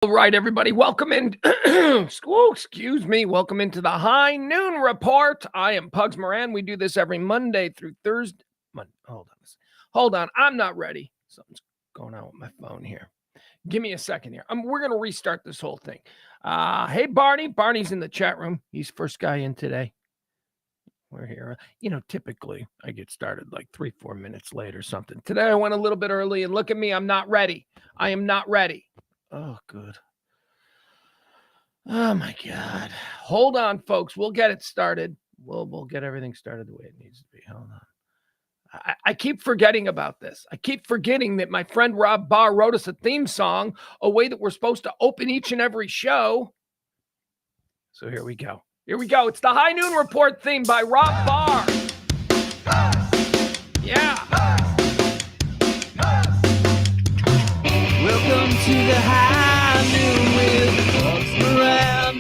All right, everybody, welcome in. Excuse me. Welcome into the High Noon Report. I am Pugs Moran. We do this every Monday through Thursday. Hold on. I'm not ready. Something's going on with my phone here. Give me a second here. We're going to restart this whole thing. Hey, Barney. Barney's in the chat room. He's first guy in today. We're here. Typically I get started like 3-4 minutes late or something. Today I went a little bit early, and look at me. I'm not ready. I am not ready. Oh, good. Oh, my God. Hold on, folks. We'll get it started. We'll get everything started the way it needs to be. Hold on. I keep forgetting about this. I keep forgetting that my friend Rob Barr wrote us a theme song, a way that we're supposed to open each and every show. So here we go. Here we go. It's the High Noon Report theme by Rob Barr. Yeah. Welcome to the High Noon with Pugs Moran.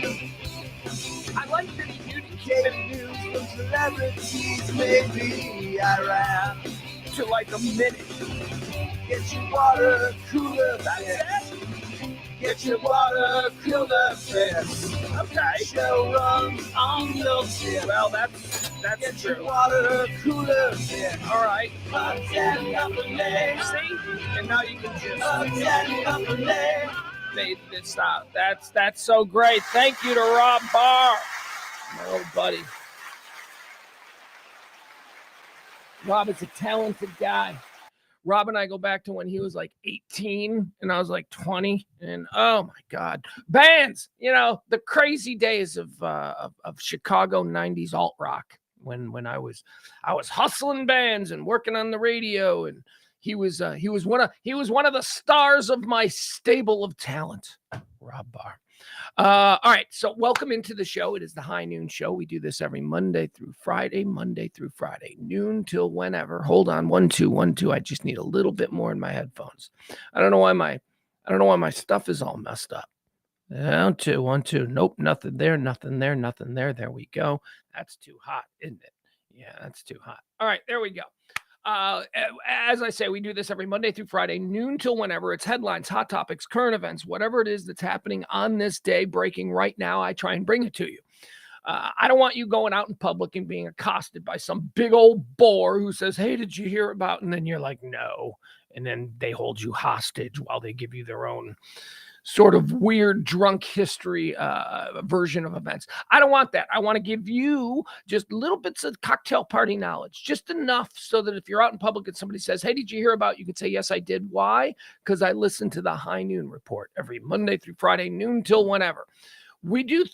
I like that he Getting news from celebrities, maybe I ran to like a minute. Get your water cooler, that's it. Get your water cooler fixed. Okay. Show runs on your tip. Well, that's Get true. your water cooler fixed. All right. Pugs and company. See? And now you can just Pugs and company. fade this out. That's so great. Thank you to Rob Barr, my old buddy. Rob is a talented guy. Rob and I go back to when he was like 18 and I was like 20. And oh my God, bands, the crazy days of Chicago 90s alt rock when I was hustling bands and working on the radio, and he was one of the stars of my stable of talent, Rob Barr. All right, so welcome into the show. It is the High Noon Show. We do this every Monday through Friday, noon till whenever. Hold on, 1 2 1 2. I just need a little bit more in my headphones. I don't know why my stuff is all messed up. 1 2 1 2. Nope, nothing there. There we go. That's too hot, isn't it? Yeah, that's too hot. All right, there we go. As I say, we do this every Monday through Friday, noon till whenever. It's headlines, hot topics, current events, whatever it is that's happening on this day, breaking right now, I try and bring it to you. I don't want you going out in public and being accosted by some big old bore who says, hey, did you hear about? And then you're like, no. And then they hold you hostage while they give you their own sort of weird drunk history version of events. I don't want that. I want to give you just little bits of cocktail party knowledge, just enough so that if you're out in public and somebody says, hey, did you hear about? You can say, yes, I did. Why? Because I listen to the High Noon Report every Monday through Friday, noon till whenever. We do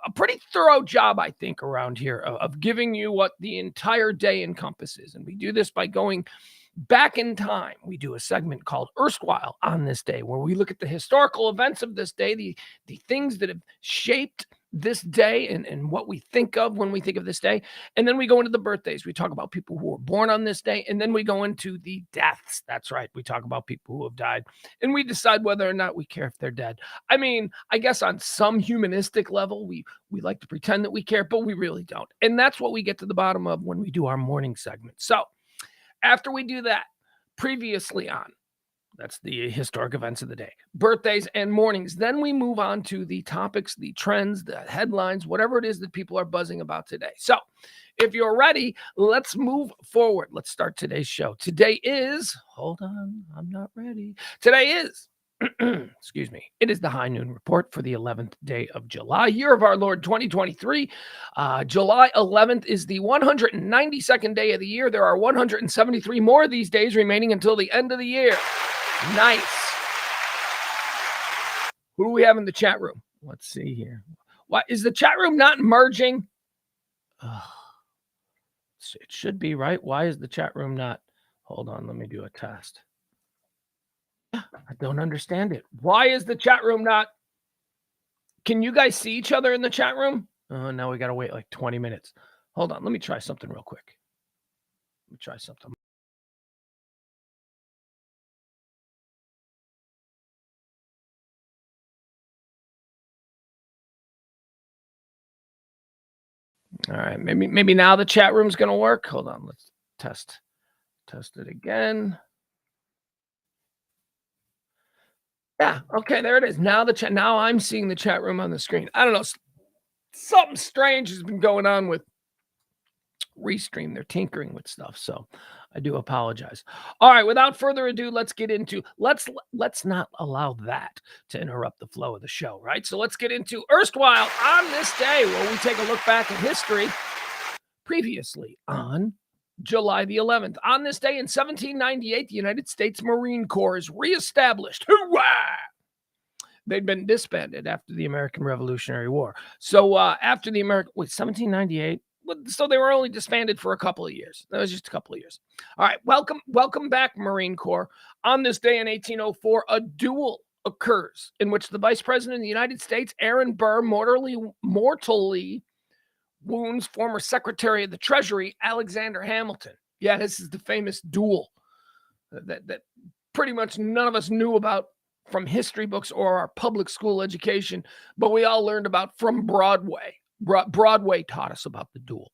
a pretty thorough job, I think, around here of giving you what the entire day encompasses. And we do this by going back in time. We do a segment called Erstwhile on this day, where we look at the historical events of this day, the things that have shaped this day and what we think of when we think of this day. And then we go into the birthdays. We talk about people who were born on this day. And then we go into the deaths. That's right. We talk about people who have died. And we decide whether or not we care if they're dead. I mean, I guess on some humanistic level, we like to pretend that we care, but we really don't. And that's what we get to the bottom of when we do our morning segment. So after we do that, previously on, that's the historic events of the day, birthdays and mornings. Then we move on to the topics, the trends, the headlines, whatever it is that people are buzzing about today. So if you're ready, let's move forward. Let's start today's show. Today is, hold on, I'm not ready. Today is, excuse me, it is the High Noon Report for the 11th day of July, year of our Lord 2023. July 11th is the 192nd day of the year. There are 173 more of these days remaining until the end of the year. Nice. Who do we have in the chat room? Let's see here. Why is the chat room not merging? It should be, right? Why is the chat room not? Hold on, let me do a test. I don't understand it. Why is the chat room not? Can you guys see each other in the chat room? Oh, now we got to wait like 20 minutes. Hold on. Let me try something real quick. All right. Maybe now the chat room's going to work. Hold on. Let's test it again. Yeah. Okay. There it is. Now now I'm seeing the chat room on the screen. I don't know. Something strange has been going on with Restream. They're tinkering with stuff, so I do apologize. All right, without further ado, let's get into let's not allow that to interrupt the flow of the show, right? So let's get into erstwhile on this day, where we take a look back at history. Previously on July the 11th, on this day in 1798, the United States Marine Corps is reestablished. Hoorah! They'd been disbanded after the American Revolutionary War. So after the 1798. So they were only disbanded for a couple of years. That was just a couple of years. All right, welcome back, Marine Corps. On this day in 1804, a duel occurs in which the Vice President of the United States, Aaron Burr, mortally wounds former Secretary of the Treasury, Alexander Hamilton. Yeah, this is the famous duel that pretty much none of us knew about from history books or our public school education, but we all learned about from Broadway. Broadway taught us about the duel.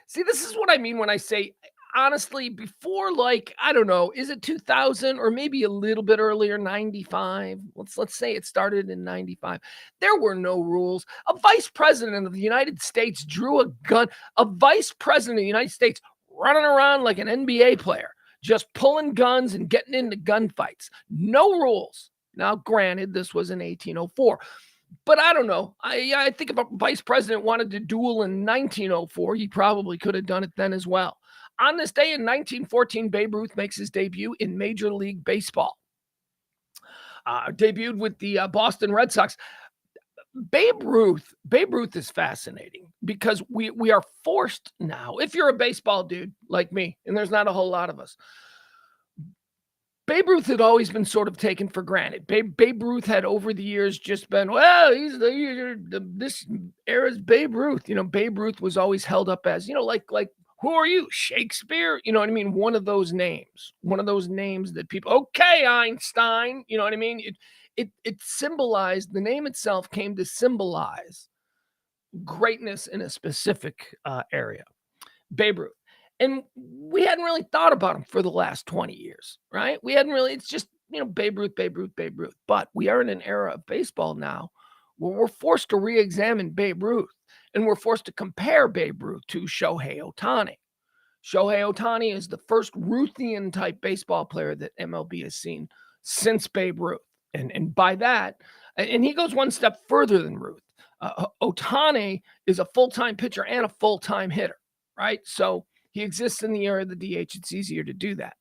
See, this is what I mean when I say, honestly, before, like, I don't know, is it 2000 or maybe a little bit earlier, 95? Let's say it started in 95. There were no rules. A vice president of the United States drew a gun. A vice president of the United States running around like an NBA player, just pulling guns and getting into gunfights. No rules. Now, granted, this was in 1804. But I don't know. I think if a vice president wanted to duel in 1904, he probably could have done it then as well. On this day in 1914, Babe Ruth makes his debut in Major League Baseball. Debuted with the Boston Red Sox. Babe Ruth is fascinating because we are forced now, if you're a baseball dude like me, and there's not a whole lot of us, Babe Ruth had always been sort of taken for granted. Babe Ruth had over the years just been, well, he's this era's Babe Ruth. You know, Babe Ruth was always held up as, like who are you, Shakespeare? You know what I mean? One of those names that people, okay, Einstein. You know what I mean? It symbolized, the name itself came to symbolize greatness in a specific area. Babe Ruth. And we hadn't really thought about him for the last 20 years, right? We hadn't really, it's just, Babe Ruth. But we are in an era of baseball now where we're forced to re-examine Babe Ruth, and we're forced to compare Babe Ruth to Shohei Ohtani. Shohei Ohtani is the first Ruthian type baseball player that MLB has seen since Babe Ruth. And by that, and he goes one step further than Ruth. Ohtani is a full-time pitcher and a full-time hitter, right? So he exists in the era of the DH. It's easier to do that.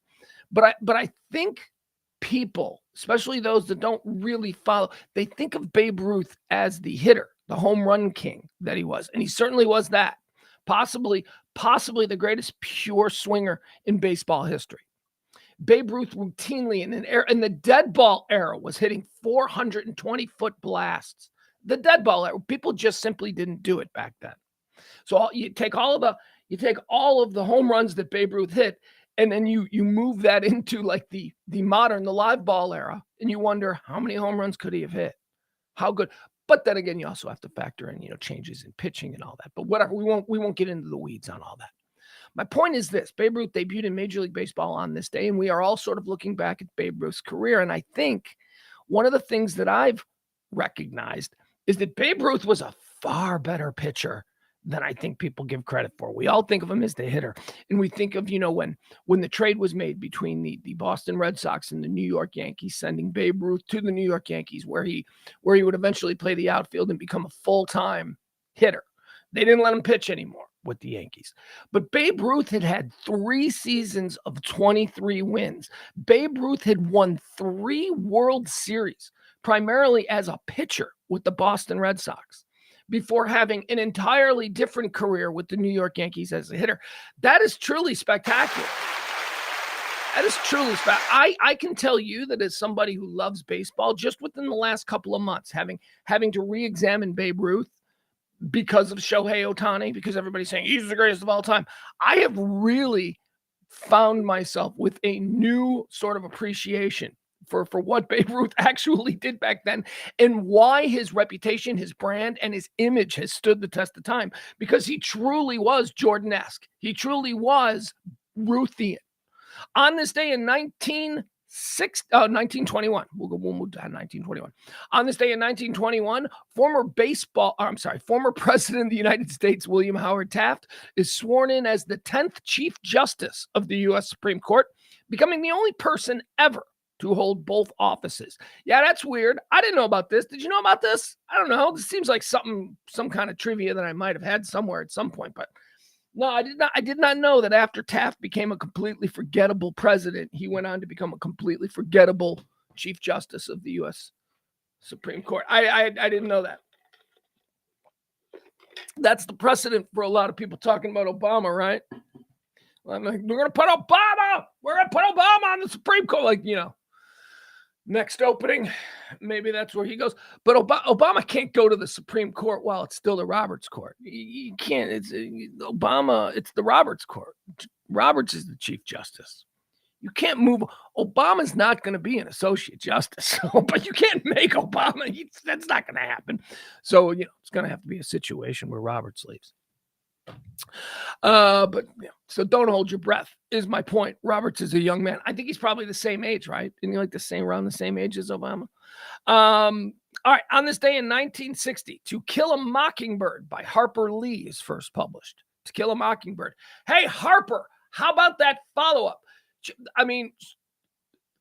But I think people, especially those that don't really follow, they think of Babe Ruth as the hitter, the home run king that he was. And he certainly was that. Possibly the greatest pure swinger in baseball history. Babe Ruth routinely in the dead ball era was hitting 420-foot blasts. The dead ball era, people just simply didn't do it back then. So you take all of the home runs that Babe Ruth hit, and then you move that into like the modern, the live ball era, and you wonder how many home runs could he have hit? How good? But then again, you also have to factor in, changes in pitching and all that. But whatever, we won't get into the weeds on all that. My point is this: Babe Ruth debuted in Major League Baseball on this day, and we are all sort of looking back at Babe Ruth's career. And I think one of the things that I've recognized is that Babe Ruth was a far better pitcher than I think people give credit for. We all think of him as the hitter. And we think of, when the trade was made between the Boston Red Sox and the New York Yankees, sending Babe Ruth to the New York Yankees, where he would eventually play the outfield and become a full-time hitter. They didn't let him pitch anymore with the Yankees. But Babe Ruth had 3 seasons of 23 wins. Babe Ruth had won 3 World Series, primarily as a pitcher with the Boston Red Sox, before having an entirely different career with the New York Yankees as a hitter. That is truly spectacular. That is truly spectacular. I can tell you that as somebody who loves baseball, just within the last couple of months, having to re-examine Babe Ruth because of Shohei Ohtani, because everybody's saying he's the greatest of all time, I have really found myself with a new sort of appreciation for what Babe Ruth actually did back then, and why his reputation, his brand, and his image has stood the test of time, because he truly was Jordan-esque. He truly was Ruthian. On this day in 19 1921. We'll move to 1921. On this day in 1921, former president of the United States, William Howard Taft, is sworn in as the 10th Chief Justice of the U.S. Supreme Court, becoming the only person ever to hold both offices. Yeah, that's weird. I didn't know about this. Did you know about this? I don't know. This seems like some kind of trivia that I might have had somewhere at some point, but no, I did not know that after Taft became a completely forgettable president, he went on to become a completely forgettable Chief Justice of the U.S. Supreme Court. I didn't know that. That's the precedent for a lot of people talking about Obama, right? I'm like, we're going to put Obama on the Supreme Court. Like, next opening, maybe that's where he goes. But Obama can't go to the Supreme Court while it's still the Roberts Court. You can't. It's Obama. It's the Roberts Court. Roberts is the Chief Justice. You can't move. Obama's not going to be an associate justice, but you can't make Obama. That's not going to happen. So, it's going to have to be a situation where Roberts leaves. So don't hold your breath is my point. Roberts is a young man. I think he's probably the same age, right? Isn't he around the same age as Obama? All right. On this day in 1960, To Kill a Mockingbird by Harper Lee is first published. To Kill a Mockingbird. Hey, Harper, how about that follow-up? I mean,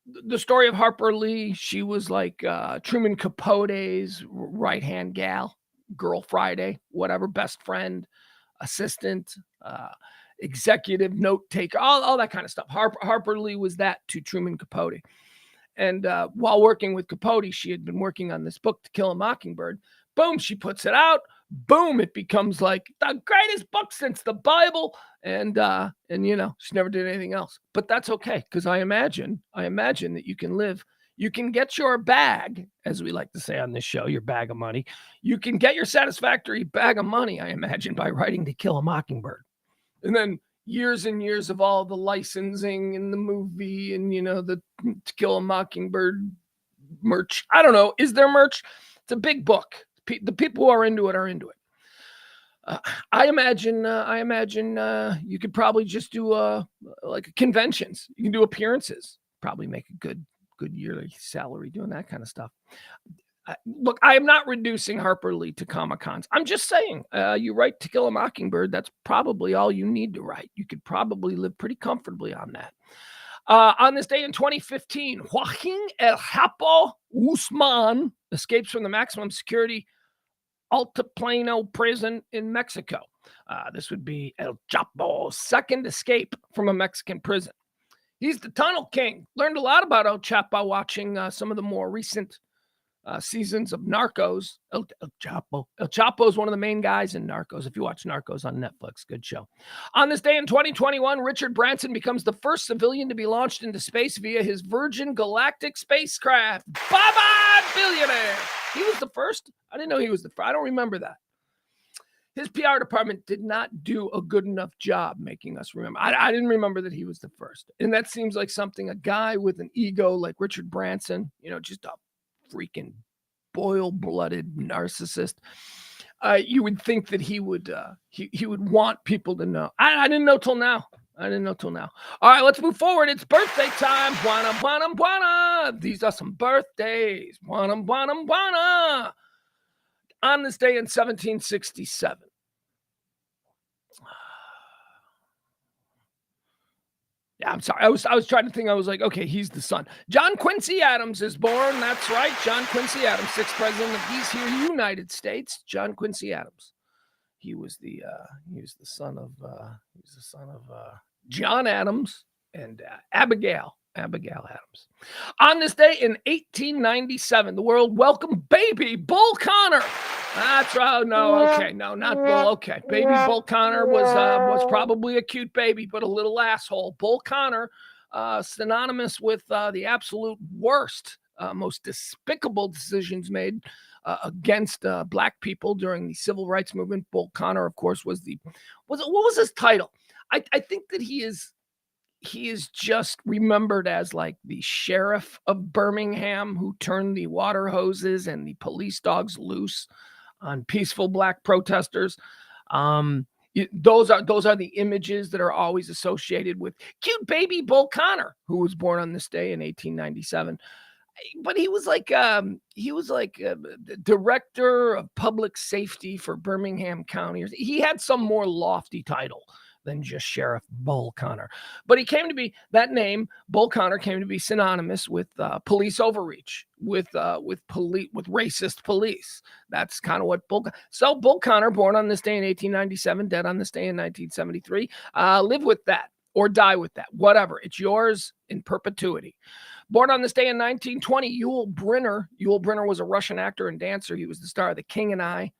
the story of Harper Lee, she was like Truman Capote's right-hand gal, Girl Friday, whatever, best friend, assistant, executive note taker, all that kind of stuff. Harper Lee was that to Truman Capote. And while working with Capote, she had been working on this book, To Kill a Mockingbird. Boom, she puts it out. Boom, it becomes like the greatest book since the Bible. And she never did anything else. But that's okay, because I imagine that you can live. You can get your bag, as we like to say on this show, your bag of money. You can get your satisfactory bag of money, I imagine, by writing To Kill a Mockingbird. And then years and years of all the licensing and the movie and, the To Kill a Mockingbird merch. I don't know. Is there merch? It's a big book. The people who are into it are into it. I imagine you could probably just do like conventions. You can do appearances. Probably make a good yearly salary doing that kind of stuff. Look, I am not reducing Harper Lee to Comic-Cons. I'm just saying, you write To Kill a Mockingbird, that's probably all you need to write. You could probably live pretty comfortably on that. On this day in 2015, Joaquin El Chapo Guzman escapes from the maximum security Altiplano prison in Mexico. This would be El Chapo's second escape from a Mexican prison. He's the Tunnel King. Learned a lot about El Chapo watching some of the more recent seasons of Narcos. El Chapo is one of the main guys in Narcos. If you watch Narcos on Netflix, good show. On this day in 2021, Richard Branson becomes the first civilian to be launched into space via his Virgin Galactic spacecraft. Bye-bye, billionaire. He was the first? I didn't know he was the first. I don't remember that. His PR department did not do a good enough job making us remember. I didn't remember that he was the first. And that seems like something a guy with an ego like Richard Branson, just a freaking boil-blooded narcissist. You would think that he would want people to know. I didn't know till now. All right, let's move forward. It's birthday time. Buana, buana, buana. These are some birthdays. Buana, buana, buana. On this day in 1767. Yeah, I'm sorry. I was trying to think. I was like, okay, he's the son. John Quincy Adams is born. That's right. John Quincy Adams, 6th president of these here United States. John Quincy Adams. He was the son of John Adams and Abigail Adams. On this day in 1897, the world welcomed baby Bull Connor. That's right. No, okay. No, not Bull. Okay. Baby Bull Connor was probably a cute baby, but a little asshole. Bull Connor, synonymous with the absolute worst, most despicable decisions made against black people during the civil rights movement. Bull Connor, of course, what was his title? I think that he is just remembered as like the sheriff of Birmingham who turned the water hoses and the police dogs loose on peaceful black protesters. Those are the images that are always associated with cute baby Bull Connor, who was born on this day in 1897. But he was like director of public safety for Birmingham County. He had some more lofty title than just Sheriff Bull Connor. But he came to be, that name, Bull Connor, came to be synonymous with police overreach, with racist police. That's kind of what So Bull Connor, born on this day in 1897, dead on this day in 1973. Live with that or die with that, whatever. It's yours in perpetuity. Born on this day in 1920, Yul Brynner. Yul Brynner was a Russian actor and dancer. He was the star of The King and I.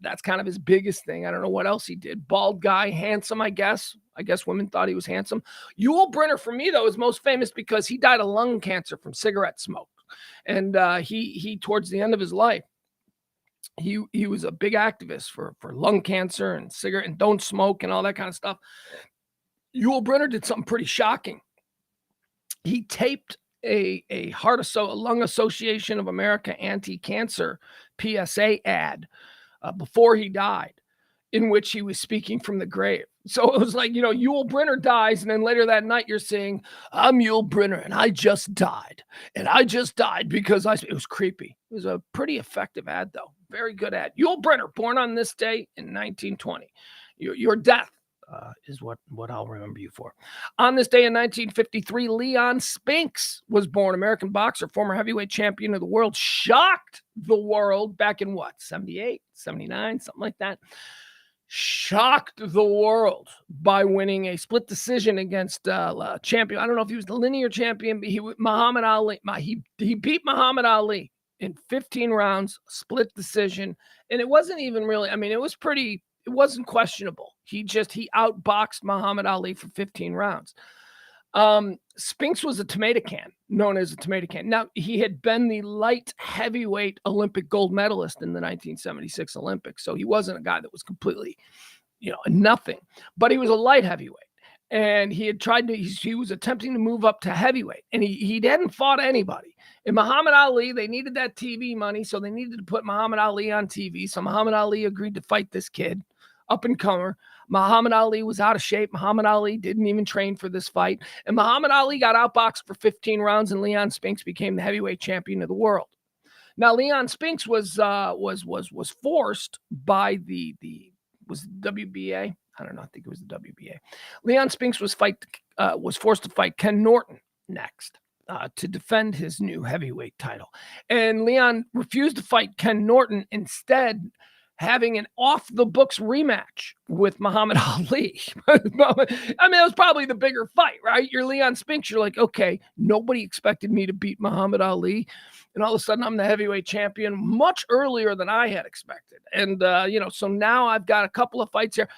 That's kind of his biggest thing. I don't know what else he did. Bald guy, handsome, I guess. I guess women thought he was handsome. Yul Brynner, for me, though, is most famous because he died of lung cancer from cigarette smoke. And he towards the end of his life, he was a big activist for lung cancer and cigarette and don't smoke and all that kind of stuff. Yul Brynner did something pretty shocking. He taped a Lung Association of America anti-cancer PSA ad before he died, in which he was speaking from the grave. So it was like, Yul Brynner dies, and then later that night you're saying, I'm Yul Brynner, and I just died. And I just died because it was creepy. It was a pretty effective ad, though. Very good ad. Yul Brynner, born on this day in 1920. Your death is what I'll remember you for. On this day in 1953, Leon Spinks was born, American boxer, former heavyweight champion of the world, shocked the world back in 78, 79, something like that. Shocked the world by winning a split decision against champion. I don't know if he was the linear champion, but Muhammad Ali. He beat Muhammad Ali in 15 rounds, split decision. And it wasn't even really, it wasn't questionable. He outboxed Muhammad Ali for 15 rounds. Spinks was a tomato can, known as a tomato can. Now, he had been the light heavyweight Olympic gold medalist in the 1976 Olympics. So he wasn't a guy that was completely, nothing. But he was a light heavyweight. And he had he was attempting to move up to heavyweight. And he hadn't fought anybody. And Muhammad Ali, they needed that TV money. So they needed to put Muhammad Ali on TV. So Muhammad Ali agreed to fight this kid, up and comer. Muhammad Ali was out of shape. Muhammad Ali didn't even train for this fight. And Muhammad Ali got outboxed for 15 rounds, and Leon Spinks became the heavyweight champion of the world. Now, Leon Spinks was forced by was WBA? I don't know. I think it was the WBA. Leon Spinks was forced to fight Ken Norton next to defend his new heavyweight title. And Leon refused to fight Ken Norton, instead having an off-the-books rematch with Muhammad Ali. It was probably the bigger fight, right? You're Leon Spinks. You're like, okay, nobody expected me to beat Muhammad Ali. And all of a sudden, I'm the heavyweight champion much earlier than I had expected. And, so now I've got a couple of fights here.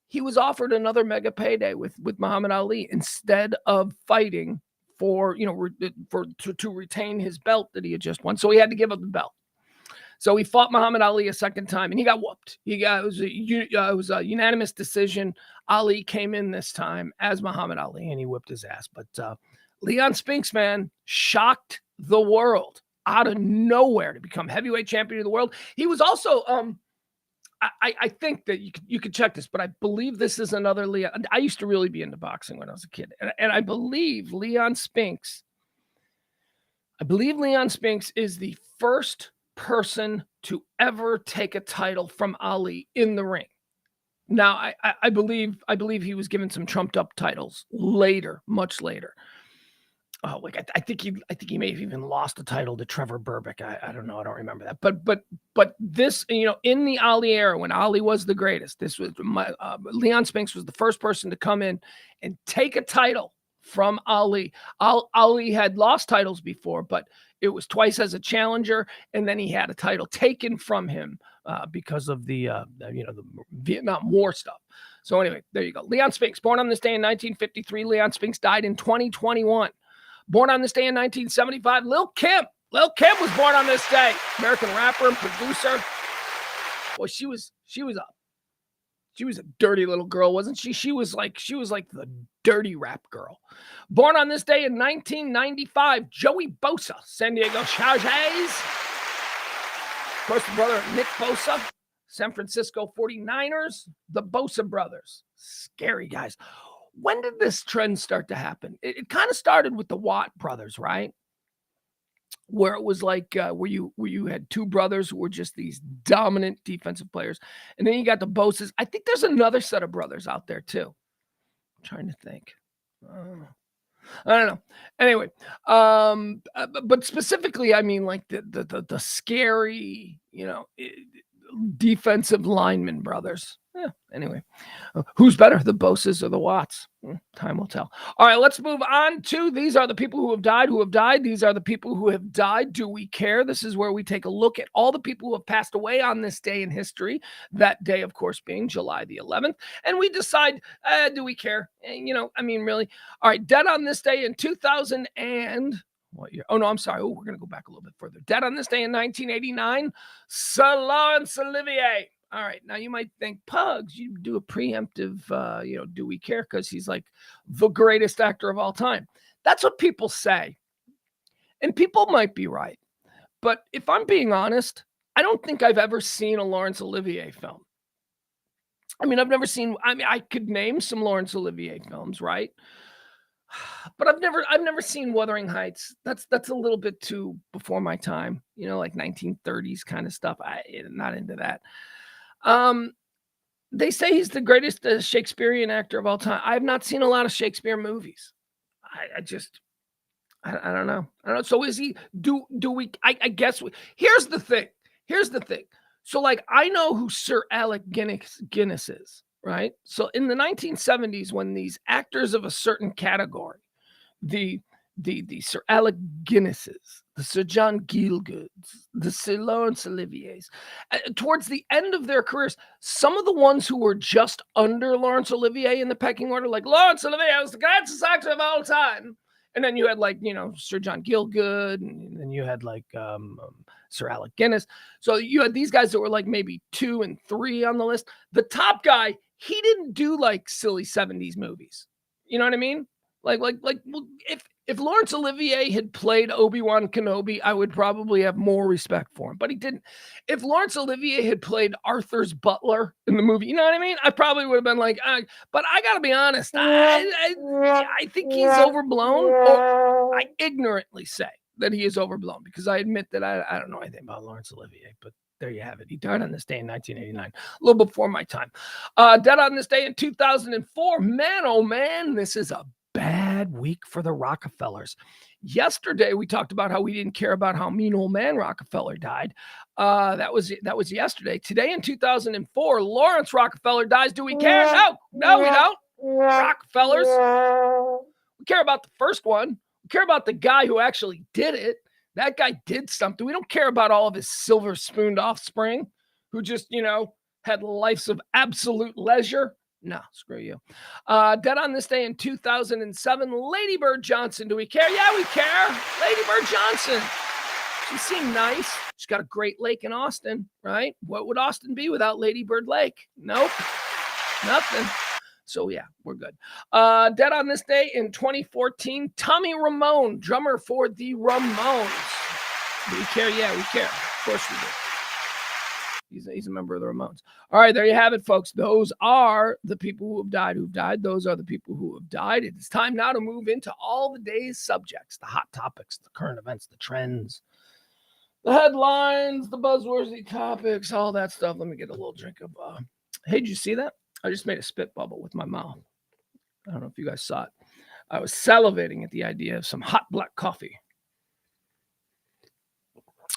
He was offered another mega payday with Muhammad Ali instead of fighting to retain his belt that he had just won. So he had to give up the belt. So he fought Muhammad Ali a second time, and he got whooped. It was a unanimous decision. Ali came in this time as Muhammad Ali, and he whipped his ass. But Leon Spinks, man, shocked the world out of nowhere to become heavyweight champion of the world. He was also, I think that you could check this, but I believe this is another Leon. I used to really be into boxing when I was a kid, and I believe Leon Spinks is the first person to ever take a title from Ali in the ring. Now, I believe he was given some trumped up titles later, much later. I think he may have even lost a title to Trevor Berbick. I don't know. I don't remember that. But this, in the Ali era, when Ali was the greatest, this was Leon Spinks was the first person to come in and take a title from Ali. Ali had lost titles before, but it was twice as a challenger, and then he had a title taken from him because of the Vietnam War stuff. So anyway, there you go. Leon Spinks, born on this day in 1953. Leon Spinks died in 2021. Born on this day in 1975, Lil' Kim. Lil' Kim was born on this day. American rapper and producer. Boy, she was a dirty little girl, wasn't she? She was like the dirty rap girl. Born on this day in 1995, Joey Bosa, San Diego Chargers. Of course, the brother of Nick Bosa, San Francisco 49ers, the Bosa brothers. Scary guys. When did this trend start to happen? It kind of started with the Watt brothers, right? Where it was like where you had two brothers who were just these dominant defensive players. And then you got the Bosas. I think there's another set of brothers out there too. I'm trying to think. I don't know. Anyway, but specifically, I mean, like the scary, defensive lineman brothers. Yeah, anyway, who's better, the Bosas or the Watts? Time will tell. All right, let's move on to these are the people who have died. These are the people who have died. Do we care? This is where we take a look at all the people who have passed away on this day in history. That day, of course, being July the 11th. And we decide, do we care? Really. All right, dead on this day in 2000 and... what year? Oh, no, I'm sorry. Oh, we're going to go back a little bit further. Dead on this day in 1989, Sir Laurence Olivier. All right. Now you might think, Pugs, you do a preemptive, do we care? Because he's like the greatest actor of all time. That's what people say. And people might be right. But if I'm being honest, I don't think I've ever seen a Laurence Olivier film. I've never seen, I could name some Laurence Olivier films, right? But I've never seen Wuthering Heights. That's a little bit too before my time, like 1930s kind of stuff. I'm not into that. They say he's the greatest Shakespearean actor of all time. I've not seen a lot of Shakespeare movies. I don't know. So is he? Do we? I guess. Here's the thing. So like I know who Sir Alec Guinness is. Right. So in the 1970s, when these actors of a certain category, the Sir Alec Guinnesses, the Sir John Gielguds, the Sir Laurence Oliviers, towards the end of their careers, some of the ones who were just under Laurence Olivier in the pecking order, like Laurence Olivier was the greatest actor of all time. And then you had like, Sir John Gielgud, and then you had like Sir Alec Guinness. So you had these guys that were like maybe 2 and 3 on the list. The top guy, he didn't do like silly 70s movies. You know what I mean? Like if Laurence Olivier had played Obi-Wan Kenobi, I would probably have more respect for him, but he didn't. If Laurence Olivier had played Arthur's butler in the movie, you know what I mean? I probably would have been like, but I got to be honest, I think he's overblown, or I ignorantly say that he is overblown because I admit that I don't know anything about Laurence Olivier, but there you have it. He died on this day in 1989, a little before my time. Dead on this day in 2004. Man, oh man, this is a bad week for the Rockefellers. Yesterday, we talked about how we didn't care about how mean old man Rockefeller died. That was yesterday. Today in 2004, Lawrence Rockefeller dies. Do we care? No, we don't. Rockefellers. We care about the first one. We care about the guy who actually did it. That guy did something. We don't care about all of his silver-spooned offspring who just, had lives of absolute leisure. No, screw you. Dead on this day in 2007, Lady Bird Johnson. Do we care? Yeah, we care. Lady Bird Johnson. She seemed nice. She's got a great lake in Austin, right? What would Austin be without Lady Bird Lake? Nope. Nothing. So, yeah, we're good. Dead on this day in 2014, Tommy Ramone, drummer for the Ramones. Do we care? Yeah, we care. Of course we do. He's a member of the Ramones. All right, there you have it, folks. Those are the people who've died. Those are the people who have died. It is time now to move into all the day's subjects, the hot topics, the current events, the trends, the headlines, the buzzworthy topics, all that stuff. Let me get a little drink of... Hey, did you see that? I just made a spit bubble with my mouth. I don't know if you guys saw it. I was salivating at the idea of some hot black coffee.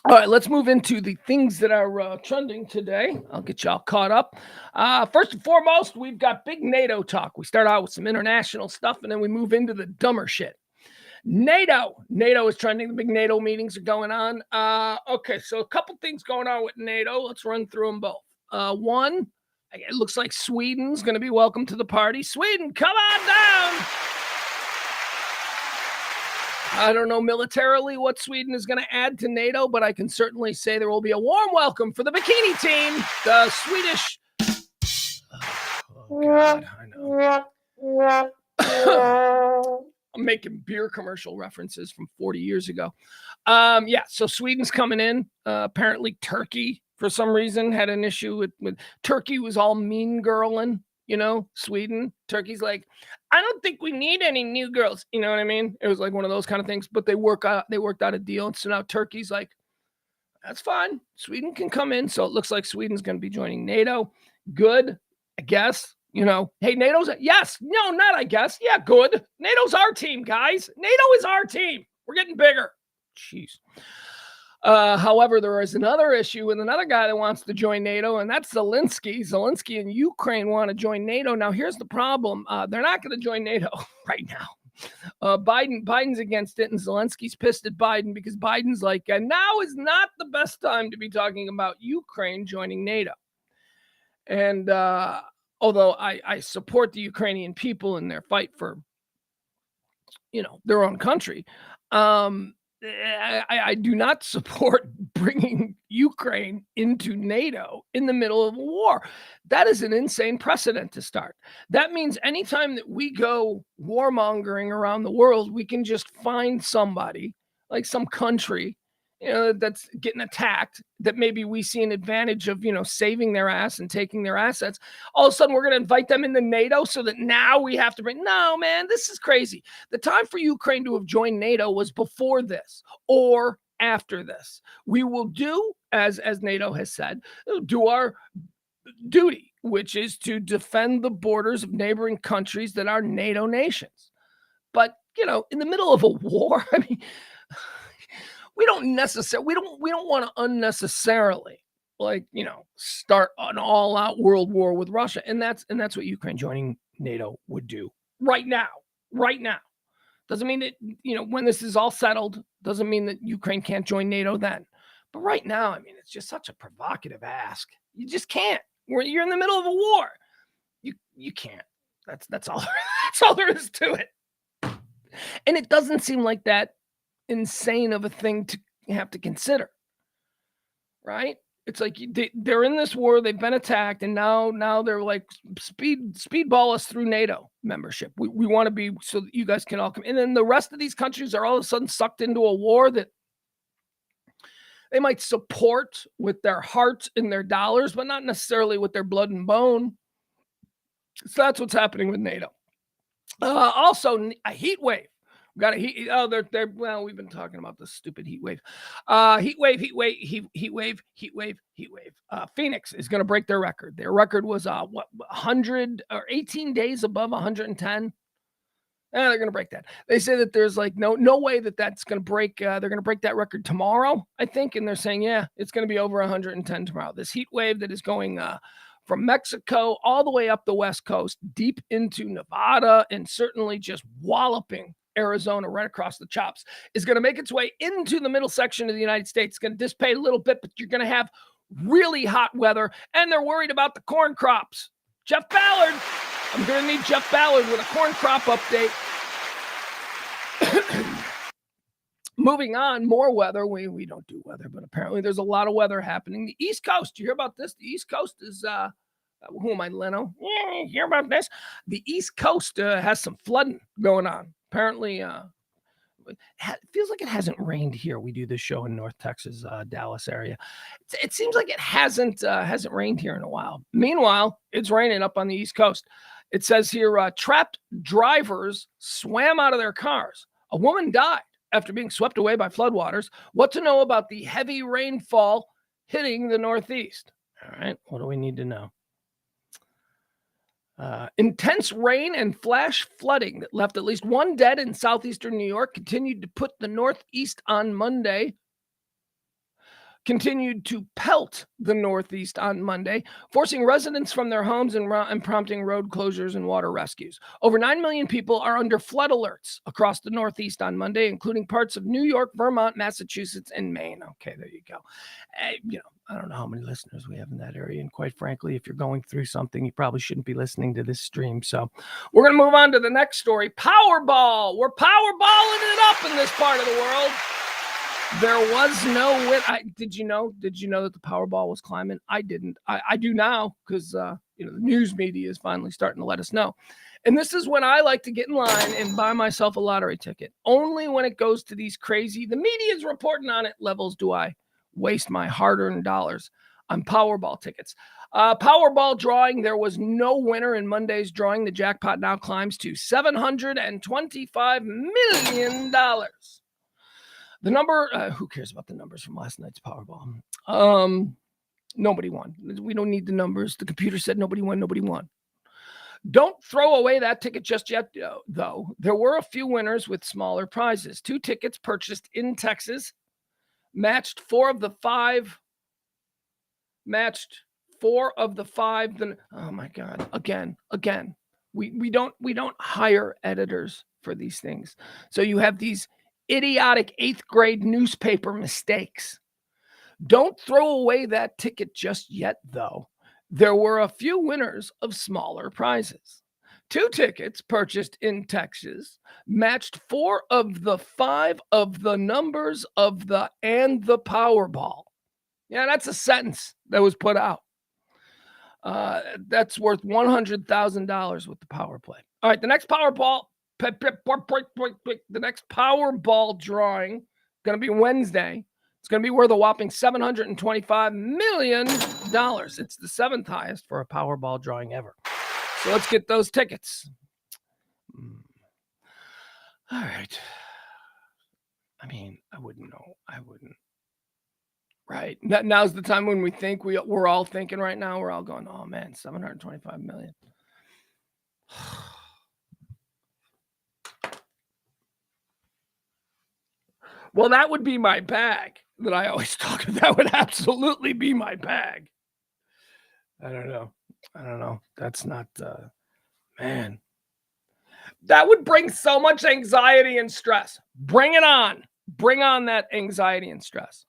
All right, let's move into the things that are trending today. I'll get y'all caught up. First and foremost, we've got big NATO talk. We start out with some international stuff, and then we move into the dumber shit. NATO is trending. The big NATO meetings are going on. Okay, so a couple things going on with NATO. Let's run through them both. One, it looks like Sweden's going to be welcome to the party. Sweden, come on down. I don't know militarily what Sweden is going to add to NATO, but I can certainly say there will be a warm welcome for the bikini team, the Swedish. Oh God, I know. I'm making beer commercial references from 40 years ago. So Sweden's coming in. Apparently Turkey for some reason had an issue with Turkey was all mean girling, Sweden. Turkey's like, I don't think we need any new girls. You know what I mean? It was like one of those kind of things, but they worked out a deal. And so now Turkey's like, that's fine. Sweden can come in. So it looks like Sweden's going to be joining NATO. Good, I guess. Hey, NATO's yes. No, not I guess. Yeah, good. NATO's our team, guys. NATO is our team. We're getting bigger. Jeez. However, there is another issue with another guy that wants to join NATO, and that's Zelensky. Zelensky and Ukraine want to join NATO. Now, here's the problem. They're not going to join NATO right now. Biden's against it, and Zelensky's pissed at Biden because Biden's like, now is not the best time to be talking about Ukraine joining NATO. And although I support the Ukrainian people in their fight for, their own country, I do not support bringing Ukraine into NATO in the middle of a war. That is an insane precedent to start. That means anytime that we go warmongering around the world, we can just find somebody, like some country, that's getting attacked, that maybe we see an advantage of, saving their ass and taking their assets. All of a sudden, we're going to invite them into NATO so that now we have to no, man, this is crazy. The time for Ukraine to have joined NATO was before this or after this. We will do, as NATO has said, do our duty, which is to defend the borders of neighboring countries that are NATO nations. But, in the middle of a war, I mean, we don't want to unnecessarily start an all-out world war with Russia. And that's what Ukraine joining NATO would do right now. Doesn't mean that, when this is all settled, doesn't mean that Ukraine can't join NATO then. But right now, I mean, it's just such a provocative ask. You just can't. You're in the middle of a war. You can't. That's all. That's all there is to it. And it doesn't seem like that insane of a thing to have to consider, right? It's like they're in this war, they've been attacked, and now they're like speedball us through NATO membership. We want to be so that you guys can all come, and then the rest of these countries are all of a sudden sucked into a war that they might support with their hearts and their dollars, but not necessarily with their blood and bone. So that's what's happening with NATO. Also, a heat wave. We got a heat. Oh, they're well. We've been talking about this stupid heat wave. Heat wave. Phoenix is going to break their record. Their record was 100 or 18 days above 110. They're going to break that. They say that there's like no way that's going to break. They're going to break that record tomorrow, I think. And they're saying, yeah, it's going to be over 110 tomorrow. This heat wave that is going from Mexico all the way up the West Coast, deep into Nevada, and certainly just walloping Arizona right across the chops, is going to make its way into the middle section of the United States. It's going to dissipate a little bit, but you're going to have really hot weather, and they're worried about the corn crops. Jeff Ballard, I'm going to need Jeff Ballard with a corn crop update. Moving on, more weather. We don't do weather, but apparently there's a lot of weather happening. The East Coast, you hear about this? The East Coast is, who am I, Leno? Yeah, you hear about this? The East Coast has some flooding going on. Apparently, it feels like it hasn't rained here. We do this show in North Texas, Dallas area. It seems like it hasn't rained here in a while. Meanwhile, it's raining up on the East Coast. It says here, trapped drivers swam out of their cars. A woman died after being swept away by floodwaters. What to know about the heavy rainfall hitting the Northeast? All right, what do we need to know? Intense rain and flash flooding that left at least one dead in southeastern New York continued to put the Northeast on Monday. Continued to pelt the Northeast on Monday, forcing residents from their homes and prompting road closures and water rescues. Over 9 million people are under flood alerts across the Northeast on Monday, including parts of New York, Vermont, Massachusetts, and Maine. Okay, there you go. I don't know how many listeners we have in that area. And quite frankly, if you're going through something, you probably shouldn't be listening to this stream. So we're going to move on to the next story. Powerball. We're powerballing it up in this part of the world. There was no win. Did you know that the Powerball was climbing? I didn't. I do now because the news media is finally starting to let us know. And this is when I like to get in line and buy myself a lottery ticket. Only when it goes to these crazy, the media is reporting on it levels do I waste my hard-earned dollars on Powerball tickets. Powerball drawing, there was no winner in Monday's drawing. The jackpot now climbs to $725 million. The number, who cares about the numbers from last night's Powerball? Nobody won. We don't need the numbers. The computer said nobody won. Don't throw away that ticket just yet, though. There were a few winners with smaller prizes. 2 tickets purchased in Texas matched 4 of the 5. Oh my God! Again. We don't hire editors for these things. So you have these idiotic 8th grade newspaper mistakes. Don't throw away that ticket just yet, though. There were a few winners of smaller prizes. 2 tickets purchased in Texas matched 4 of the 5 of the numbers of the Powerball. Yeah, that's a sentence that was put out. That's worth $100,000 with the power play. All right, the next Powerball drawing going to be Wednesday. It's going to be worth a whopping $725 million. It's the 7th highest for a Powerball drawing ever. So let's get those tickets. All right. I mean, I wouldn't know. I wouldn't. Right. Now's the time when we think we're all thinking right now. We're all going, oh man, $725 million. Well, that would be my bag that I always talk about. That would absolutely be my bag. I don't know. That's not, man. That would bring so much anxiety and stress. Bring it on. Bring on that anxiety and stress.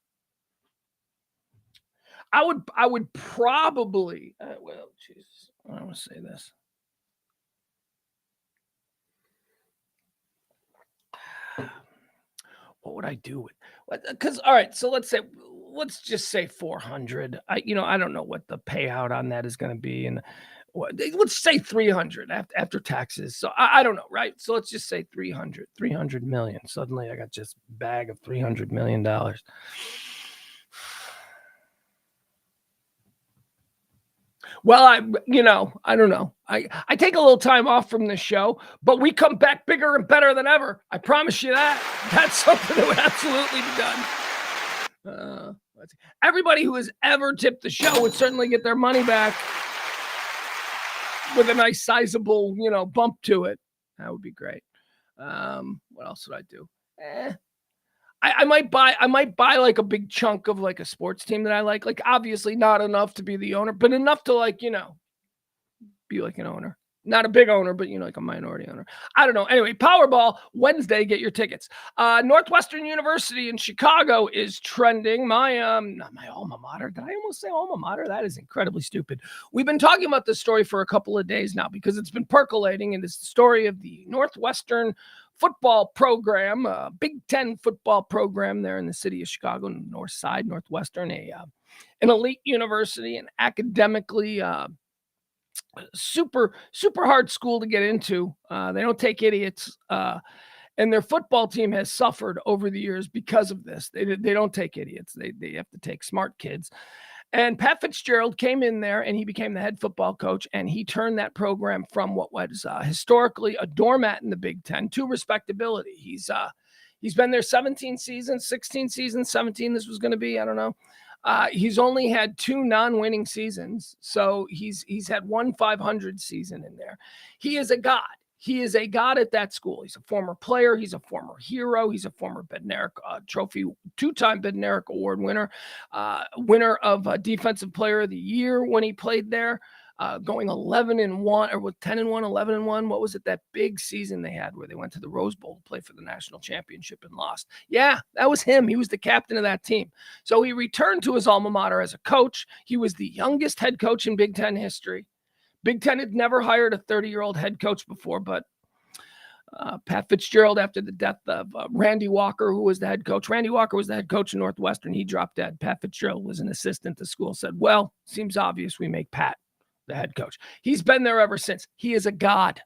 I would probably, well, Jesus, I don't want to say this. What would I do with? Because all right, so let's just say 400. I don't know what the payout on that is going to be, and let's say 300 after taxes. So I don't know, right? So let's just say 300 million. Suddenly, I got just a bag of $300 million. Well, I don't know. I take a little time off from the show, but we come back bigger and better than ever. I promise you that. That's something that would absolutely be done. Everybody who has ever tipped the show would certainly get their money back with a nice sizable, bump to it. That would be great. What else would I do? I might buy like a big chunk of like a sports team that I like. Like obviously not enough to be the owner, but enough to be like an owner. Not a big owner, but like a minority owner. I don't know. Anyway, Powerball Wednesday, get your tickets. Northwestern University in Chicago is trending. Not my alma mater. Did I almost say alma mater? That is incredibly stupid. We've been talking about this story for a couple of days now because it's been percolating, and it's the story of the Northwestern football program, Big Ten football program there in the city of Chicago, North Side, Northwestern, an elite university, an academically super hard school to get into. They don't take idiots, and their football team has suffered over the years because of this. They don't take idiots. They have to take smart kids. And Pat Fitzgerald came in there and he became the head football coach, and he turned that program from what was historically a doormat in the Big Ten to respectability. He's been there 17 seasons, 16 seasons, 17 this was going to be, I don't know. He's only had 2 non-winning seasons, so he's had 1 500 season in there. He is a god. He is a god at that school. He's a former player. He's a former hero. He's a former Bednarik Trophy, 2-time Bednarik Award winner, winner of Defensive Player of the Year when he played there, going 11-1 or with 10-1, 11-1. What was it? That big season they had where they went to the Rose Bowl to play for the national championship and lost. Yeah, that was him. He was the captain of that team. So he returned to his alma mater as a coach. He was the youngest head coach in Big Ten history. Big Ten had never hired a 30-year-old head coach before, but Pat Fitzgerald, after the death of Randy Walker, who was the head coach. Randy Walker was the head coach in Northwestern. He dropped dead. Pat Fitzgerald was an assistant to school, said, well, seems obvious we make Pat the head coach. He's been there ever since. He is a god.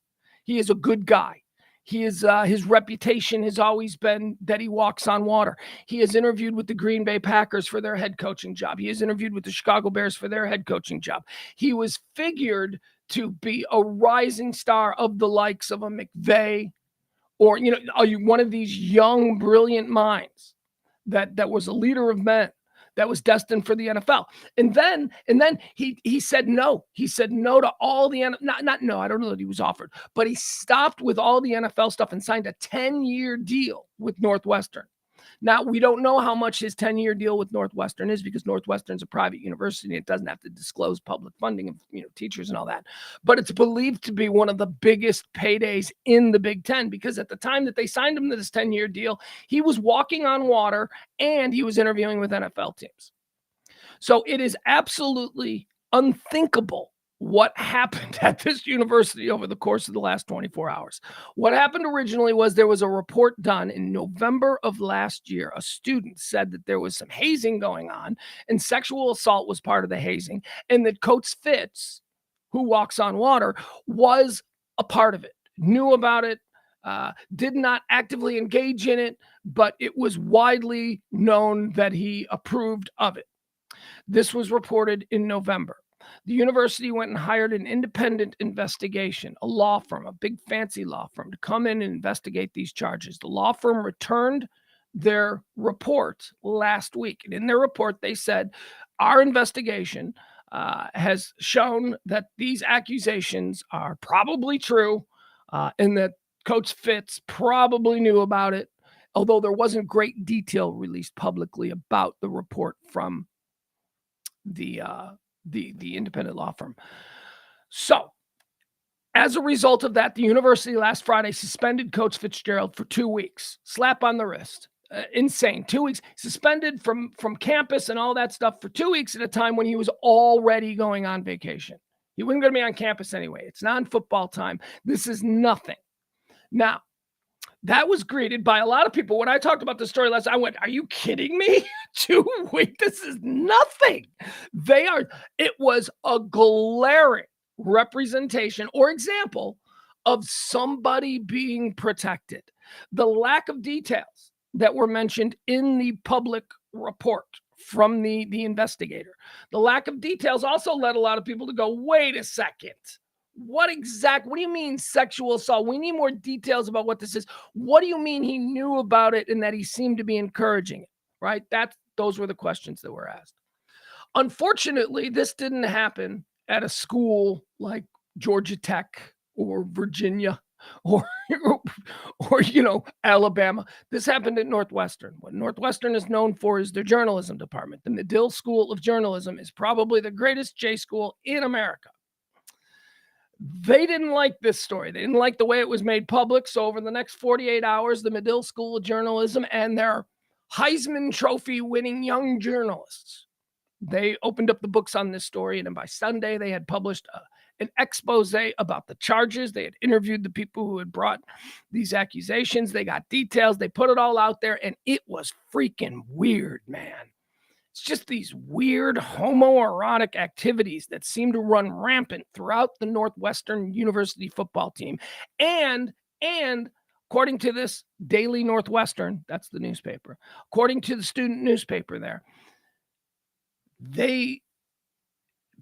He is a good guy. His reputation has always been that he walks on water. He has interviewed with the Green Bay Packers for their head coaching job. He has interviewed with the Chicago Bears for their head coaching job. He was figured to be a rising star of the likes of a McVay, or one of these young, brilliant minds that was a leader of men, that was destined for the NFL. And then he said no. He said no to all the not no, I don't know that he was offered, but he stopped with all the NFL stuff and signed a 10-year deal with Northwestern. Now, we don't know how much his 10-year deal with Northwestern is, because Northwestern's a private university. It doesn't have to disclose public funding of teachers and all that. But it's believed to be one of the biggest paydays in the Big Ten, because at the time that they signed him to this 10-year deal, he was walking on water and he was interviewing with NFL teams. So it is absolutely unthinkable what happened at this university over the course of the last 24 hours. What happened originally was there was a report done in November of last year. A student said that there was some hazing going on and sexual assault was part of the hazing, and that Coach Fitz, who walks on water, was a part of it, knew about it, did not actively engage in it, but it was widely known that he approved of it. This was reported in November. The university went and hired an independent investigation, a law firm, a big fancy law firm, to come in and investigate these charges. The law firm returned their report last week. And in their report, they said, our investigation has shown that these accusations are probably true, and that Coach Fitz probably knew about it, although there wasn't great detail released publicly about the report from the independent law firm. So, as a result of that, the university last Friday suspended Coach Fitzgerald for 2 weeks. Slap on the wrist. Insane. 2 weeks. Suspended from campus and all that stuff for 2 weeks at a time when he was already going on vacation. He wasn't going to be on campus anyway. It's non-football time. This is nothing. Now, that was greeted by a lot of people. When I talked about the story last, I went, are you kidding me? 2 weeks? This is nothing. It was a glaring representation or example of somebody being protected. The lack of details that were mentioned in the public report from the investigator, the lack of details also led a lot of people to go, wait a second. What do you mean sexual assault? We need more details about what this is. What do you mean he knew about it and that he seemed to be encouraging it, right? Those were the questions that were asked. Unfortunately, this didn't happen at a school like Georgia Tech or Virginia or Alabama. This happened at Northwestern. What Northwestern is known for is their journalism department. The Medill School of Journalism is probably the greatest J school in America. They didn't like this story. They didn't like the way it was made public. So over the next 48 hours, the Medill School of Journalism and their Heisman Trophy winning young journalists, they opened up the books on this story. And then by Sunday, they had published an expose about the charges. They had interviewed the people who had brought these accusations. They got details. They put it all out there. And it was freaking weird, man. It's just these weird homoerotic activities that seem to run rampant throughout the Northwestern University football team. And according to this Daily Northwestern, that's the newspaper, according to the student newspaper there,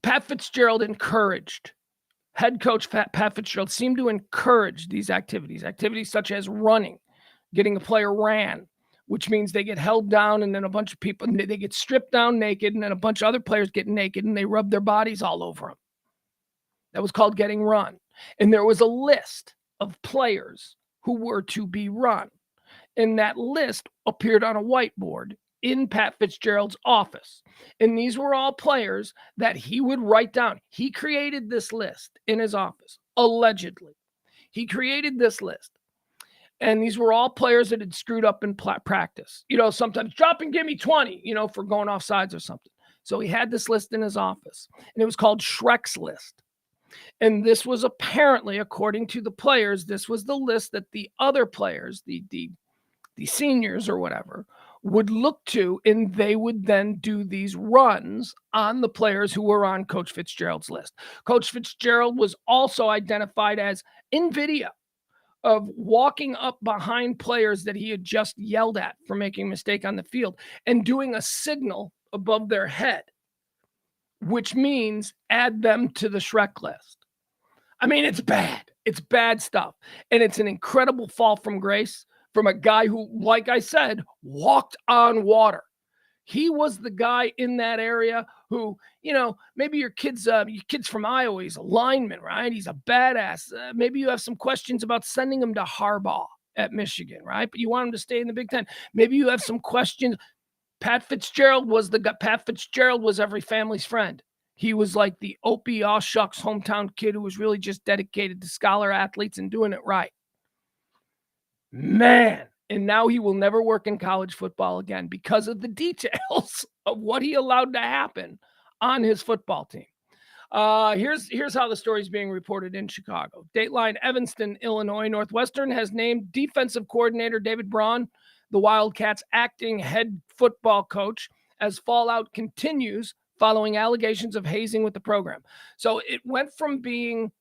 Pat Fitzgerald encouraged, head coach Pat Fitzgerald seemed to encourage these activities such as running, getting a player ran, which means they get held down and then a bunch of people, they get stripped down naked and then a bunch of other players get naked and they rub their bodies all over them. That was called getting run. And there was a list of players who were to be run. And that list appeared on a whiteboard in Pat Fitzgerald's office. And these were all players that he would write down. He created this list in his office, allegedly. He created this list. And these were all players that had screwed up in practice. Sometimes drop and give me 20, for going off sides or something. So he had this list in his office. And it was called Shrek's List. And this was apparently, according to the players, this was the list that the other players, the seniors or whatever, would look to, and they would then do these runs on the players who were on Coach Fitzgerald's list. Coach Fitzgerald was also identified as in video of walking up behind players that he had just yelled at for making a mistake on the field and doing a signal above their head, which means add them to the Shrek list. I mean, it's bad. It's bad stuff. And it's an incredible fall from grace from a guy who, like I said, walked on water. He was the guy in that area who, maybe your kid's from Iowa, he's a lineman, right? He's a badass. Maybe you have some questions about sending him to Harbaugh at Michigan, right? But you want him to stay in the Big Ten. Maybe you have some questions. Pat Fitzgerald was every family's friend. He was like the Opie Shucks hometown kid who was really just dedicated to scholar athletes and doing it right. Man. And now he will never work in college football again because of the details of what he allowed to happen on his football team. Here's how the story is being reported in Chicago. Dateline, Evanston, Illinois. Northwestern has named defensive coordinator David Braun, the Wildcats' acting head football coach, as fallout continues following allegations of hazing with the program. So it went from being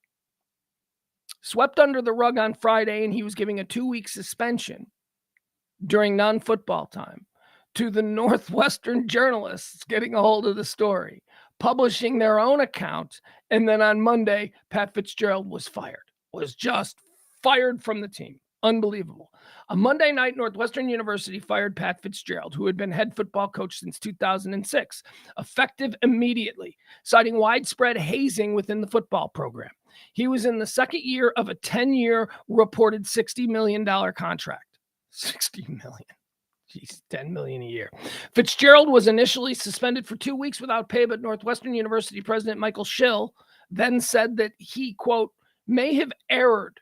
swept under the rug on Friday, and he was giving a 2-week suspension during non-football time, to the Northwestern journalists getting a hold of the story, publishing their own account, and then on Monday, Pat Fitzgerald was just fired from the team. Unbelievable. On Monday night, Northwestern University fired Pat Fitzgerald, who had been head football coach since 2006, effective immediately, citing widespread hazing within the football program. He was in the second year of a 10-year reported $60 million contract. $60 million. Jeez, $10 million a year. Fitzgerald was initially suspended for 2 weeks without pay, but Northwestern University President Michael Schill then said that he, quote, may have erred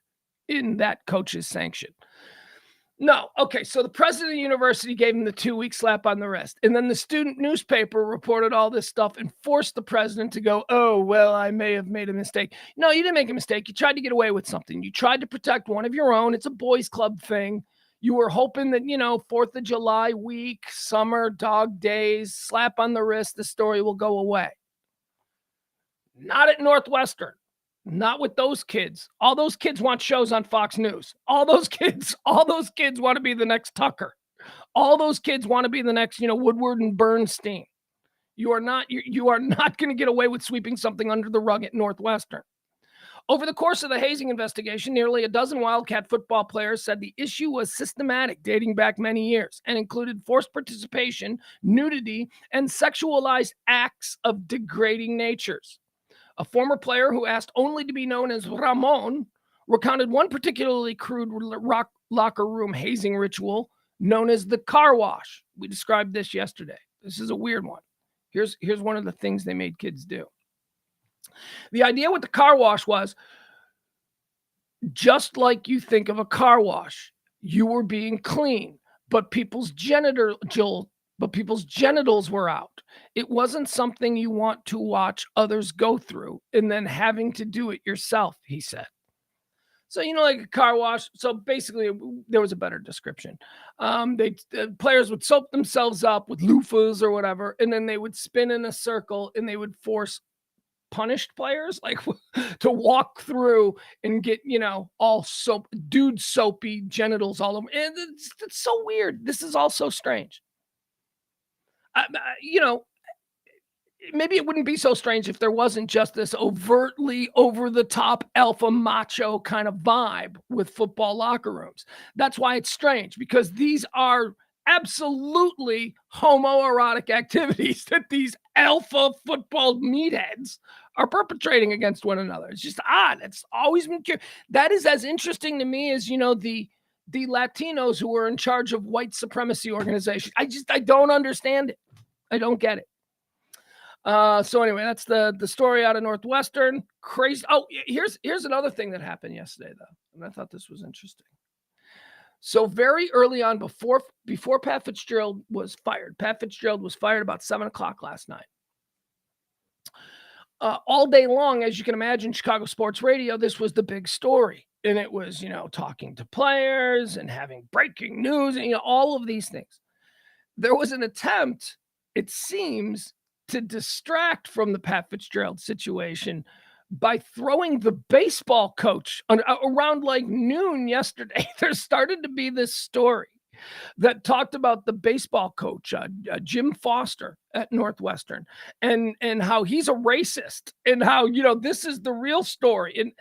in that coach's sanction. No. Okay. So the president of the university gave him the 2-week slap on the wrist. And then the student newspaper reported all this stuff and forced the president to go, oh, well, I may have made a mistake. No, you didn't make a mistake. You tried to get away with something. You tried to protect one of your own. It's a boys club thing. You were hoping that, 4th of July week, summer, dog days, slap on the wrist, the story will go away. Not at Northwestern. Not with those kids. All those kids want shows on Fox News. All those kids want to be the next Tucker. All those kids want to be the next, Woodward and Bernstein. You are not going to get away with sweeping something under the rug at Northwestern. Over the course of the hazing investigation, nearly a dozen Wildcat football players said the issue was systematic, dating back many years, and included forced participation, nudity, and sexualized acts of degrading natures. A former player who asked only to be known as Ramon recounted one particularly crude locker room hazing ritual known as the car wash. We described this yesterday. This is a weird one. Here's one of the things they made kids do. The idea with the car wash was, just like you think of a car wash, you were being clean, but people's genitals were out. It wasn't something you want to watch others go through and then having to do it yourself, he said. So, like a car wash. So basically, there was a better description. Players would soap themselves up with loofahs or whatever, and then they would spin in a circle and they would force punished players to walk through and get, all soapy genitals all over. And it's so weird. This is all so strange. Maybe it wouldn't be so strange if there wasn't just this overtly over-the-top alpha macho kind of vibe with football locker rooms. That's why it's strange, because these are absolutely homoerotic activities that these alpha football meatheads are perpetrating against one another. It's just odd. It's always been curious. That is as interesting to me as, the Latinos who were in charge of white supremacy organizations. I don't understand it. I don't get it. So anyway, that's the story out of Northwestern. Crazy. Oh, here's another thing that happened yesterday, though, and I thought this was interesting. So very early on, before Pat Fitzgerald was fired, Pat Fitzgerald was fired about 7:00 last night. All day long, as you can imagine, Chicago sports radio, this was the big story. And it was, talking to players and having breaking news and, all of these things. There was an attempt, it seems, to distract from the Pat Fitzgerald situation by throwing the baseball coach around like noon yesterday. There started to be this story that talked about the baseball coach, Jim Foster at Northwestern, and how he's a racist, and how, this is the real story. And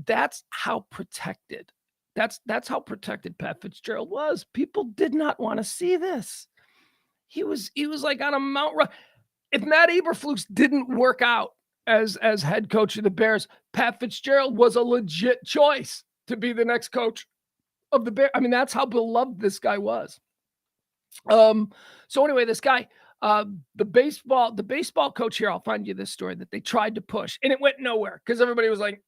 that's how protected, that's how protected Pat Fitzgerald was. People did not want to see this. He was like on a Mount Rushmore. If Matt Eberflus didn't work out as head coach of the Bears, Pat Fitzgerald was a legit choice to be the next coach of the Bears. I mean, that's how beloved this guy was. So anyway, this guy, the baseball coach here, I'll find you this story that they tried to push, and it went nowhere because everybody was like,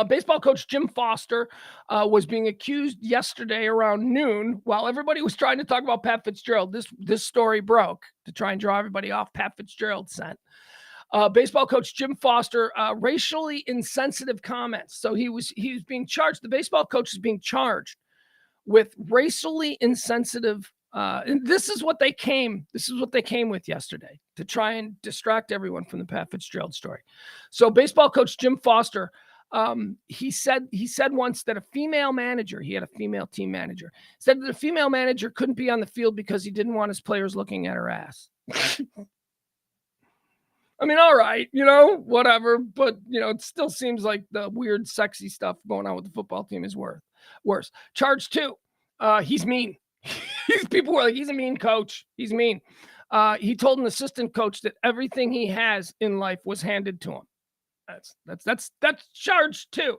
baseball coach Jim Foster was being accused yesterday around noon while everybody was trying to talk about Pat Fitzgerald. This story broke to try and draw everybody off Pat Fitzgerald's scent. Baseball coach Jim Foster, racially insensitive comments. So he was being charged. The baseball coach is being charged with racially insensitive. And this is what they came with yesterday to try and distract everyone from the Pat Fitzgerald story. So baseball coach Jim Foster, he said once that a female manager, he had a female team manager, said that a female manager couldn't be on the field because he didn't want his players looking at her ass. I mean, all right, whatever, but it still seems like the weird, sexy stuff going on with the football team is worse. Charge 2, he's mean. People were like, he's a mean coach. He's mean. He told an assistant coach that everything he has in life was handed to him. That's charge 2.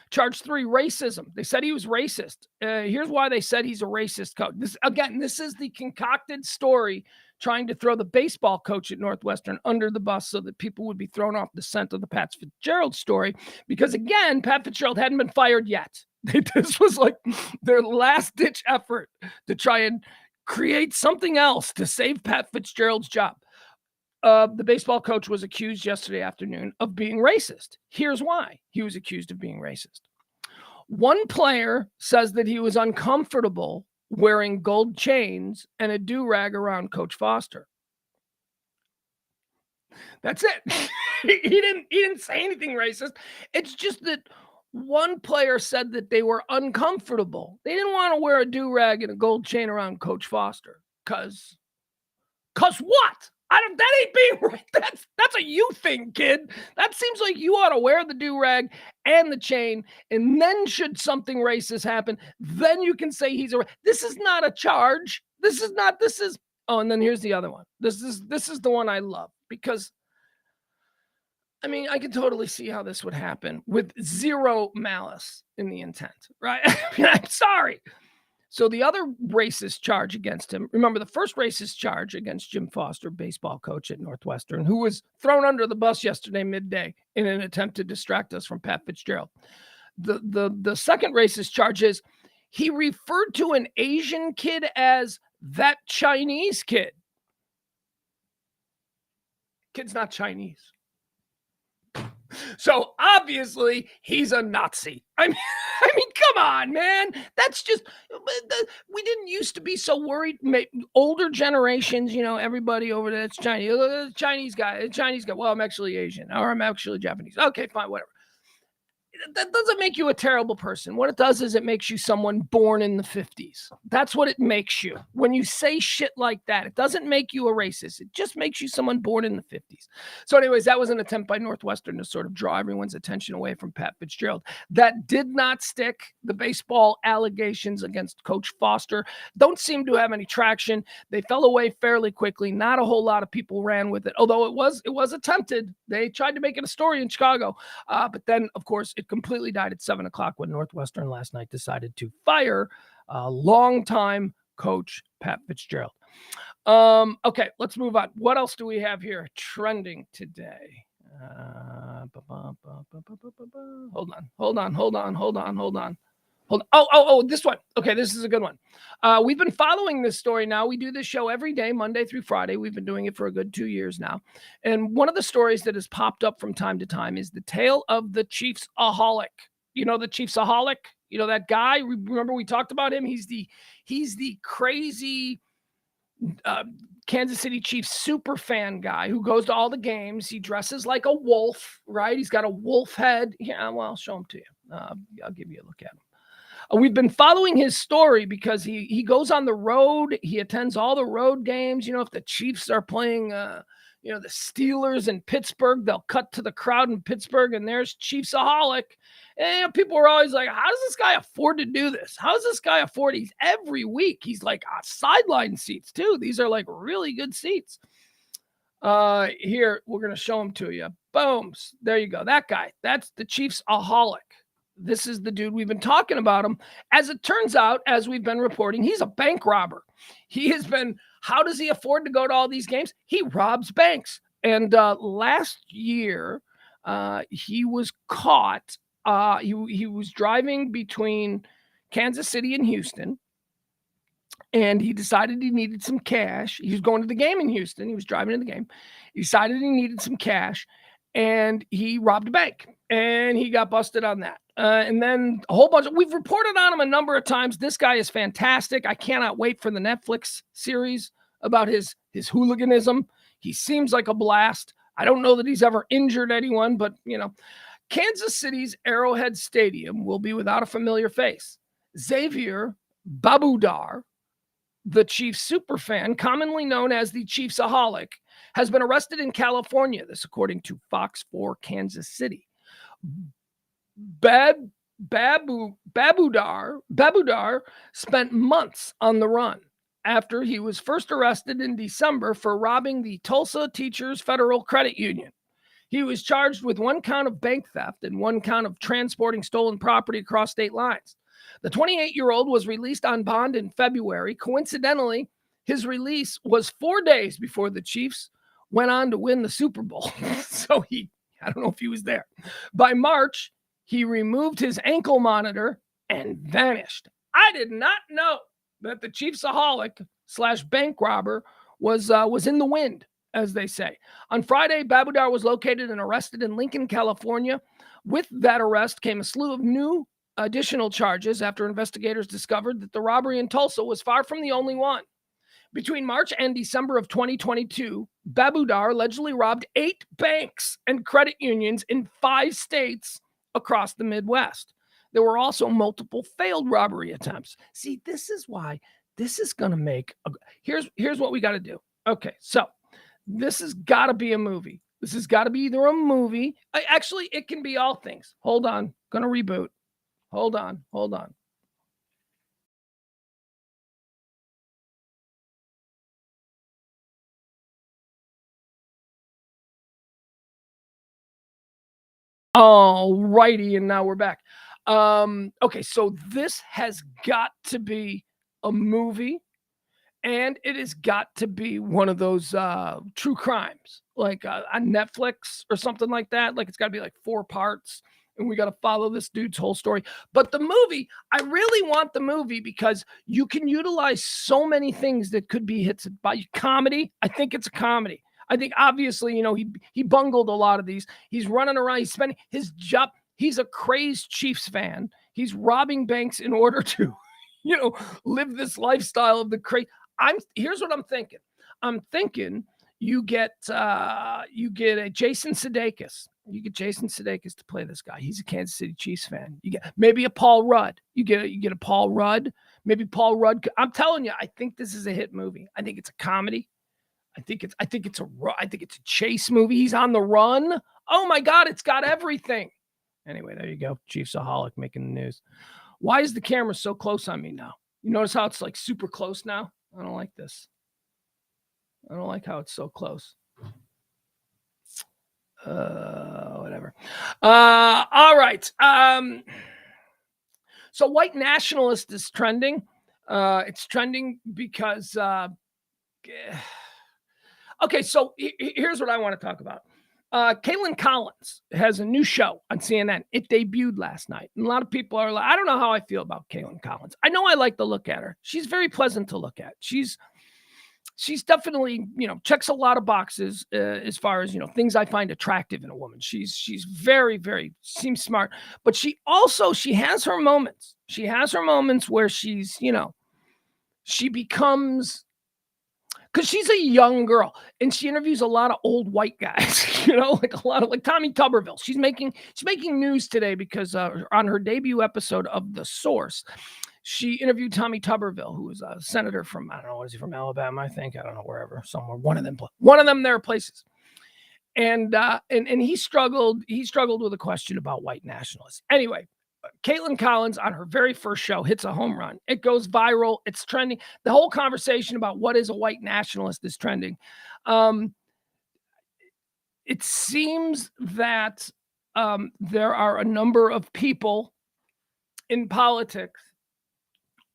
Charge 3, racism. They said he was racist. Here's why they said he's a racist coach. This is the concocted story trying to throw the baseball coach at Northwestern under the bus so that people would be thrown off the scent of the Pat Fitzgerald story. Because again, Pat Fitzgerald hadn't been fired yet. This was like their last-ditch effort to try and create something else to save Pat Fitzgerald's job. The baseball coach was accused yesterday afternoon of being racist. Here's why he was accused of being racist. One player says that he was uncomfortable wearing gold chains and a do-rag around Coach Foster. That's it. he didn't say anything racist. It's just that one player said that they were uncomfortable. They didn't want to wear a do-rag and a gold chain around Coach Foster. Cause what? That ain't being right. That's a you thing, kid. That seems like you ought to wear the do-rag and the chain, and then should something racist happen, then you can say this is not a charge. And then here's the other one. This is the one I love, because I mean, I can totally see how this would happen with zero malice in the intent, right? I mean, I'm sorry. So the other racist charge against him, remember the first racist charge against Jim Foster, baseball coach at Northwestern, who was thrown under the bus yesterday midday in an attempt to distract us from Pat Fitzgerald. The second racist charge is he referred to an Asian kid as that Chinese kid. Kid's not Chinese. So obviously he's a Nazi. I mean, come on, man. That's just, we didn't used to be so worried. Older generations, everybody over there, it's Chinese. Chinese guy. Well, I'm actually Asian, or I'm actually Japanese. Okay, fine, whatever. That doesn't make you a terrible person. What it does is it makes you someone born in the 50s. That's what it makes you. When you say shit like that, it doesn't make you a racist. It just makes you someone born in the 50s. So anyways, that was an attempt by Northwestern to sort of draw everyone's attention away from Pat Fitzgerald. That did not stick. The baseball allegations against Coach Foster don't seem to have any traction. They fell away fairly quickly. Not a whole lot of people ran with it, although it was attempted. They tried to make it a story in Chicago. But then, of course, it completely died at 7:00 when Northwestern last night decided to fire longtime coach Pat Fitzgerald. Okay, let's move on. What else do we have here trending today? Hold on. Oh, this one. Okay, this is a good one. We've been following this story now. We do this show every day, Monday through Friday. We've been doing it for a good 2 years now. And one of the stories that has popped up from time to time is the tale of the Chiefs-aholic. You know the Chiefs-aholic? You know that guy? Remember we talked about him? He's the crazy Kansas City Chiefs super fan guy who goes to all the games. He dresses like a wolf, right? He's got a wolf head. Yeah, well, I'll show him to you. I'll give you a look at him. We've been following his story because he goes on the road. He attends all the road games. If the Chiefs are playing, the Steelers in Pittsburgh, they'll cut to the crowd in Pittsburgh, and there's Chiefsaholic. And people were always like, how does this guy afford to do this? How does this guy afford? He's every week. He's like sideline seats too. These are like really good seats. Here, we're going to show him to you. Boom. There you go. That guy. That's the Chiefsaholic. This is the dude we've been talking about him. As it turns out, as we've been reporting, he's a bank robber. He has been, how does he afford to go to all these games? He robs banks. And last year, he was caught. He was driving between Kansas City and Houston, and he decided he needed some cash. He was going to the game in Houston. He was driving to the game. He decided he needed some cash, and he robbed a bank, and he got busted on that. And then a whole bunch we've reported on him a number of times. This guy is fantastic. I cannot wait for the Netflix series about his hooliganism. He seems like a blast. I don't know that he's ever injured anyone, but Kansas City's Arrowhead Stadium will be without a familiar face. Xavier Babudar, the Chiefs superfan, commonly known as the Chiefsaholic, has been arrested in California. This according to Fox 4 Kansas City. Babudar spent months on the run after he was first arrested in December for robbing the Tulsa Teachers Federal Credit Union. He was charged with 1 count of bank theft and 1 count of transporting stolen property across state lines. The 28-year-old was released on bond in February. Coincidentally, his release was 4 days before the Chiefs went on to win the Super Bowl. So I don't know if he was there. By March, he removed his ankle monitor and vanished. I did not know that the Chiefsaholic / bank robber was in the wind, as they say. On Friday, Babudar was located and arrested in Lincoln, California. With that arrest came a slew of new additional charges after investigators discovered that the robbery in Tulsa was far from the only one. Between March and December of 2022, Babudar allegedly robbed 8 banks and credit unions in 5 states across the Midwest. There were also multiple failed robbery attempts. See, this is why this is going to make here's what we got to do. Okay, so this has got to be a movie. This has got to be either a movie. Actually, it can be all things. Hold on. Going to reboot. Hold on. All righty, and now we're back. Okay, so this has got to be a movie, and it has got to be one of those true crimes, like on Netflix or something like that. Like it's got to be like 4 parts, and we got to follow this dude's whole story. But the movie, I really want the movie because you can utilize so many things that could be hits by comedy. I think it's a comedy. I think obviously, he bungled a lot of these. He's running around. He's spending his job. He's a crazed Chiefs fan. He's robbing banks in order to, live this lifestyle of the crazy. Here's what I'm thinking. I'm thinking you get a Jason Sudeikis. You get Jason Sudeikis to play this guy. He's a Kansas City Chiefs fan. You get maybe a Paul Rudd. You get a Paul Rudd. Maybe Paul Rudd. I'm telling you, I think this is a hit movie. I think it's a comedy. I think it's a chase movie. He's on the run. Oh my God, it's got everything. Anyway, there you go. Chiefsaholic making the news. Why is the camera so close on me now? You notice how it's like super close now? I don't like this. I don't like how it's so close. Whatever. All right. So white nationalist is trending. It's trending because okay, so here's what I want to talk about. Caitlin Collins has a new show on CNN. It debuted last night. And a lot of people are like, I don't know how I feel about Caitlin Collins. I know I like to look at her. She's very pleasant to look at. She's definitely, checks a lot of boxes as far as, things I find attractive in a woman. She's very, very, seems smart. But she has her moments. She has her moments where she's, she becomes because she's a young girl and she interviews a lot of old white guys, like a lot of like Tommy Tuberville. She's making news today because on her debut episode of The Source, she interviewed Tommy Tuberville, who is a senator from, I don't know, is he from Alabama? I think, I don't know, wherever, somewhere, one of them there places. And he struggled with a question about white nationalists. Anyway, Caitlin Collins on her very first show hits a home run. It goes viral. It's trending. The whole conversation about what is a white nationalist is trending. It seems that there are a number of people in politics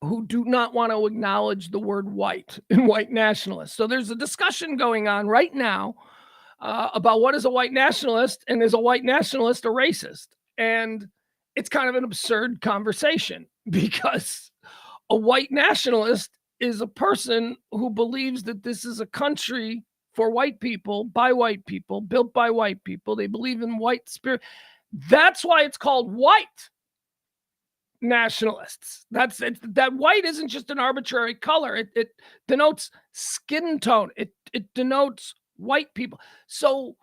who do not want to acknowledge the word white and white nationalist. So there's a discussion going on right now about what is a white nationalist and is a white nationalist a racist? And it's kind of an absurd conversation because a white nationalist is a person who believes that this is a country for white people, by white people, built by white people. They believe in white spirit. That's why it's called white nationalists. That's it. That white isn't just an arbitrary color. It denotes skin tone. It denotes white people. So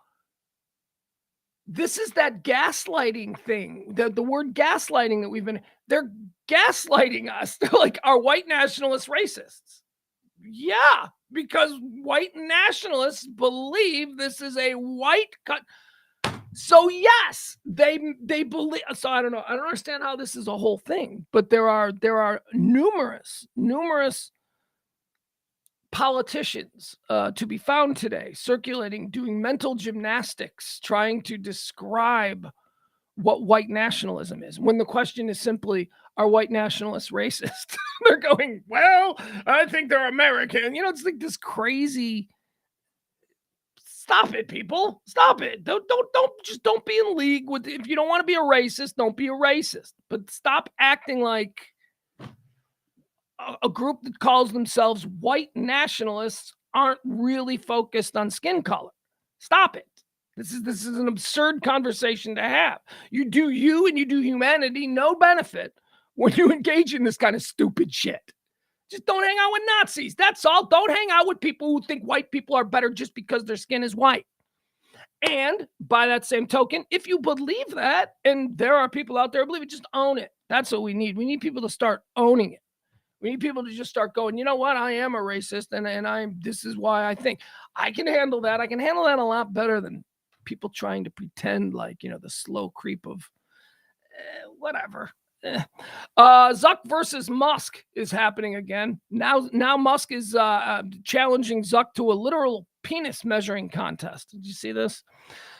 this is that gaslighting thing. The word gaslighting that they're gaslighting us. They're like, are white nationalists racists? Yeah, because white nationalists believe this is a white So yes, they believe. So I don't know. I don't understand how this is a whole thing, but there are numerous politicians to be found today circulating, doing mental gymnastics, trying to describe what white nationalism is. When the question is simply, are white nationalists racist? They're going, well, I think they're American. It's like this crazy. Stop it, people. Stop it. Don't be in league with, if you don't want to be a racist, don't be a racist. But stop acting like a group that calls themselves white nationalists aren't really focused on skin color. Stop it. This is an absurd conversation to have. You do you and you do humanity no benefit when you engage in this kind of stupid shit. Just don't hang out with Nazis. That's all. Don't hang out with people who think white people are better just because their skin is white. And by that same token, if you believe that, and there are people out there who believe it, just own it. That's what we need. We need people to start owning it. We need people to just start going, you know what? I am a racist, and this is why I think I can handle that. I can handle that a lot better than people trying to pretend like, the slow creep of whatever. Zuck versus Musk is happening again. Now Musk is challenging Zuck to a literal penis measuring contest. Did you see this?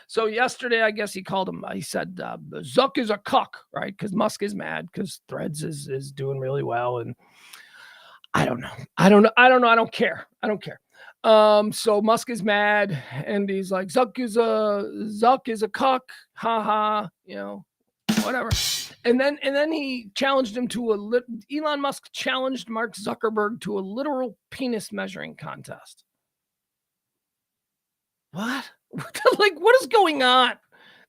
So yesterday, I guess he called him. He said Zuck is a cuck, right? Because Musk is mad because Threads is doing really well, and I don't know. I don't care. So Musk is mad, and he's like, Zuck is a cuck, haha, whatever. And then he challenged him to Elon Musk challenged Mark Zuckerberg to a literal penis measuring contest. What? Like, what is going on?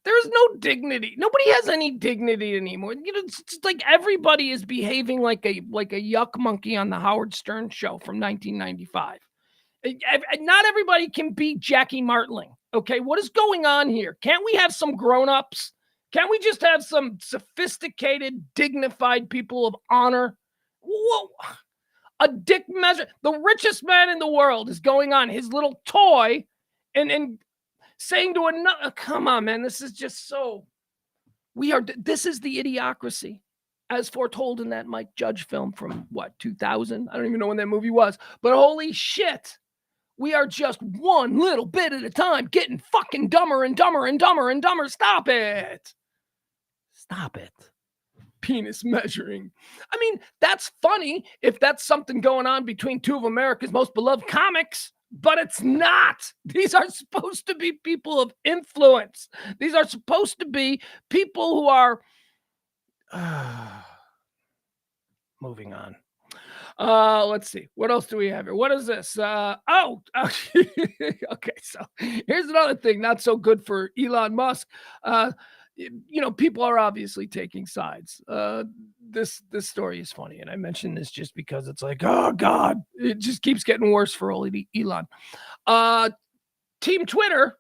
There's no dignity. Nobody has any dignity anymore. It's just like everybody is behaving like a yuck monkey on the Howard Stern show from 1995. Not everybody can be Jackie Martling. Okay, what is going on here? Can't we have some grown-ups? Can't we just have some sophisticated, dignified people of honor? Whoa. A dick measure. The richest man in the world is going on his little toy and saying to another, come on, man, this is just so, this is the idiocracy as foretold in that Mike Judge film from 2000? I don't even know when that movie was, but holy shit. We are just one little bit at a time getting fucking dumber and dumber and dumber and dumber. Stop it. Stop it. Penis measuring. I mean, that's funny if that's something going on between two of America's most beloved comics, but it's not. These are supposed to be people of influence. These are supposed to be people who are moving on. Let's see. What else do we have here? What is this? Okay. So here's another thing not so good for Elon Musk. people are obviously taking sides. This story is funny, and I mentioned this just because it's like, oh God, it just keeps getting worse for old Elon. Team Twitter,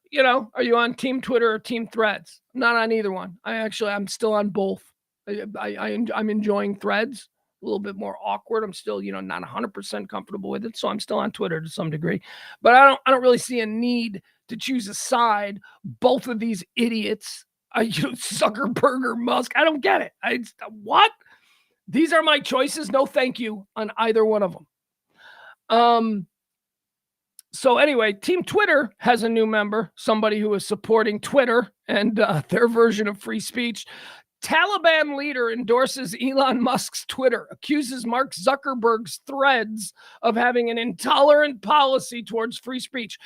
are you on Team Twitter or Team Threads? I'm not on either one. I'm still on both. I'm enjoying Threads. A little bit more awkward. I'm still, not 100% comfortable with it, so I'm still on Twitter to some degree. But I don't really see a need to choose a side. Both of these idiots, Zuckerberg or Musk, I don't get it. What? These are my choices. No, thank you on either one of them. So anyway, Team Twitter has a new member, somebody who is supporting Twitter and their version of free speech. Taliban leader endorses Elon Musk's Twitter, accuses Mark Zuckerberg's Threads of having an intolerant policy towards free speech.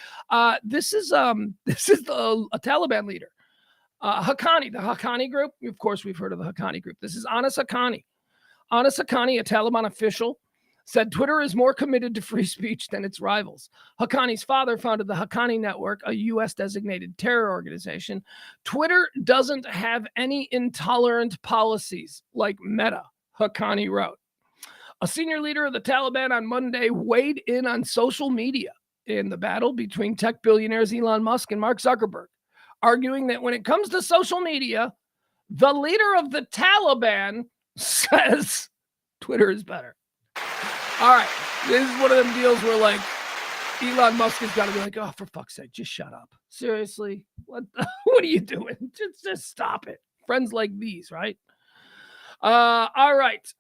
This is a Taliban leader, Haqqani, the Haqqani group. Of course, we've heard of the Haqqani group. This is Anas Haqqani. Anas Haqqani, a Taliban official, said Twitter is more committed to free speech than its rivals. Haqqani's father founded the Haqqani Network, a U.S.-designated terror organization. Twitter doesn't have any intolerant policies like Meta, Haqqani wrote. A senior leader of the Taliban on Monday weighed in on social media in the battle between tech billionaires Elon Musk and Mark Zuckerberg, arguing that when it comes to social media, the leader of the Taliban says Twitter is better. All right, this is one of them deals where, like, Elon Musk has got to be like, oh, for fuck's sake, just shut up. Seriously, what are you doing? Just stop it. Friends like these, right? All right.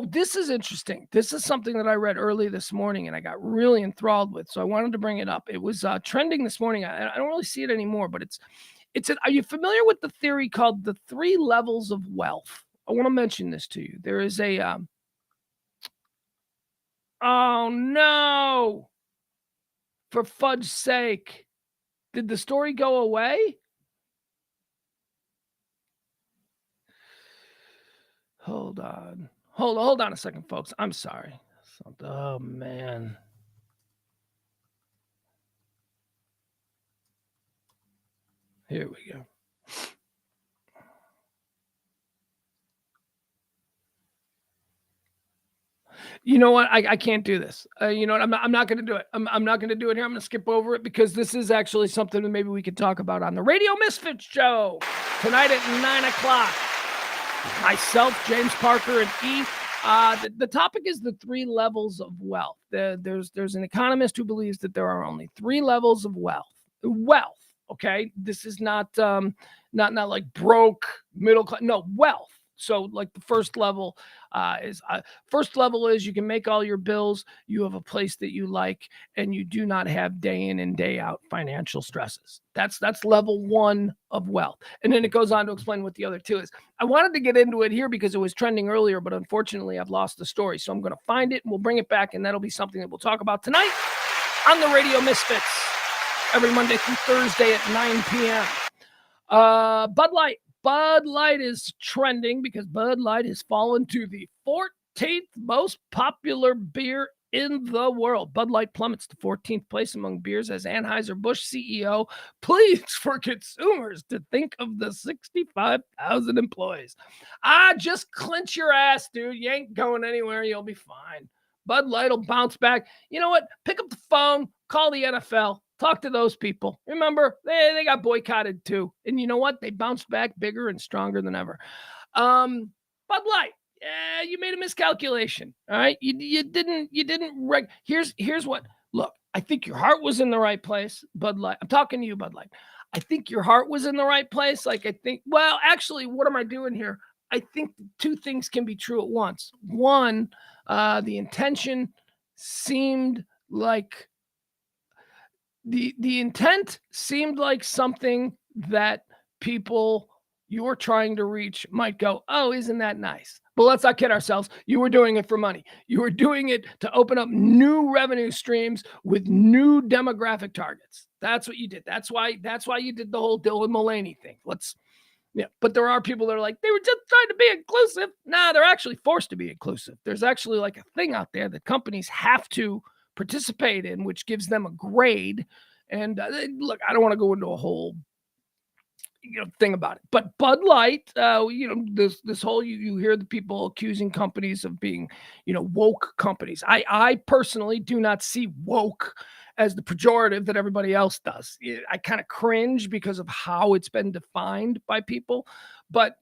This is interesting. This is something that I read early this morning and I got really enthralled with, so I wanted to bring it up. It was trending this morning. I don't really see it anymore, but are you familiar with the theory called the 3 levels of wealth? I want to mention this to you. There is a oh no! For fudge's sake. Did the story go away? Hold on. Hold on a second, folks. I'm sorry. Oh, man. Here we go. You know what? I can't do this. You know what? I'm not going to do it. I'm not going to do it here. I'm going to skip over it because this is actually something that maybe we could talk about on the Radio Misfits show tonight at 9:00. Myself, James Parker, and E. The topic is the 3 levels of wealth. There's an economist who believes that there are only 3 levels of wealth. Okay, this is not like broke, middle class. No, wealth. So like the first level is you can make all your bills, you have a place that you like, and you do not have day in and day out financial stresses. That's level 1 of wealth. And then it goes on to explain what the other 2 is. I wanted to get into it here because it was trending earlier, but unfortunately I've lost the story. So I'm going to find it and we'll bring it back, and that'll be something that we'll talk about tonight on the Radio Misfits every Monday through Thursday at 9 p.m. Bud Light is trending because Bud Light has fallen to the 14th most popular beer in the world. Bud Light plummets to 14th place among beers as Anheuser-Busch CEO pleads for consumers to think of the 65,000 employees. Just clench your ass, dude. You ain't going anywhere. You'll be fine. Bud Light will bounce back. You know what? Pick up the phone, call the NFL. Talk to those people. Remember, they got boycotted too. And you know what? They bounced back bigger and stronger than ever. Bud Light, you made a miscalculation. All right. You didn't here's what. Look, I think your heart was in the right place, Bud Light. I'm talking to you, Bud Light. I think your heart was in the right place. Actually, what am I doing here? I think 2 things can be true at once. One, the intention seemed like the intent seemed like something that people you're trying to reach might go, oh, isn't that nice? But let's not kid ourselves. You were doing it for money. You were doing it to open up new revenue streams with new demographic targets. That's what you did. That's why you did the whole Dylan Mullaney thing. But there are people that are like, they were just trying to be inclusive. Nah, they're actually forced to be inclusive. There's actually like a thing out there that companies have to participate in, which gives them a grade. And look, I don't want to go into a whole thing about it. But Bud Light, this whole you hear the people accusing companies of being, woke companies. I personally do not see woke as the pejorative that everybody else does. I kind of cringe because of how it's been defined by people. But,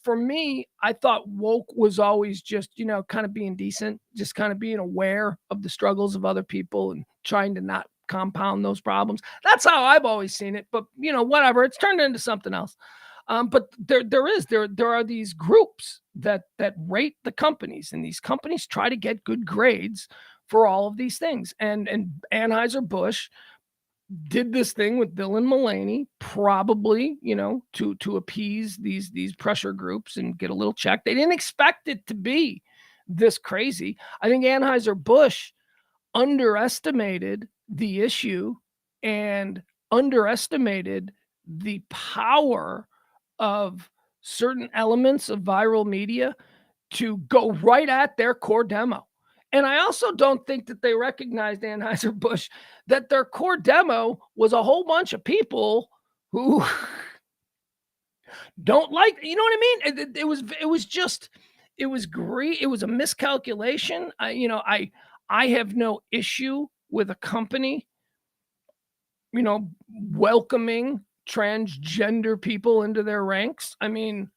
for me, I thought woke was always just, kind of being decent, just kind of being aware of the struggles of other people and trying to not compound those problems. That's how I've always seen it. But, whatever, it's turned into something else. But there are these groups that rate the companies, and these companies try to get good grades for all of these things. And Anheuser-Busch did this thing with Dylan Mullaney, probably, to appease these pressure groups and get a little check. They didn't expect it to be this crazy. I think Anheuser-Busch underestimated the issue and underestimated the power of certain elements of viral media to go right at their core demo. And I also don't think that they recognized, Anheuser-Busch, that their core demo was a whole bunch of people who don't like, you know what I mean? It was great. It was a miscalculation. I have no issue with a company, welcoming transgender people into their ranks. I mean,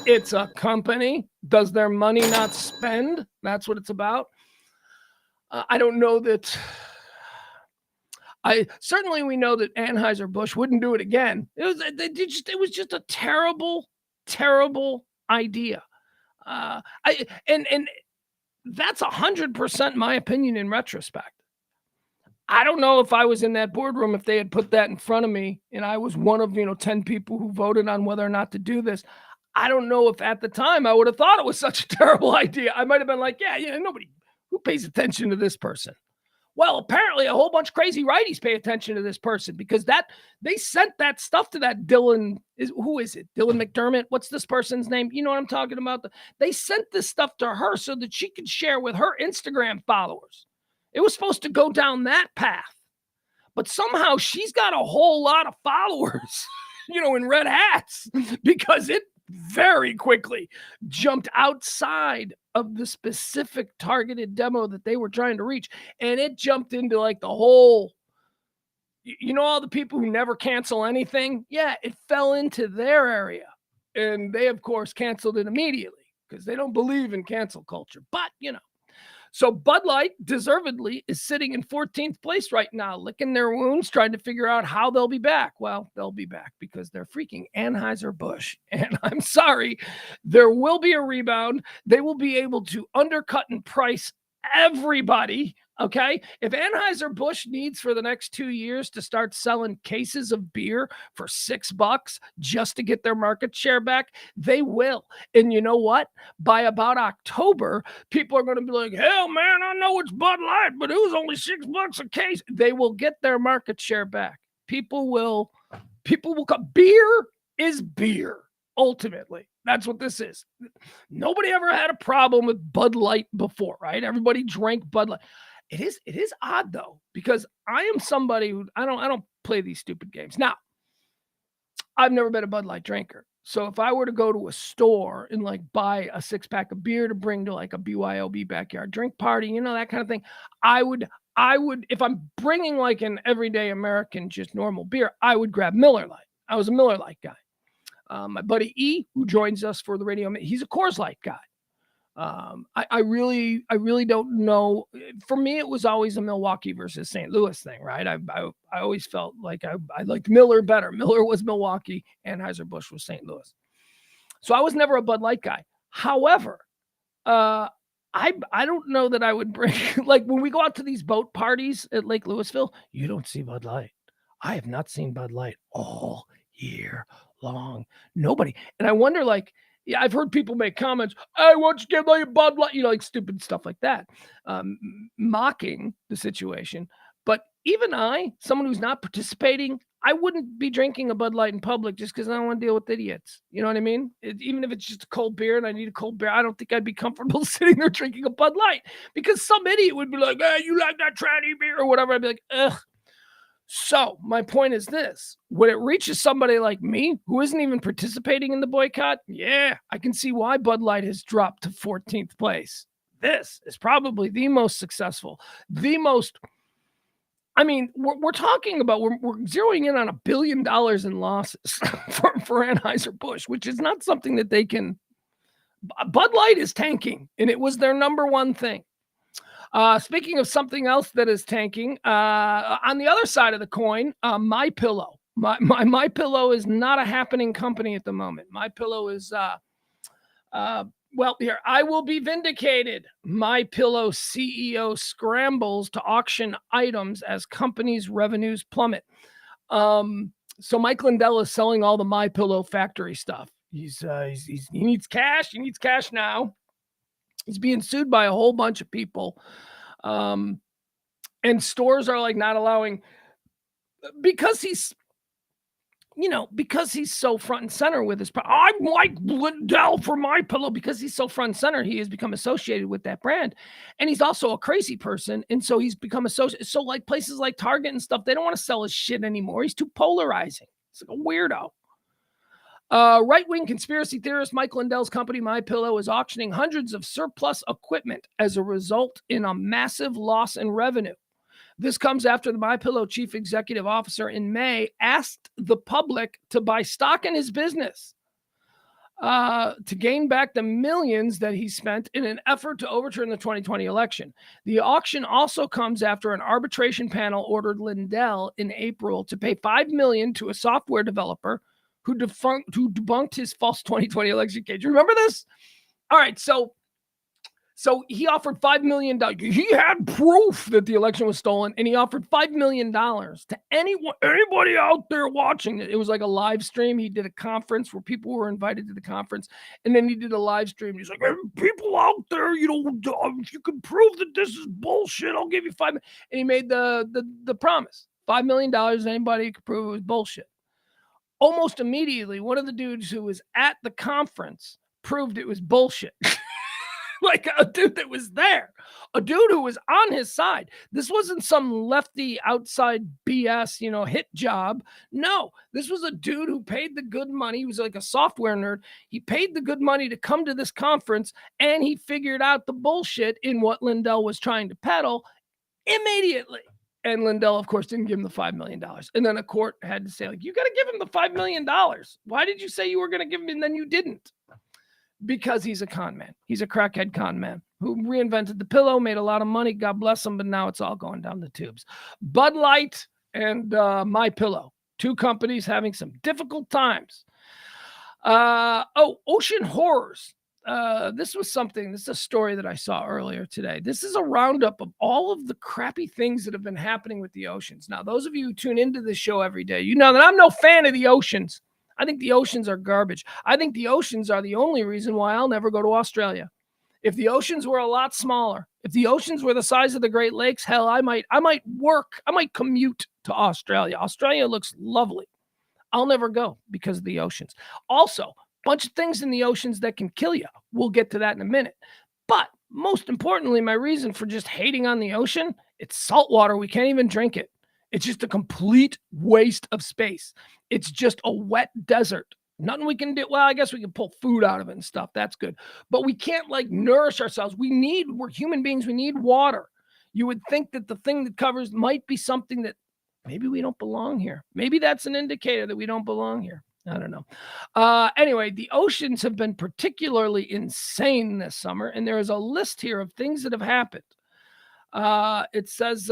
it's a company. Does their money not spend? That's what it's about. I don't know that. We know that Anheuser-Busch wouldn't do it again. It was just a terrible, terrible idea. And that's 100% my opinion in retrospect. I don't know if I was in that boardroom, if they had put that in front of me and I was one of, 10 people who voted on whether or not to do this. I don't know if at the time I would have thought it was such a terrible idea. I might have been like, nobody who pays attention to this person. Well, apparently a whole bunch of crazy righties pay attention to this person because they sent that stuff to that Dylan. Who is it? Dylan McDermott? What's this person's name? You know what I'm talking about? They sent this stuff to her so that she could share with her Instagram followers. It was supposed to go down that path. But somehow she's got a whole lot of followers, in red hats because it very quickly jumped outside of the specific targeted demo that they were trying to reach. And it jumped into like the whole, all the people who never cancel anything. Yeah, it fell into their area. And they, of course, canceled it immediately because they don't believe in cancel culture. But, So Bud Light, deservedly, is sitting in 14th place right now, licking their wounds, trying to figure out how they'll be back. Well, they'll be back because they're freaking Anheuser-Busch. And I'm sorry, there will be a rebound. They will be able to undercut and price everybody. Okay. If Anheuser-Busch needs for the next 2 years to start selling cases of beer for $6 just to get their market share back, they will. And you know what? By about October, people are going to be like, hell, man, I know it's Bud Light, but it was only $6 a case. They will get their market share back. People will come. Beer is beer, ultimately. That's what this is. Nobody ever had a problem with Bud Light before, right? Everybody drank Bud Light. It is odd though, because I am somebody who I don't play these stupid games. Now, I've never been a Bud Light drinker. So if I were to go to a store and like buy a 6-pack of beer to bring to like a BYOB backyard drink party, that kind of thing, I would, if I'm bringing like an everyday American, just normal beer, I would grab Miller Lite. I was a Miller Lite guy. My buddy E, who joins us for the radio, he's a Coors Light guy. I really don't know. For me, it was always a Milwaukee versus St. Louis thing, right? I always felt like I liked Miller better. Miller was Milwaukee, Anheuser-Busch was St. Louis. So I was never a Bud Light guy. However, I don't know that I would bring, like when we go out to these boat parties at Lake Louisville, you don't see Bud Light. I have not seen Bud Light all year long. Nobody. And I wonder, like, yeah, I've heard people make comments, hey, why don't you give me a Bud Light? Like stupid stuff like that, mocking the situation. But even someone who's not participating, I wouldn't be drinking a Bud Light in public just because I don't want to deal with idiots. You know what I mean? Even if it's just a cold beer and I need a cold beer, I don't think I'd be comfortable sitting there drinking a Bud Light because some idiot would be like, hey, you like that tranny beer or whatever. I'd be like, ugh. So my point is this: when it reaches somebody like me who isn't even participating in the boycott, yeah, I can see why Bud Light has dropped to 14th place. This is probably the most successful, the most. I mean, we're talking about we're zeroing in on $1 billion in losses for Anheuser-Busch, which is not something that they can. Bud Light is tanking, and it was their number one thing. Speaking of something else that is tanking, on the other side of the coin, My Pillow. My Pillow is not a happening company at the moment. My Pillow is well, here, I will be vindicated. My Pillow CEO scrambles to auction items as company's revenues plummet. So Mike Lindell is selling all the My Pillow factory stuff. He needs cash. He needs cash now. He's being sued by a whole bunch of people. And stores are like not allowing, because he's so front and center with his. I'm Mike Lindell for My Pillow, because he's so front and center. He has become associated with that brand, and he's also a crazy person, and so he's become associated. So like places like Target and stuff, they don't want to sell his shit anymore. He's too polarizing. He's like a weirdo. Right-wing conspiracy theorist Mike Lindell's company, My Pillow, is auctioning hundreds of surplus equipment as a result in a massive loss in revenue. This comes after the My Pillow chief executive officer in May asked the public to buy stock in his business to gain back the millions that he spent in an effort to overturn the 2020 election. The auction also comes after an arbitration panel ordered Lindell in April to pay $5 million to a software developer who debunked his false 2020 election case. You remember this? All right, so he offered $5 million. He had proof that the election was stolen, and he offered $5 million to anybody out there watching it. It was like a live stream. He did a conference where people were invited to the conference, and then he did a live stream. He's like, hey, people out there, if you can prove that this is bullshit, I'll give you $5 million. And he made the promise. $5 million, anybody who could prove it was bullshit. Almost immediately, one of the dudes who was at the conference proved it was bullshit. Like a dude that was there, a dude who was on his side. This wasn't some lefty outside BS, hit job. No, this was a dude who paid the good money. He was like a software nerd. He paid the good money to come to this conference, and he figured out the bullshit in what Lindell was trying to peddle immediately. And Lindell, of course, didn't give him the $5 million. And then a court had to say, like, you got to give him the $5 million. Why did you say you were going to give him and then you didn't? Because he's a con man. He's a crackhead con man who reinvented the pillow, made a lot of money. God bless him. But now it's all going down the tubes. Bud Light and My Pillow, two companies having some difficult times. Ocean horrors. This is a story that I saw earlier today. This is a roundup of all of the crappy things that have been happening with the oceans. Now, those of you who tune into this show every day, you know that I'm no fan of the oceans. I think the oceans are garbage. I think the oceans are the only reason why I'll never go to Australia. If the oceans were a lot smaller, if the oceans were the size of the Great Lakes, hell, I might commute to Australia. Australia looks lovely. I'll never go because of the oceans. Also, a bunch of things in the oceans that can kill you. We'll get to that in a minute. But most importantly, my reason for just hating on the ocean, it's salt water. We can't even drink it. It's just a complete waste of space. It's just a wet desert. Nothing we can do. Well, I guess we can pull food out of it and stuff. That's good. But we can't nourish ourselves. We're human beings. We need water. You would think that the thing that covers might be something that maybe we don't belong here. Maybe that's an indicator that we don't belong here. I don't know. Anyway, the oceans have been particularly insane this summer. And there is a list here of things that have happened. It says,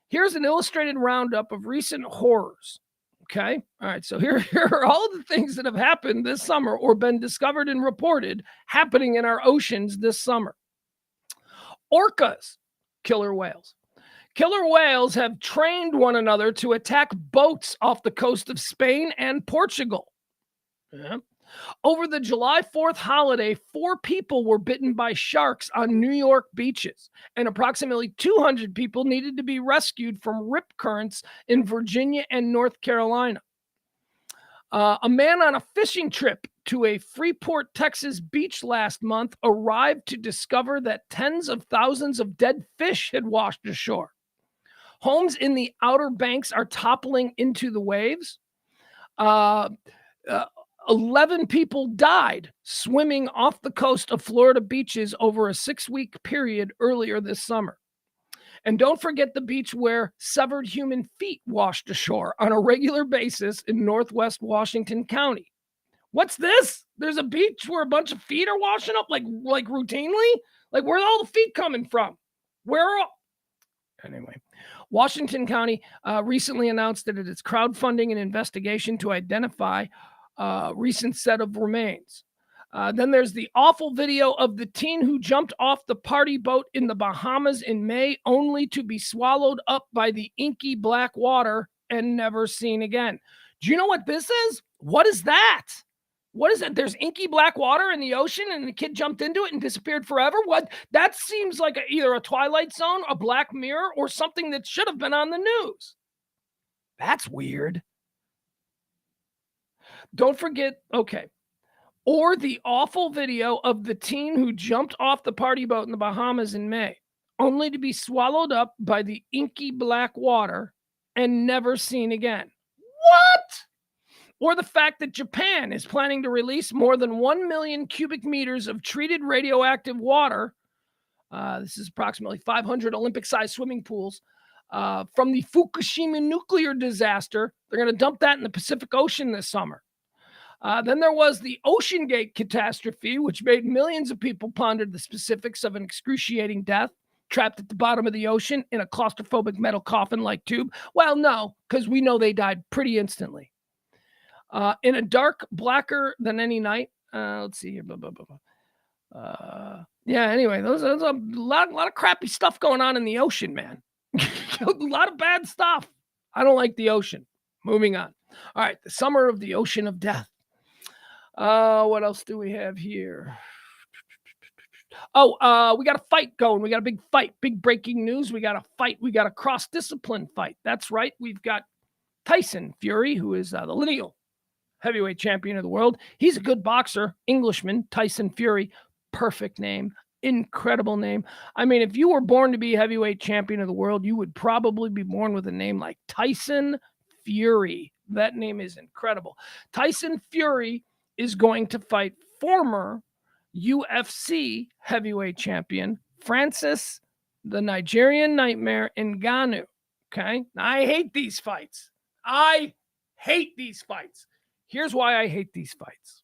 here's an illustrated roundup of recent horrors. Okay. All right. So here are all the things that have happened this summer or been discovered and reported happening in our oceans this summer. Orcas, killer whales. Killer whales have trained one another to attack boats off the coast of Spain and Portugal. Yeah. Over the July 4th holiday, 4 people were bitten by sharks on New York beaches, and approximately 200 people needed to be rescued from rip currents in Virginia and North Carolina. A man on a fishing trip to a Freeport, Texas beach last month arrived to discover that tens of thousands of dead fish had washed ashore. Homes in the Outer Banks are toppling into the waves. 11 people died swimming off the coast of Florida beaches over a 6-week period earlier this summer. And don't forget the beach where severed human feet washed ashore on a regular basis in northwest Washington County. What's this? There's a beach where a bunch of feet are washing up like routinely? Like, where are all the feet coming from? Anyway, Washington County recently announced that it is crowdfunding an investigation to identify recent set of remains. Then there's the awful video of the teen who jumped off the party boat in the Bahamas in May, only to be swallowed up by the inky black water and never seen again. Do you know what this is? What is that? What is it? There's inky black water in the ocean and the kid jumped into it and disappeared forever? What? That seems like either a Twilight Zone, a Black Mirror, or something that should have been on the news. That's weird. Don't forget, okay. Or the awful video of the teen who jumped off the party boat in the Bahamas in May, only to be swallowed up by the inky black water and never seen again. What? Or the fact that Japan is planning to release more than 1 million cubic meters of treated radioactive water. This is approximately 500 Olympic-sized swimming pools from the Fukushima nuclear disaster. They're going to dump that in the Pacific Ocean this summer. Then there was the Ocean Gate catastrophe, which made millions of people ponder the specifics of an excruciating death, trapped at the bottom of the ocean in a claustrophobic metal coffin-like tube. Well, no, because we know they died pretty instantly. In a dark, blacker than any night. Let's see here. Yeah, anyway, there's a lot of crappy stuff going on in the ocean, man. A lot of bad stuff. I don't like the ocean. Moving on. All right, the summer of the ocean of death. What else do we have here? Oh, we got a fight going. We got a big fight. Big breaking news. We got a fight. We got a cross-discipline fight. That's right. We've got Tyson Fury, who is the lineal heavyweight champion of the world. He's a good boxer, Englishman, Tyson Fury. Perfect name. Incredible name. I mean, if you were born to be heavyweight champion of the world, you would probably be born with a name like Tyson Fury. That name is incredible. Tyson Fury is going to fight former UFC heavyweight champion Francis the Nigerian Nightmare Ngannou. Okay? Now, I hate these fights. Here's why I hate these fights.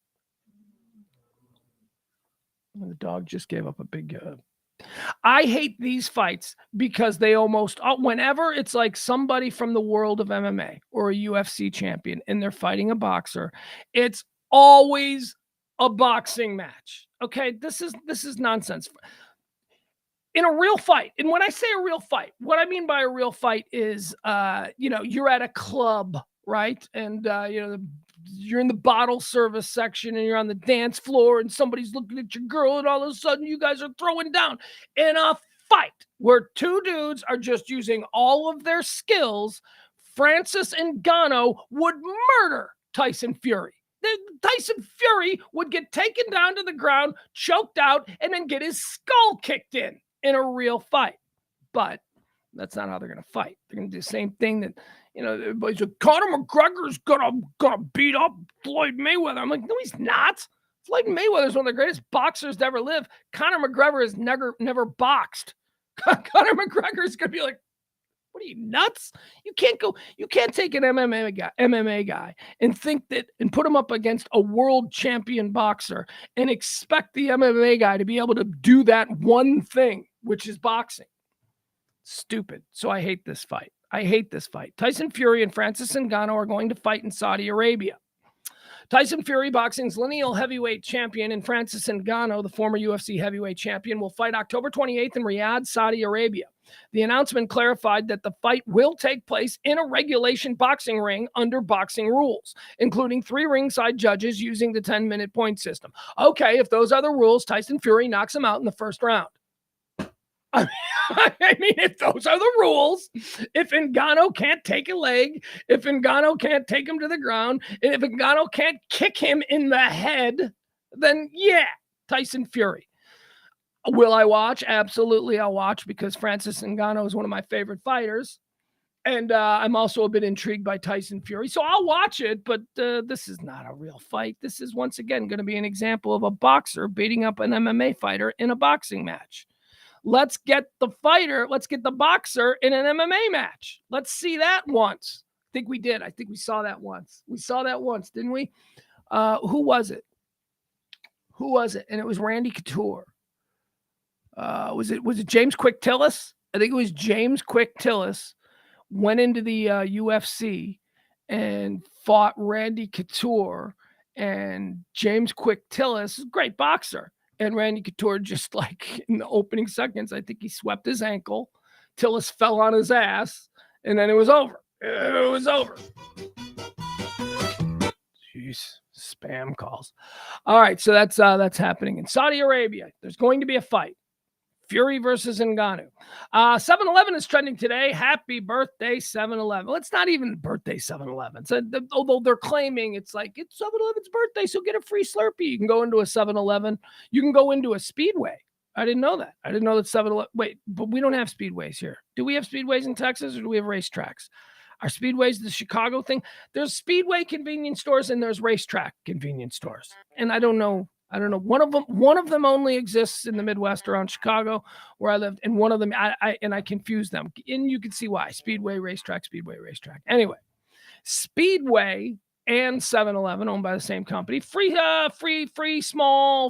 The dog just gave up a big... I hate these fights because they almost... whenever it's like somebody from the world of MMA or a UFC champion and they're fighting a boxer, it's always a boxing match. Okay? This is nonsense. In a real fight, and when I say a real fight, what I mean by a real fight is, you're at a club, right? And, you're in the bottle service section and you're on the dance floor and somebody's looking at your girl and all of a sudden you guys are throwing down. In a fight where two dudes are just using all of their skills, Francis Ngannou would murder Tyson Fury. Tyson Fury would get taken down to the ground, choked out, and then get his skull kicked in a real fight. But that's not how they're going to fight. They're going to do the same thing that, everybody's like, Conor McGregor's gonna beat up Floyd Mayweather. I'm like, no, he's not. Floyd Mayweather's one of the greatest boxers to ever live. Conor McGregor has never boxed. Conor McGregor's going to be like, what are you, nuts? You can't take an MMA guy and think that, and put him up against a world champion boxer and expect the MMA guy to be able to do that one thing, which is boxing. Stupid. So I hate this fight. Tyson Fury and Francis Ngannou are going to fight in Saudi Arabia. Tyson Fury, boxing's lineal heavyweight champion, and Francis Ngannou, the former UFC heavyweight champion, will fight October 28th in Riyadh, Saudi Arabia. The announcement clarified that the fight will take place in a regulation boxing ring under boxing rules, including 3 ringside judges using the 10-minute point system. Okay, if those are the rules, Tyson Fury knocks him out in the first round. I mean, if those are the rules, if Ngannou can't take a leg, if Ngannou can't take him to the ground, and if Ngannou can't kick him in the head, then yeah, Tyson Fury. Will I watch? Absolutely, I'll watch because Francis Ngannou is one of my favorite fighters. And I'm also a bit intrigued by Tyson Fury. So I'll watch it, but this is not a real fight. This is, once again, going to be an example of a boxer beating up an MMA fighter in a boxing match. Let's get the boxer in an MMA match. Let's see that once. I think we did. I think we saw that once. We saw that once, didn't we? Who was it? And it was Randy Couture. Was it James Quick Tillis? I think it was James Quick Tillis. Went into the UFC and fought Randy Couture, and James Quick Tillis, great boxer. And Randy Couture, just like in the opening seconds, I think he swept his ankle. Tillis fell on his ass, and then it was over. It was over. Jeez, spam calls. All right, so that's happening in Saudi Arabia. There's going to be a fight. Fury versus Ngannou. 7-Eleven is trending today. Happy birthday, 7-Eleven. Well, it's not even birthday 7-Eleven. So, although they're claiming it's like, it's 7-Eleven's birthday, so get a free Slurpee. You can go into a 7-Eleven. You can go into a Speedway. I didn't know that. I didn't know that 7-Eleven. Wait, but we don't have Speedways here. Do we have Speedways in Texas, or do we have racetracks? Are Speedways the Chicago thing? There's Speedway convenience stores and there's racetrack convenience stores. And I don't know. One of them only exists in the Midwest around Chicago where I lived. And one of them, I confuse them. And you can see why. Speedway, racetrack. Anyway, Speedway and 7-Eleven, owned by the same company, free small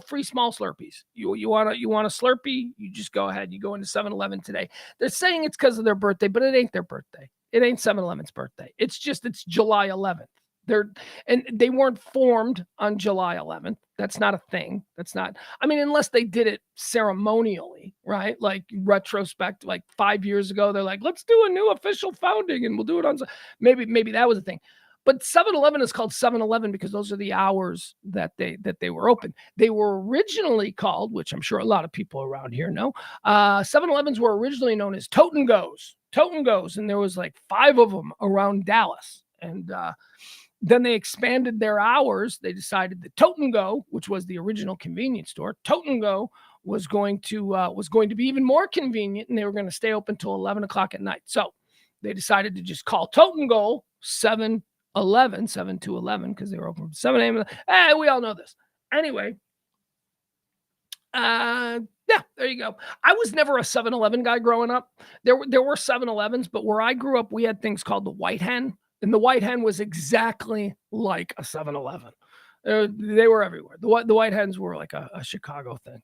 Slurpees. You want a Slurpee? You just go ahead. You go into 7-Eleven today. They're saying it's because of their birthday, but it ain't their birthday. It ain't 7-Eleven's birthday. It's July 11th. They weren't formed on July 11th. That's not a thing. Unless they did it ceremonially, right? Like retrospect, like 5 years ago, they're like, let's do a new official founding and we'll do it on, maybe that was a thing. But 7-Eleven is called 7-Eleven because those are the hours that they were open. They were originally called, which I'm sure a lot of people around here know, 7-Elevens were originally known as Tote and Goes. And there was like 5 of them around Dallas. And then they expanded their hours. They decided that Tote and Go, which was the original convenience store, Tote and Go was going to be even more convenient, and they were going to stay open till 11 o'clock at night. So they decided to just call Tote and Go 7-Eleven, 7 to 11, because they were open from 7 a.m. Hey, we all know this. Anyway, yeah, there you go. I was never a 7-Eleven guy growing up. There were 7-Elevens, but where I grew up, we had things called the White Hen. And the White Hen was exactly like a 7-Eleven. They were everywhere. The White Hens were like a Chicago thing.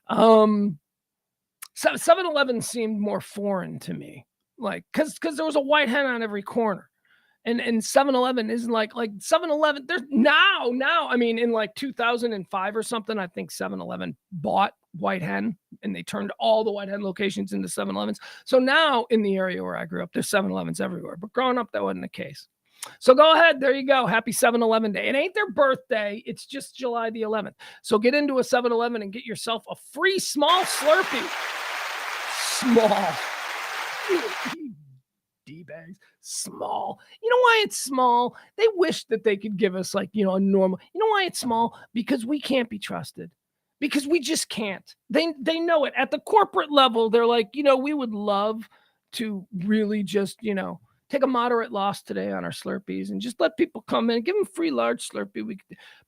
7-Eleven seemed more foreign to me, like because there was a White Hen on every corner, and 7-Eleven isn't like 7-Eleven. There's now. I mean, in like 2005 or something, I think 7-Eleven bought White Hen, and they turned all the White Hen locations into 7-Elevens. So now in the area where I grew up, there's 7-Elevens everywhere. But growing up, that wasn't the case. So go ahead. There you go. Happy 7-Eleven Day. It ain't their birthday. It's just July the 11th. So get into a 7-Eleven and get yourself a free small Slurpee. Small. D-bags. Small. You know why it's small? They wish that they could give us a normal. You know why it's small? Because we can't be trusted. Because we just can't. They know it. At the corporate level, they're like, we would love to really just, take a moderate loss today on our Slurpees and just let people come in and give them free large Slurpee.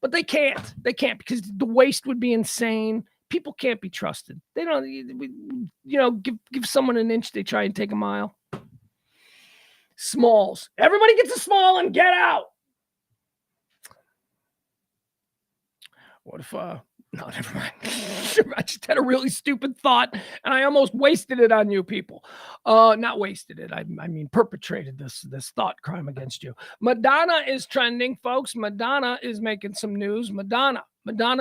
But they can't. They can't because the waste would be insane. People can't be trusted. They don't, give someone an inch, they try and take a mile. Smalls. Everybody gets a small and get out. What if, no, never mind. I just had a really stupid thought, and I almost wasted it on you people. Not wasted it. I mean, perpetrated this thought crime against you. Madonna is trending, folks. Madonna is making some news. Madonna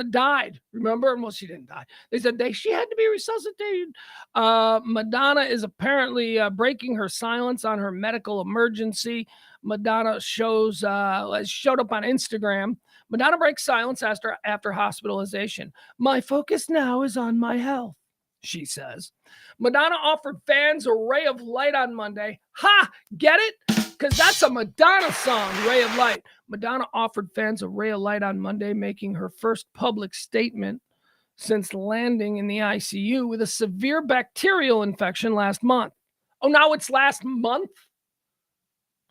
died. Remember? Well, she didn't die. They said she had to be resuscitated. Madonna is apparently breaking her silence on her medical emergency. Madonna showed up on Instagram. Madonna breaks silence after hospitalization. My focus now is on my health, she says. Madonna offered fans a ray of light on Monday. Ha! Get it? Because that's a Madonna song, Ray of Light. Madonna offered fans a ray of light on Monday, making her first public statement since landing in the ICU with a severe bacterial infection last month. Oh, now it's last month?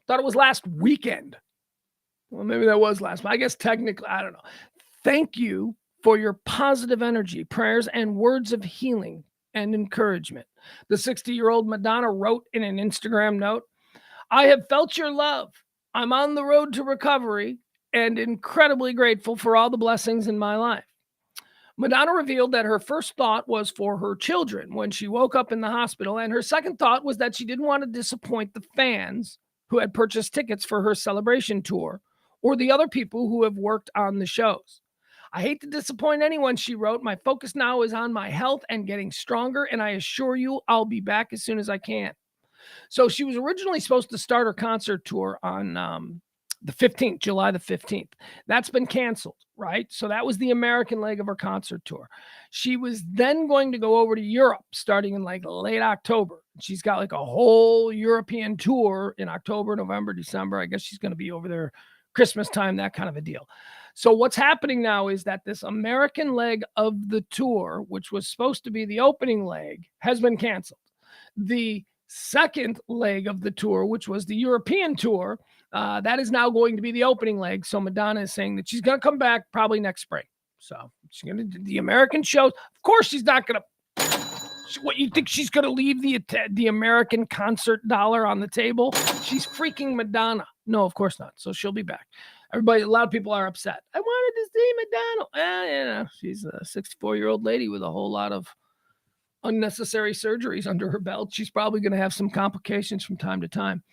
Thought it was last weekend. Well, maybe that was last, but I guess technically, I don't know. Thank you for your positive energy, prayers, and words of healing and encouragement. The 60-year-old Madonna wrote in an Instagram note, I have felt your love. I'm on the road to recovery and incredibly grateful for all the blessings in my life. Madonna revealed that her first thought was for her children when she woke up in the hospital, and her second thought was that she didn't want to disappoint the fans who had purchased tickets for her celebration tour or the other people who have worked on the shows. I hate to disappoint anyone, she wrote. My focus now is on my health and getting stronger, and I assure you I'll be back as soon as I can. So she was originally supposed to start her concert tour on the 15th, July the 15th. That's been canceled, right? So that was the American leg of her concert tour. She was then going to go over to Europe starting in like late October. She's got like a whole European tour in October, November, December. I guess she's going to be over there Christmas time, that kind of a deal. So what's happening now is that this American leg of the tour, which was supposed to be the opening leg, has been canceled. The second leg of the tour, which was the European tour, that is now going to be the opening leg. So Madonna is saying that she's going to come back probably next spring. So she's going to do the American shows. Of course, she's not going to. What, you think she's going to leave the American concert dollar on the table? She's freaking Madonna. No, of course not. So she'll be back. Everybody, a lot of people are upset. I wanted to see Madonna. She's a 64-year-old lady with a whole lot of unnecessary surgeries under her belt. She's probably going to have some complications from time to time.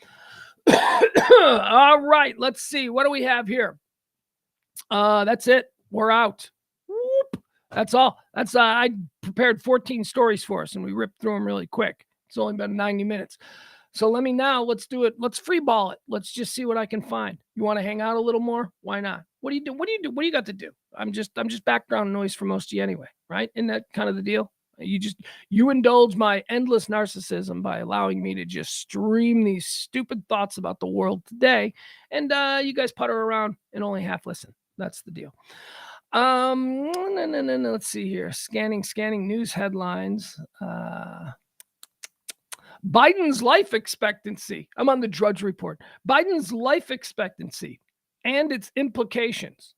All right, let's see. What do we have here? That's it. We're out. Whoop. That's all. That's I prepared 14 stories for us, and we ripped through them really quick. It's only been 90 minutes. So let's do it. Let's free ball it. Let's just see what I can find. You want to hang out a little more? Why not? What do you do? What do you got to do? I'm just background noise for most of you anyway, right? Isn't that kind of the deal? You indulge my endless narcissism by allowing me to just stream these stupid thoughts about the world today. And you guys putter around and only half listen. That's the deal. No. Let's see here. Scanning news headlines. Biden's life expectancy. I'm on the Drudge Report. Biden's life expectancy and its implications.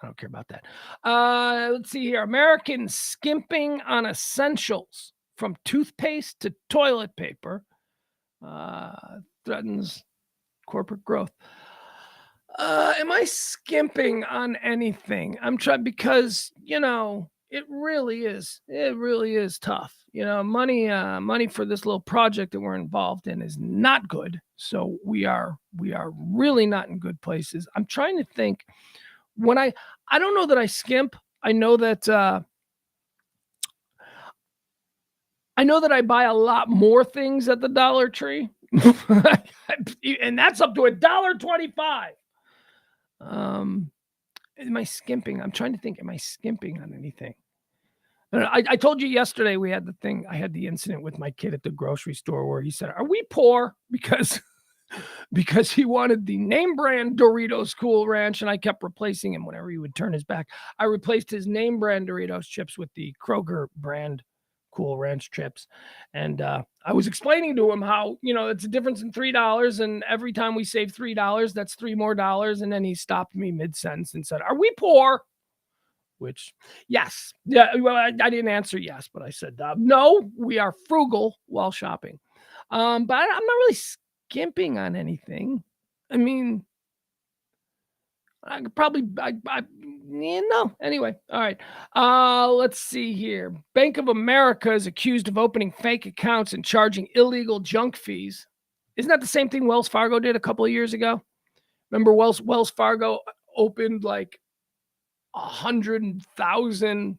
I don't care about that. Let's see here. Americans skimping on essentials from toothpaste to toilet paper threatens corporate growth. Am I skimping on anything? I'm trying because, it really is tough. Money for this little project that we're involved in is not good. So we are really not in good places. I'm trying to think. When I don't know that I skimp. I know that I buy a lot more things at the Dollar Tree, and that's up to $1.25. Am I skimping? I'm trying to think. Am I skimping on anything? I told you yesterday we had the thing. I had the incident with my kid at the grocery store where he said, "Are we poor?" Because he wanted the name brand Doritos Cool Ranch, and I kept replacing him whenever he would turn his back. I replaced his name brand Doritos chips with the Kroger brand Cool Ranch chips. And I was explaining to him how, it's a difference in $3, and every time we save $3, that's $3 more. And then he stopped me mid-sentence and said, "Are we poor?" Which, yes. Yeah, well, I didn't answer yes, but I said, no, we are frugal while shopping. But I'm not really skimping on anything. I mean, I could probably, no. Anyway, all right. Let's see here. Bank of America is accused of opening fake accounts and charging illegal junk fees. Isn't that the same thing Wells Fargo did a couple of years ago? Remember Wells Fargo opened like 100,000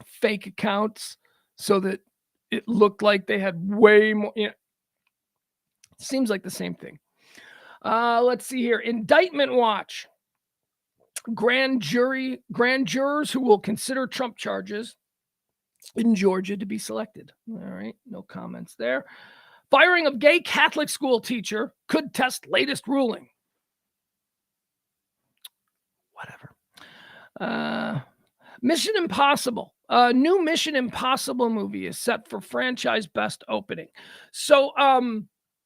fake accounts so that it looked like they had way more, Seems like the same thing. Let's see here. Indictment watch. Grand jurors who will consider Trump charges in Georgia to be selected. All right. No comments there. Firing of gay Catholic school teacher could test latest ruling. Whatever. Mission Impossible. A new Mission Impossible movie is set for franchise best opening. So,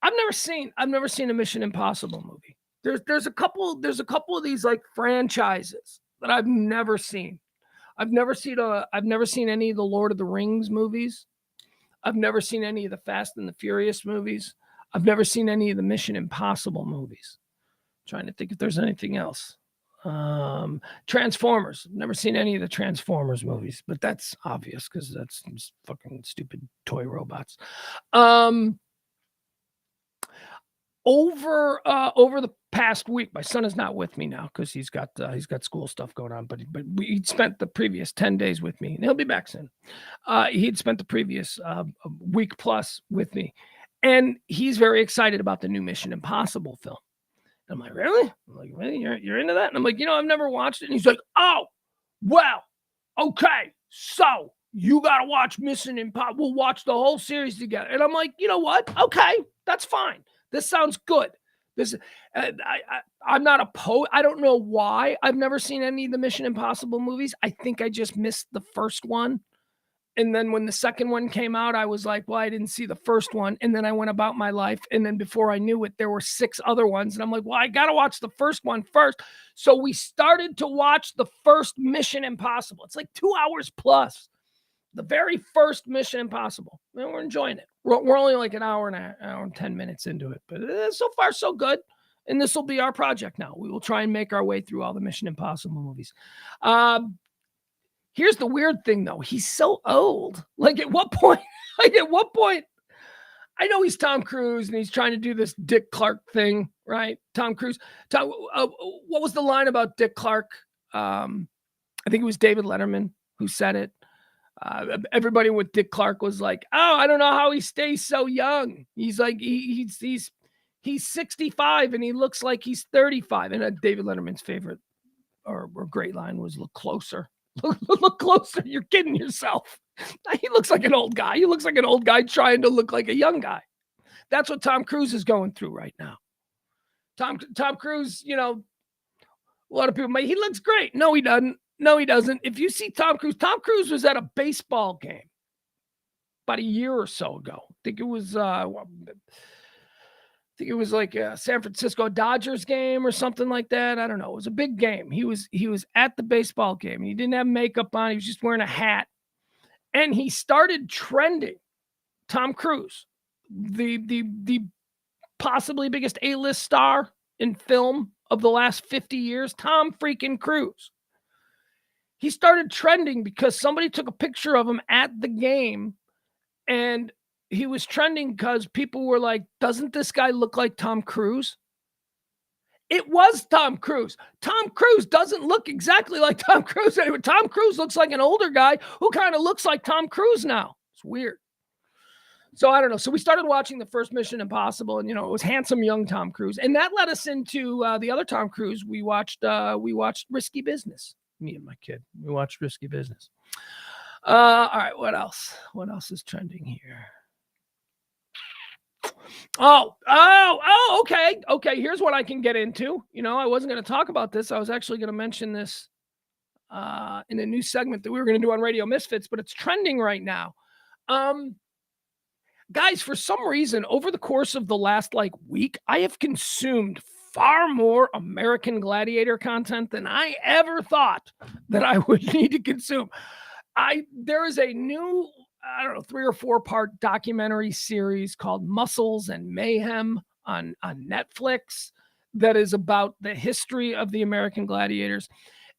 I've never seen a Mission Impossible movie. There's a couple of these like franchises that I've never seen. I've never seen any of the Lord of the Rings movies. I've never seen any of the Fast and the Furious movies. I've never seen any of the Mission Impossible movies. I'm trying to think if there's anything else. Transformers. I've never seen any of the Transformers movies, but that's obvious because that's fucking stupid toy robots. Over the past week, my son is not with me now because he's got school stuff going on. But he'd spent the previous 10 days with me, and he'll be back soon. He'd spent the previous week plus with me, and he's very excited about the new Mission Impossible film. I'm like, really? I'm like, really? You're into that? And I'm like, I've never watched it. And he's like, oh, well, okay, so you got to watch Mission Impossible. We'll watch the whole series together. And I'm like, you know what? Okay, that's fine. This sounds good. I'm not opposed. I don't know why. I've never seen any of the Mission Impossible movies. I think I just missed the first one. And then when the second one came out, I was like, well, I didn't see the first one. And then I went about my life. And then before I knew it, there were 6 other ones. And I'm like, well, I got to watch the first one first. So we started to watch the first Mission Impossible. It's like 2 hours plus. The very first Mission Impossible. And we're enjoying it. We're only like an hour and 10 minutes into it. But so far, so good. And this will be our project now. We will try and make our way through all the Mission Impossible movies. Here's the weird thing, though. He's so old. Like, at what point? I know he's Tom Cruise, and he's trying to do this Dick Clark thing, right? Tom Cruise. What was the line about Dick Clark? I think it was David Letterman who said it. Everybody with Dick Clark was like, oh, I don't know how he stays so young. He's like, he's 65, and he looks like he's 35. And David Letterman's favorite or great line was, look closer. Look closer. You're kidding yourself. He looks like an old guy. He looks like an old guy trying to look like a young guy. That's what Tom Cruise is going through right now. Tom Cruise, a lot of people he looks great. No, he doesn't. If you see Tom Cruise was at a baseball game about a year or so ago. I think it was like a San Francisco Dodgers game or something like that. I don't know. It was a big game. He was at the baseball game. He didn't have makeup on. He was just wearing a hat. And he started trending. Tom Cruise, the possibly biggest A-list star in film of the last 50 years, Tom freaking Cruise. He started trending because somebody took a picture of him at the game, and he was trending because people were like, doesn't this guy look like Tom Cruise? It was Tom Cruise. Tom Cruise doesn't look exactly like Tom Cruise anymore. Tom Cruise looks like an older guy who kind of looks like Tom Cruise now. It's weird. So I don't know. So we started watching the first Mission Impossible, and it was handsome young Tom Cruise, and that led us into the other Tom Cruise. We watched Risky Business. Me and my kid. We watched Risky Business. All right. What else? What else is trending here? Okay. Here's what I can get into. I wasn't going to talk about this. I was actually going to mention this in a new segment that we were going to do on Radio Misfits, but it's trending right now. Guys, for some reason, over the course of the last week, I have consumed far more American Gladiator content than I ever thought that I would need to consume. There is a new 3 or 4 part documentary series called Muscles and Mayhem on Netflix that is about the history of the American Gladiators.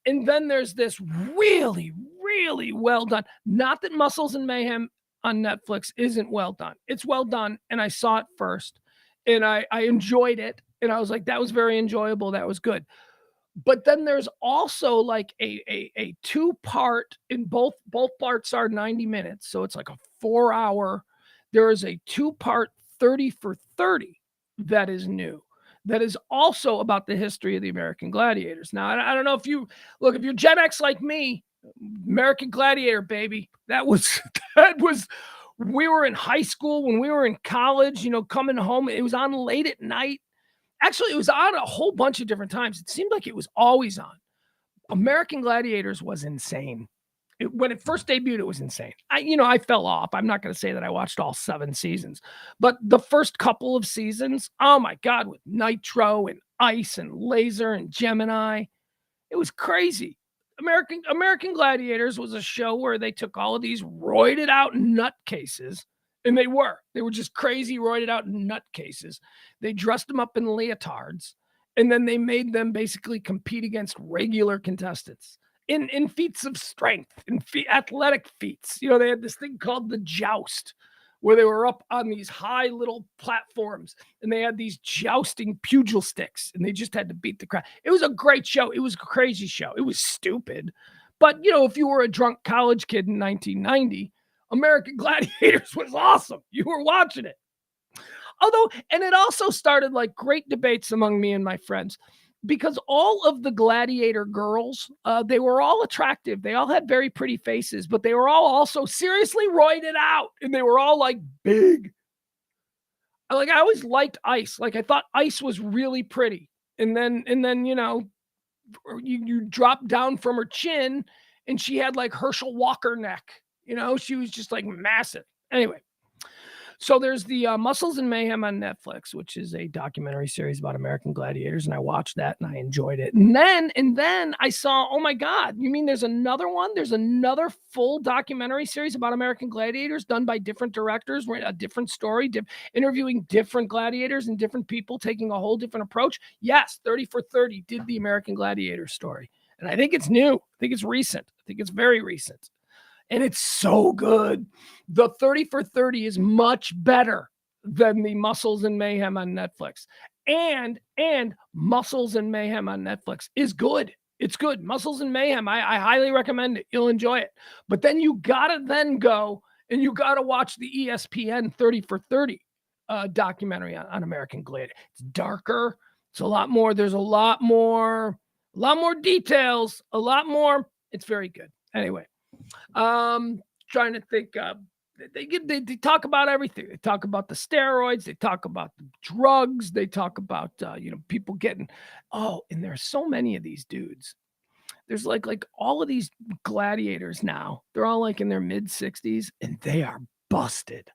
And then there's this really, really well done. Not that Muscles and Mayhem on Netflix isn't well done. It's well done. And I saw it first and I enjoyed it. And I was like, that was very enjoyable. That was good. But then there's also like a 2-part, in both parts are 90 minutes. So it's like a 4-hour. There is a 2-part 30 for 30 that is new. That is also about the history of the American Gladiators. Now, I don't know if you're Gen X like me, American Gladiator, baby. That was, we were in high school, when we were in college, coming home, it was on late at night. Actually, it was on a whole bunch of different times. It seemed like it was always on. American Gladiators was insane. when it first debuted, it was insane. I fell off. I'm not going to say that I watched all 7 seasons, but the first couple of seasons, oh my God, with Nitro and Ice and Laser and Gemini, it was crazy. American Gladiators was a show where they took all of these roided out nutcases, and they were just crazy roided out nutcases. They dressed them up in leotards, and then they made them basically compete against regular contestants in feats of strength, in athletic feats. They had this thing called the joust, where they were up on these high little platforms, and they had these jousting pugil sticks, and they just had to beat the crowd. It was a great show. It was a crazy show. It was stupid. But, if you were a drunk college kid in 1990, American Gladiators was awesome. You were watching it. And it also started like great debates among me and my friends, because all of the gladiator girls, they were all attractive. They all had very pretty faces, but they were all also seriously roided out, and they were all like big. I always liked Ice. I thought Ice was really pretty. And then you drop down from her chin, and she had like Herschel Walker neck. She was just like massive. Anyway. So there's the Muscles and Mayhem on Netflix, which is a documentary series about American gladiators, and I watched that and I enjoyed it. And then I saw, oh my God, you mean there's another one? There's another full documentary series about American gladiators done by different directors, a different story, interviewing different gladiators and different people, taking a whole different approach. Yes, 30 for 30 did the American gladiator story. And I think it's new. I think it's recent. I think it's very recent. And it's so good. The 30 for 30 is much better than the Muscles and Mayhem on Netflix. And Muscles and Mayhem on Netflix is good. It's good. Muscles and Mayhem, I highly recommend it. You'll enjoy it. But then you got to then go and you got to watch the ESPN 30 for 30 documentary on American Gladiator. It's darker. It's a lot more. There's a lot more details, a lot more. It's very good. Anyway. Trying to think, they talk about everything. They talk about the steroids, they talk about the drugs, they talk about people getting, and there's so many of these dudes. There's like all of these gladiators now, they're all like in their mid-60s, and they are busted.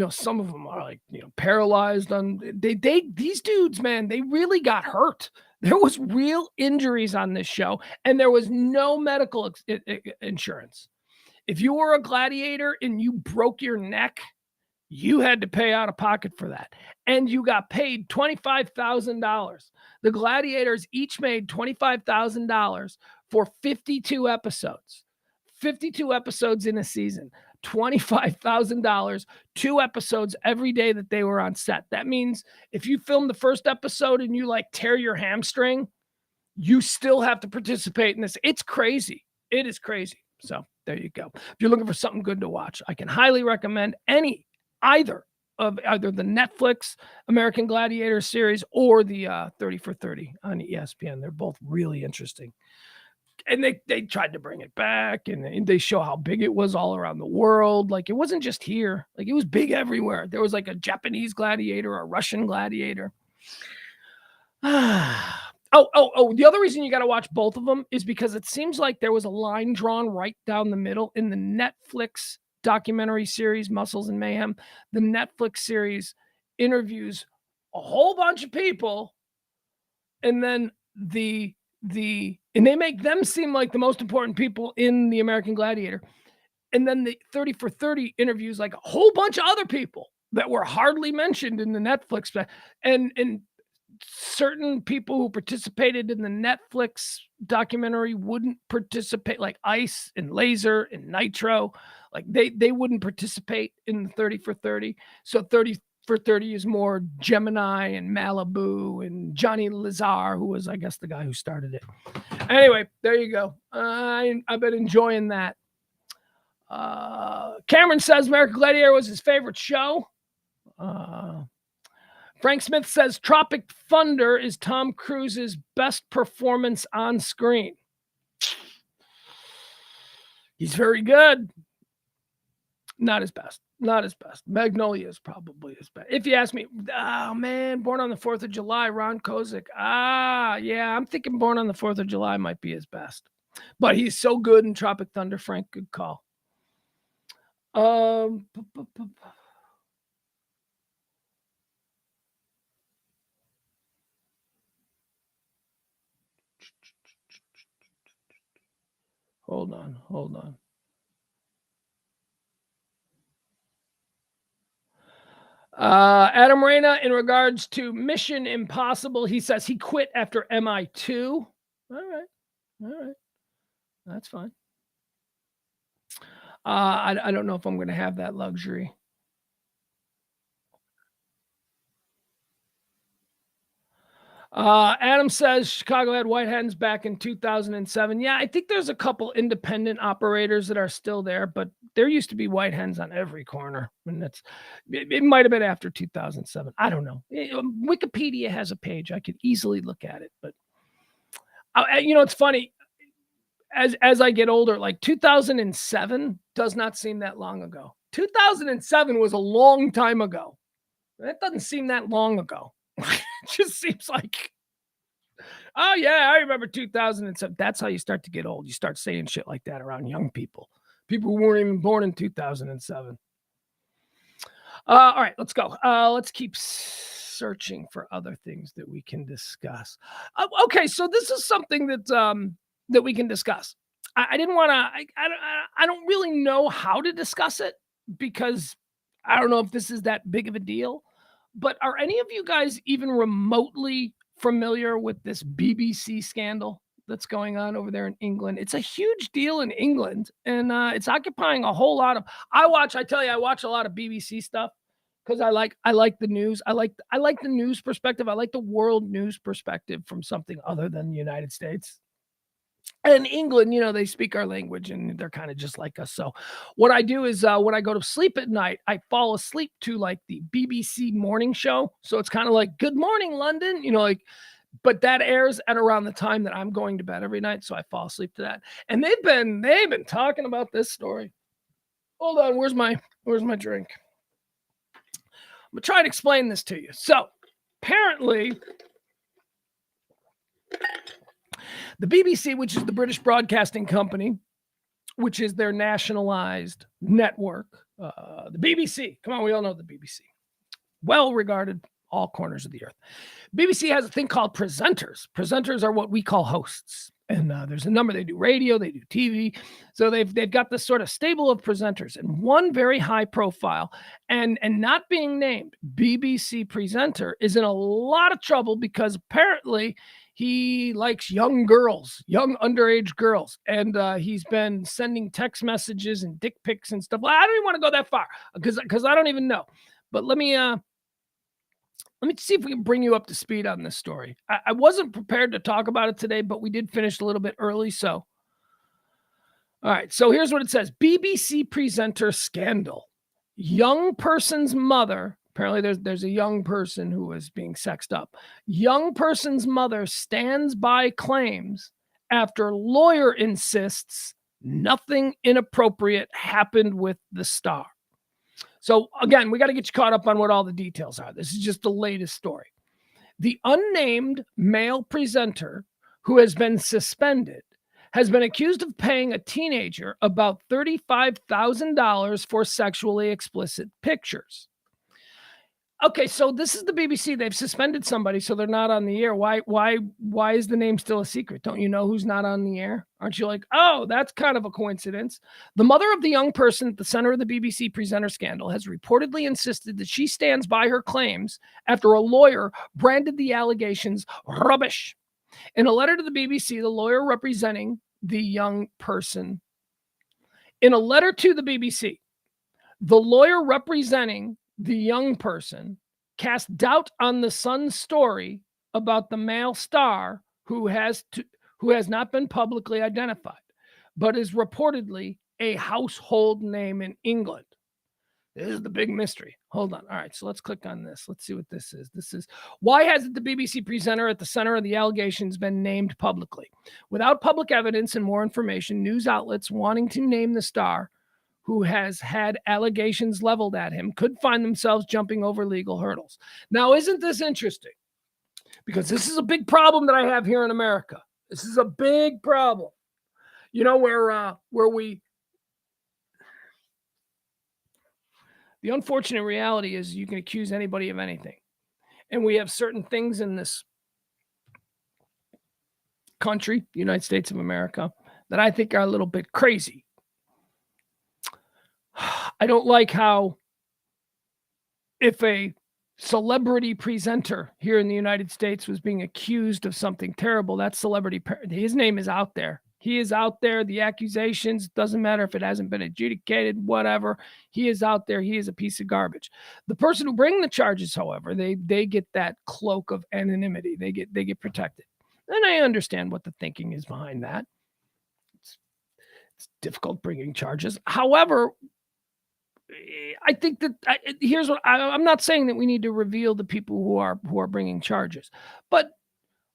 Some of them are paralyzed on these dudes, man, they really got hurt. There was real injuries on this show, and there was no medical insurance. If you were a gladiator and you broke your neck, you had to pay out of pocket for that. And you got paid $25,000. The gladiators each made $25,000 for 52 episodes. 52 episodes in a season. $25,000, 2 episodes every day that they were on set. That means if you film the first episode and you tear your hamstring, you still have to participate in this. It's crazy. It is crazy. So there you go. If you're looking for something good to watch, I can highly recommend either the Netflix American Gladiator series or the 30 for 30 on ESPN. They're both really interesting. And they tried to bring it back, and they show how big it was all around the world. It wasn't just here. It was big everywhere. There was a Japanese gladiator, a Russian gladiator. The other reason you got to watch both of them is because it seems like there was a line drawn right down the middle in the Netflix documentary series, Muscles and Mayhem. The Netflix series interviews a whole bunch of people, and then and they make them seem like the most important people in the American Gladiator. And then the 30 for 30 interviews a whole bunch of other people that were hardly mentioned in the Netflix. And certain people who participated in the Netflix documentary wouldn't participate, like Ice and Laser and Nitro. They wouldn't participate in the 30 for 30. So 30 for 30 is more Gemini and Malibu and Johnny Lazar, who was, I guess, the guy who started it. Anyway, there you go. I've been enjoying that. Cameron says American Gladiator was his favorite show. Frank Smith says Tropic Thunder is Tom Cruise's best performance on screen. He's very good. Not his best. Magnolia is probably his best. If you ask me, oh man, Born on the 4th of July, Ron Kozik. Yeah, I'm thinking Born on the 4th of July might be his best. But he's so good in Tropic Thunder, Frank. Good call. Hold on. Adam Reyna, in regards to Mission Impossible, he says he quit after MI2. All right. That's fine. I don't know if I'm going to have that luxury. Adam says Chicago had white hens back in 2007. Yeah, I think there's a couple independent operators that are still there, but there used to be white hens on every corner. And it might have been after 2007. I don't know. Wikipedia has a page. I could easily look at it, but it's funny. As I get older, like 2007 does not seem that long ago. 2007 was a long time ago. That doesn't seem that long ago. It just seems like, oh yeah, I remember 2007. That's how you start to get old. You start saying shit like that around young people who weren't even born in 2007. All right, let's go. Let's keep searching for other things that we can discuss. Okay, so this is something that we can discuss. I didn't want to. I don't really know how to discuss it because I don't know if this is that big of a deal. But are any of you guys even remotely familiar with this BBC scandal that's going on over there in England? It's a huge deal in England, and it's occupying a whole lot of. I watch a lot of BBC stuff because I like the news. I like the news perspective. I like the world news perspective from something other than the United States. And England, they speak our language and they're kind of just like us. So what I do is when I go to sleep at night, I fall asleep to like the BBC morning show. So it's kind of like, Good Morning, London, but that airs at around the time that I'm going to bed every night. So I fall asleep to that. And they've been talking about this story. Hold on. Where's my drink? I'm gonna try to explain this to you. So apparently the BBC, which is the British Broadcasting Company, which is their nationalized network, the BBC. Come on, we all know the BBC. Well regarded, all corners of the earth. BBC has a thing called presenters. Presenters are what we call hosts. And there's a number. They do radio, they do TV. So they've got this sort of stable of presenters. And one very high profile and not being named BBC presenter is in a lot of trouble because apparently he likes young underage girls. And he's been sending text messages and dick pics and stuff. I don't even want to go that far because I don't even know. But let me see if we can bring you up to speed on this story. I wasn't prepared to talk about it today, but we did finish a little bit early. So, all right. So here's what it says. BBC presenter scandal. Young person's mother. Apparently there's a young person who is being sexed up. Young person's mother stands by claims after lawyer insists nothing inappropriate happened with the star. So again, we got to get you caught up on what all the details are. This is just the latest story. The unnamed male presenter who has been suspended has been accused of paying a teenager about $35,000 for sexually explicit pictures. Okay, so this is the BBC. They've suspended somebody, so they're not on the air. Why is the name still a secret? Don't you know who's not on the air? Aren't you like, oh, that's kind of a coincidence? The mother of the young person at the center of the BBC presenter scandal has reportedly insisted that she stands by her claims after a lawyer branded the allegations rubbish. In a letter to the BBC, the lawyer representing the young person. In a letter to the BBC, the lawyer representing the young person cast doubt on the Sun's story about the male star who has not been publicly identified, but is reportedly a household name in England. This is the big mystery. Hold on. All right, so let's click on this. Let's see what this is. This is why hasn't the BBC presenter at the center of the allegations been named publicly? Without public evidence and more information, news outlets wanting to name the star who has had allegations leveled at him could find themselves jumping over legal hurdles. Now, isn't this interesting? Because this is a big problem that I have here in America. This is a big problem. You know, where we, the unfortunate reality is you can accuse anybody of anything. And we have certain things in this country, the United States of America, that I think are a little bit crazy. I don't like how if a celebrity presenter here in the United States was being accused of something terrible, that celebrity, his name is out there. He is out there. The accusations, doesn't matter if it hasn't been adjudicated, whatever. He is out there. He is a piece of garbage. The person who bring the charges, however, they get that cloak of anonymity. They get protected. And I understand what the thinking is behind that. It's difficult bringing charges. However, I think that here's what I'm not saying that we need to reveal the people who are bringing charges, but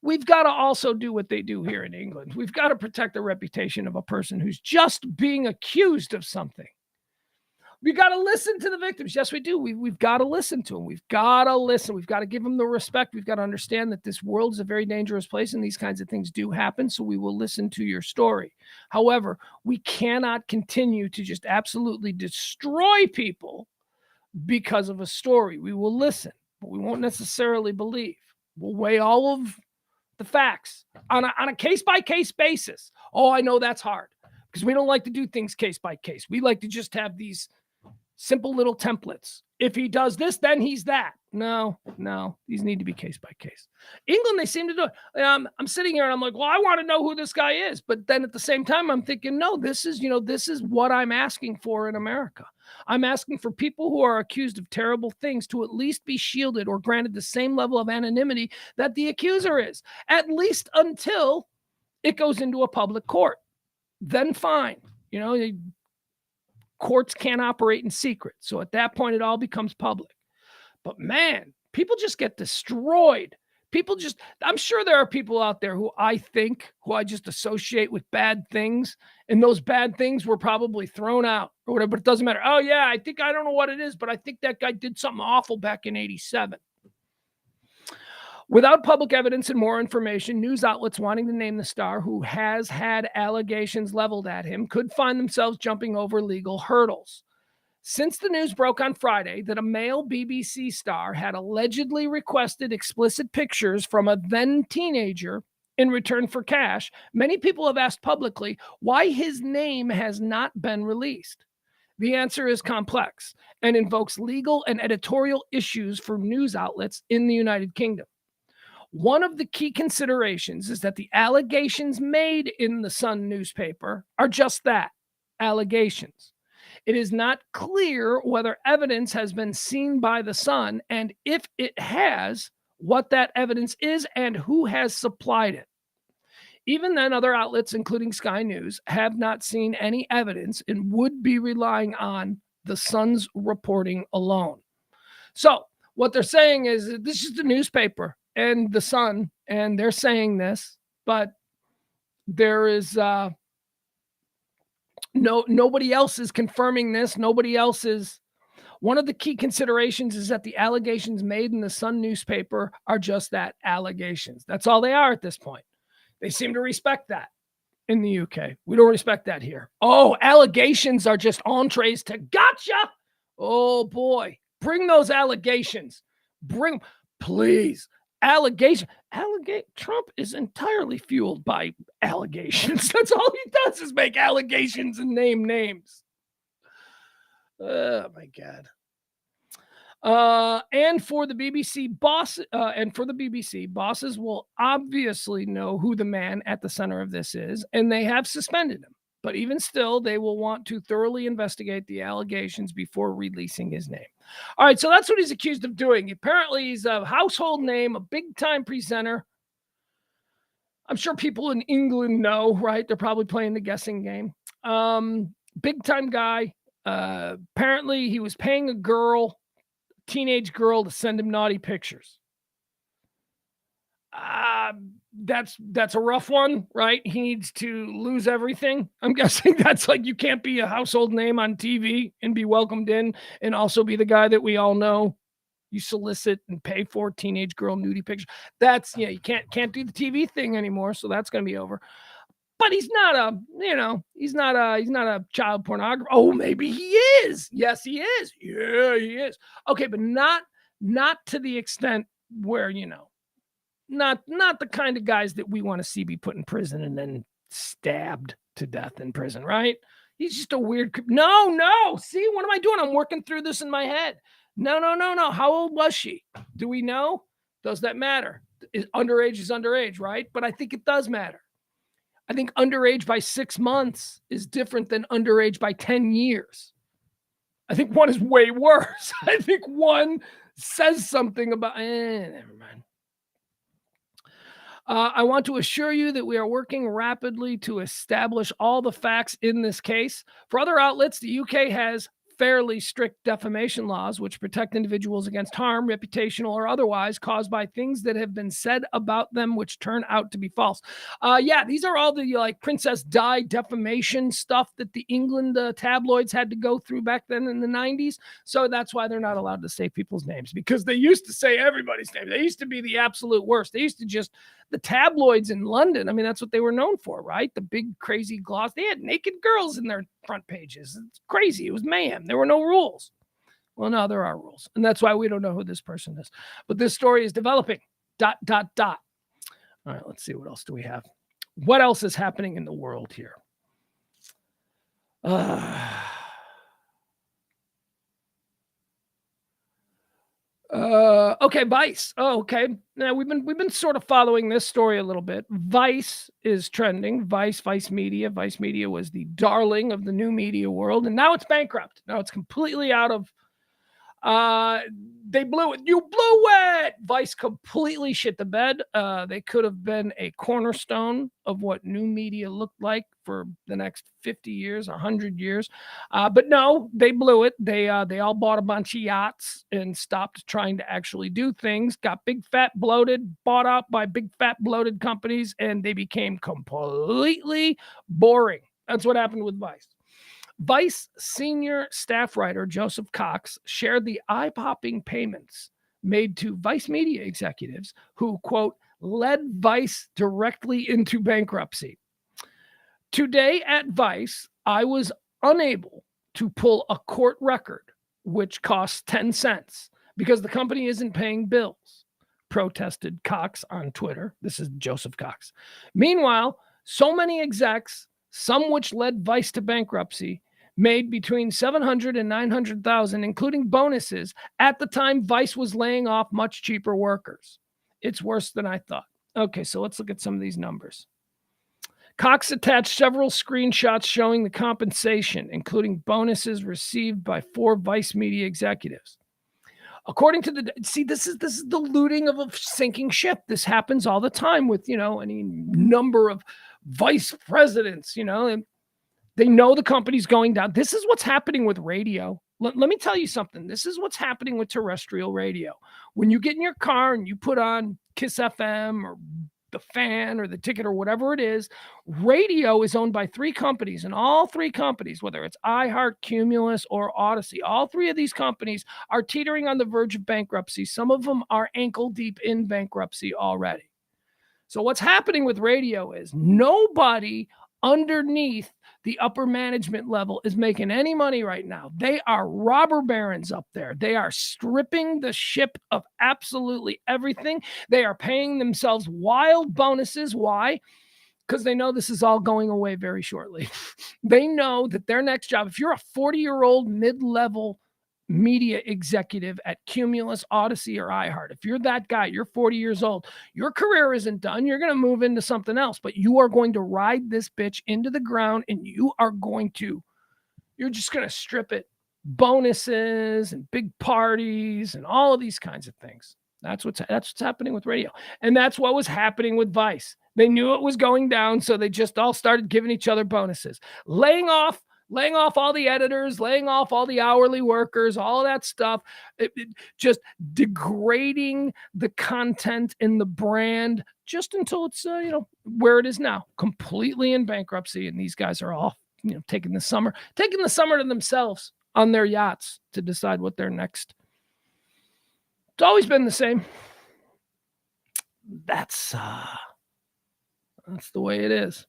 we've got to also do what they do here in England. We've got to protect the reputation of a person who's just being accused of something. We got to listen to the victims. Yes, we do. We've got to listen to them. We've got to listen. We've got to give them the respect. We've got to understand that this world is a very dangerous place and these kinds of things do happen. So we will listen to your story. However, we cannot continue to just absolutely destroy people because of a story. We will listen, but we won't necessarily believe. We'll weigh all of the facts on a case-by-case basis. Oh, I know that's hard because we don't like to do things case by case. We like to just have these simple little templates. If he does this, then he's that. No, these need to be case by case. England, they seem to do it. I'm sitting here and I'm like, well, I want to know who this guy is. But then at the same time, I'm thinking, no, this is what I'm asking for in America. I'm asking for people who are accused of terrible things to at least be shielded or granted the same level of anonymity that the accuser is, at least until it goes into a public court. Then fine. Courts can't operate in secret. So at that point, it all becomes public. But man, people just get destroyed. I'm sure there are people out there who I just associate with bad things. And those bad things were probably thrown out or whatever, but it doesn't matter. Oh yeah, I don't know what it is, but I think that guy did something awful back in 87. Without public evidence and more information, news outlets wanting to name the star who has had allegations leveled at him could find themselves jumping over legal hurdles. Since the news broke on Friday that a male BBC star had allegedly requested explicit pictures from a then teenager in return for cash, many people have asked publicly why his name has not been released. The answer is complex and invokes legal and editorial issues for news outlets in the United Kingdom. One of the key considerations is that the allegations made in the Sun newspaper are just that, allegations. It is not clear whether evidence has been seen by the Sun, and if it has, what that evidence is and who has supplied it. Even then, other outlets, including Sky News, have not seen any evidence and would be relying on the Sun's reporting alone. So what they're saying is that this is the newspaper and the Sun, and they're saying this, but there is nobody else is confirming this. Nobody else is. One of the key considerations is that the allegations made in the Sun newspaper are just that, allegations. That's all they are at this point. They seem to respect that in the UK. We don't respect that here. Oh, allegations are just entrees to gotcha. Oh boy, bring those allegations. Please. Trump is entirely fueled by allegations. That's all he does is make allegations and name names. Oh my God. And for the BBC bosses will obviously know who the man at the center of this is, and they have suspended him. But even still, they will want to thoroughly investigate the allegations before releasing his name. All right, so that's what he's accused of doing. Apparently, he's a household name, a big-time presenter. I'm sure people in England know, right? They're probably playing the guessing game. Big-time guy. Apparently, he was paying a teenage girl, to send him naughty pictures. That's a rough one, right? He needs to lose everything. I'm guessing that's like, you can't be a household name on TV and be welcomed in and also be the guy that we all know you solicit and pay for teenage girl nudie pictures. You can't do the TV thing anymore. So that's going to be over. But he's not a child pornographer. Oh, maybe he is. Yes, he is. Yeah, he is. Okay, but not to the extent where, not the kind of guys that we want to see be put in prison and then stabbed to death in prison, right? He's just a weird. No. See, what am I doing? I'm working through this in my head. No. How old was she? Do we know? Does that matter? Underage is underage, right? But I think it does matter. I think underage by 6 months is different than underage by 10 years. I think one is way worse. I think one says something about, never mind. I want to assure you that we are working rapidly to establish all the facts in this case. For other outlets, the UK has fairly strict defamation laws which protect individuals against harm, reputational or otherwise, caused by things that have been said about them which turn out to be false. Yeah, these are all the Princess Di defamation stuff that the England tabloids had to go through back then in the 90s. So that's why they're not allowed to say people's names, because they used to say everybody's name. They used to be the absolute worst. They used to just, the tabloids in London, I mean, that's what they were known for, right? The big crazy gloss. They had naked girls in their front pages. It's crazy. It was mayhem. There were no rules. Well, now there are rules. And that's why we don't know who this person is. But this story is developing. ... All right, let's see. What else do we have? What else is happening in the world here? Okay, Vice. Oh, okay. Now we've been sort of following this story a little bit. Vice is trending. Vice Media. Vice Media was the darling of the new media world, and now it's bankrupt. Now it's completely out of. They blew it. You blew it. Vice completely shit the bed. They could have been a cornerstone of what new media looked like for the next 50 years, 100 years. But no, they blew it. They all bought a bunch of yachts and stopped trying to actually do things, got big, fat, bloated, bought out by big, fat, bloated companies, and they became completely boring. That's what happened with Vice. Vice senior staff writer Joseph Cox shared the eye-popping payments made to Vice media executives who, quote, led Vice directly into bankruptcy. Today at Vice, I was unable to pull a court record, which costs 10 cents, because the company isn't paying bills, protested Cox on Twitter. This is Joseph Cox. Meanwhile, so many execs, some which led Vice to bankruptcy, made between 700 and 900,000, including bonuses, at the time Vice was laying off much cheaper workers. It's worse than I thought. Okay, so let's look at some of these numbers. Cox attached several screenshots showing the compensation, including bonuses received by 4 Vice media executives. According to this is the looting of a sinking ship. This happens all the time with, any number of vice presidents, and they know the company's going down. This is what's happening with radio. Let me tell you something. This is what's happening with terrestrial radio. When you get in your car and you put on Kiss FM or the Fan or the Ticket or whatever it is, radio is owned by 3 companies, and all 3 companies, whether it's iHeart, Cumulus, or Odyssey, all 3 of these companies are teetering on the verge of bankruptcy. Some of them are ankle deep in bankruptcy already. So what's happening with radio is nobody underneath the upper management level is making any money right now. They are robber barons up there. They are stripping the ship of absolutely everything. They are paying themselves wild bonuses. Why? Because they know this is all going away very shortly. They know that their next job, if you're a 40-year-old mid-level media executive at Cumulus, Odyssey, or iHeart, if you're that guy, you're 40 years old, your career isn't done. You're going to move into something else, but you are going to ride this bitch into the ground, and you're just going to strip it. Bonuses and big parties and all of these kinds of things. That's what's happening with radio. And that's what was happening with Vice. They knew it was going down, so they just all started giving each other bonuses, laying off all the editors, laying off all the hourly workers, all of that stuff, just degrading the content and the brand just until it's, where it is now, completely in bankruptcy. And these guys are all, taking the summer to themselves on their yachts to decide what their next. It's always been the same. That's the way it is.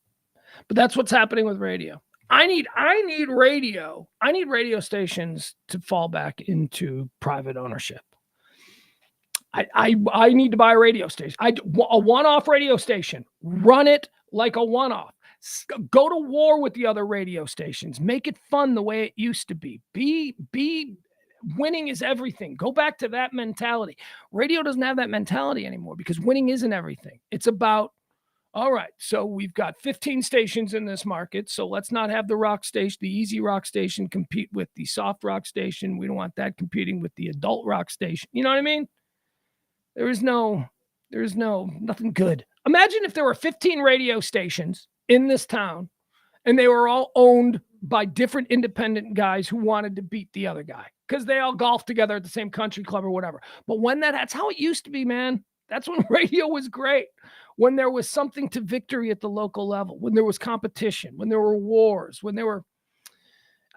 But that's what's happening with radio. I need radio stations to fall back into private ownership. I need to buy a radio station. A one-off radio station. Run it like a one-off. Go to war with the other radio stations. Make it fun the way it used to be. Winning is everything. Go back to that mentality. Radio doesn't have that mentality anymore because winning isn't everything. It's about, all right, so we've got 15 stations in this market, so let's not have the easy rock station compete with the soft rock station. We don't want that competing with the adult rock station. You know what I mean? There's nothing good. Imagine if there were 15 radio stations in this town and they were all owned by different independent guys who wanted to beat the other guy because they all golf together at the same country club or whatever. But that's how it used to be, man. That's when radio was great. When there was something to victory at the local level, when there was competition, when there were wars, when there were,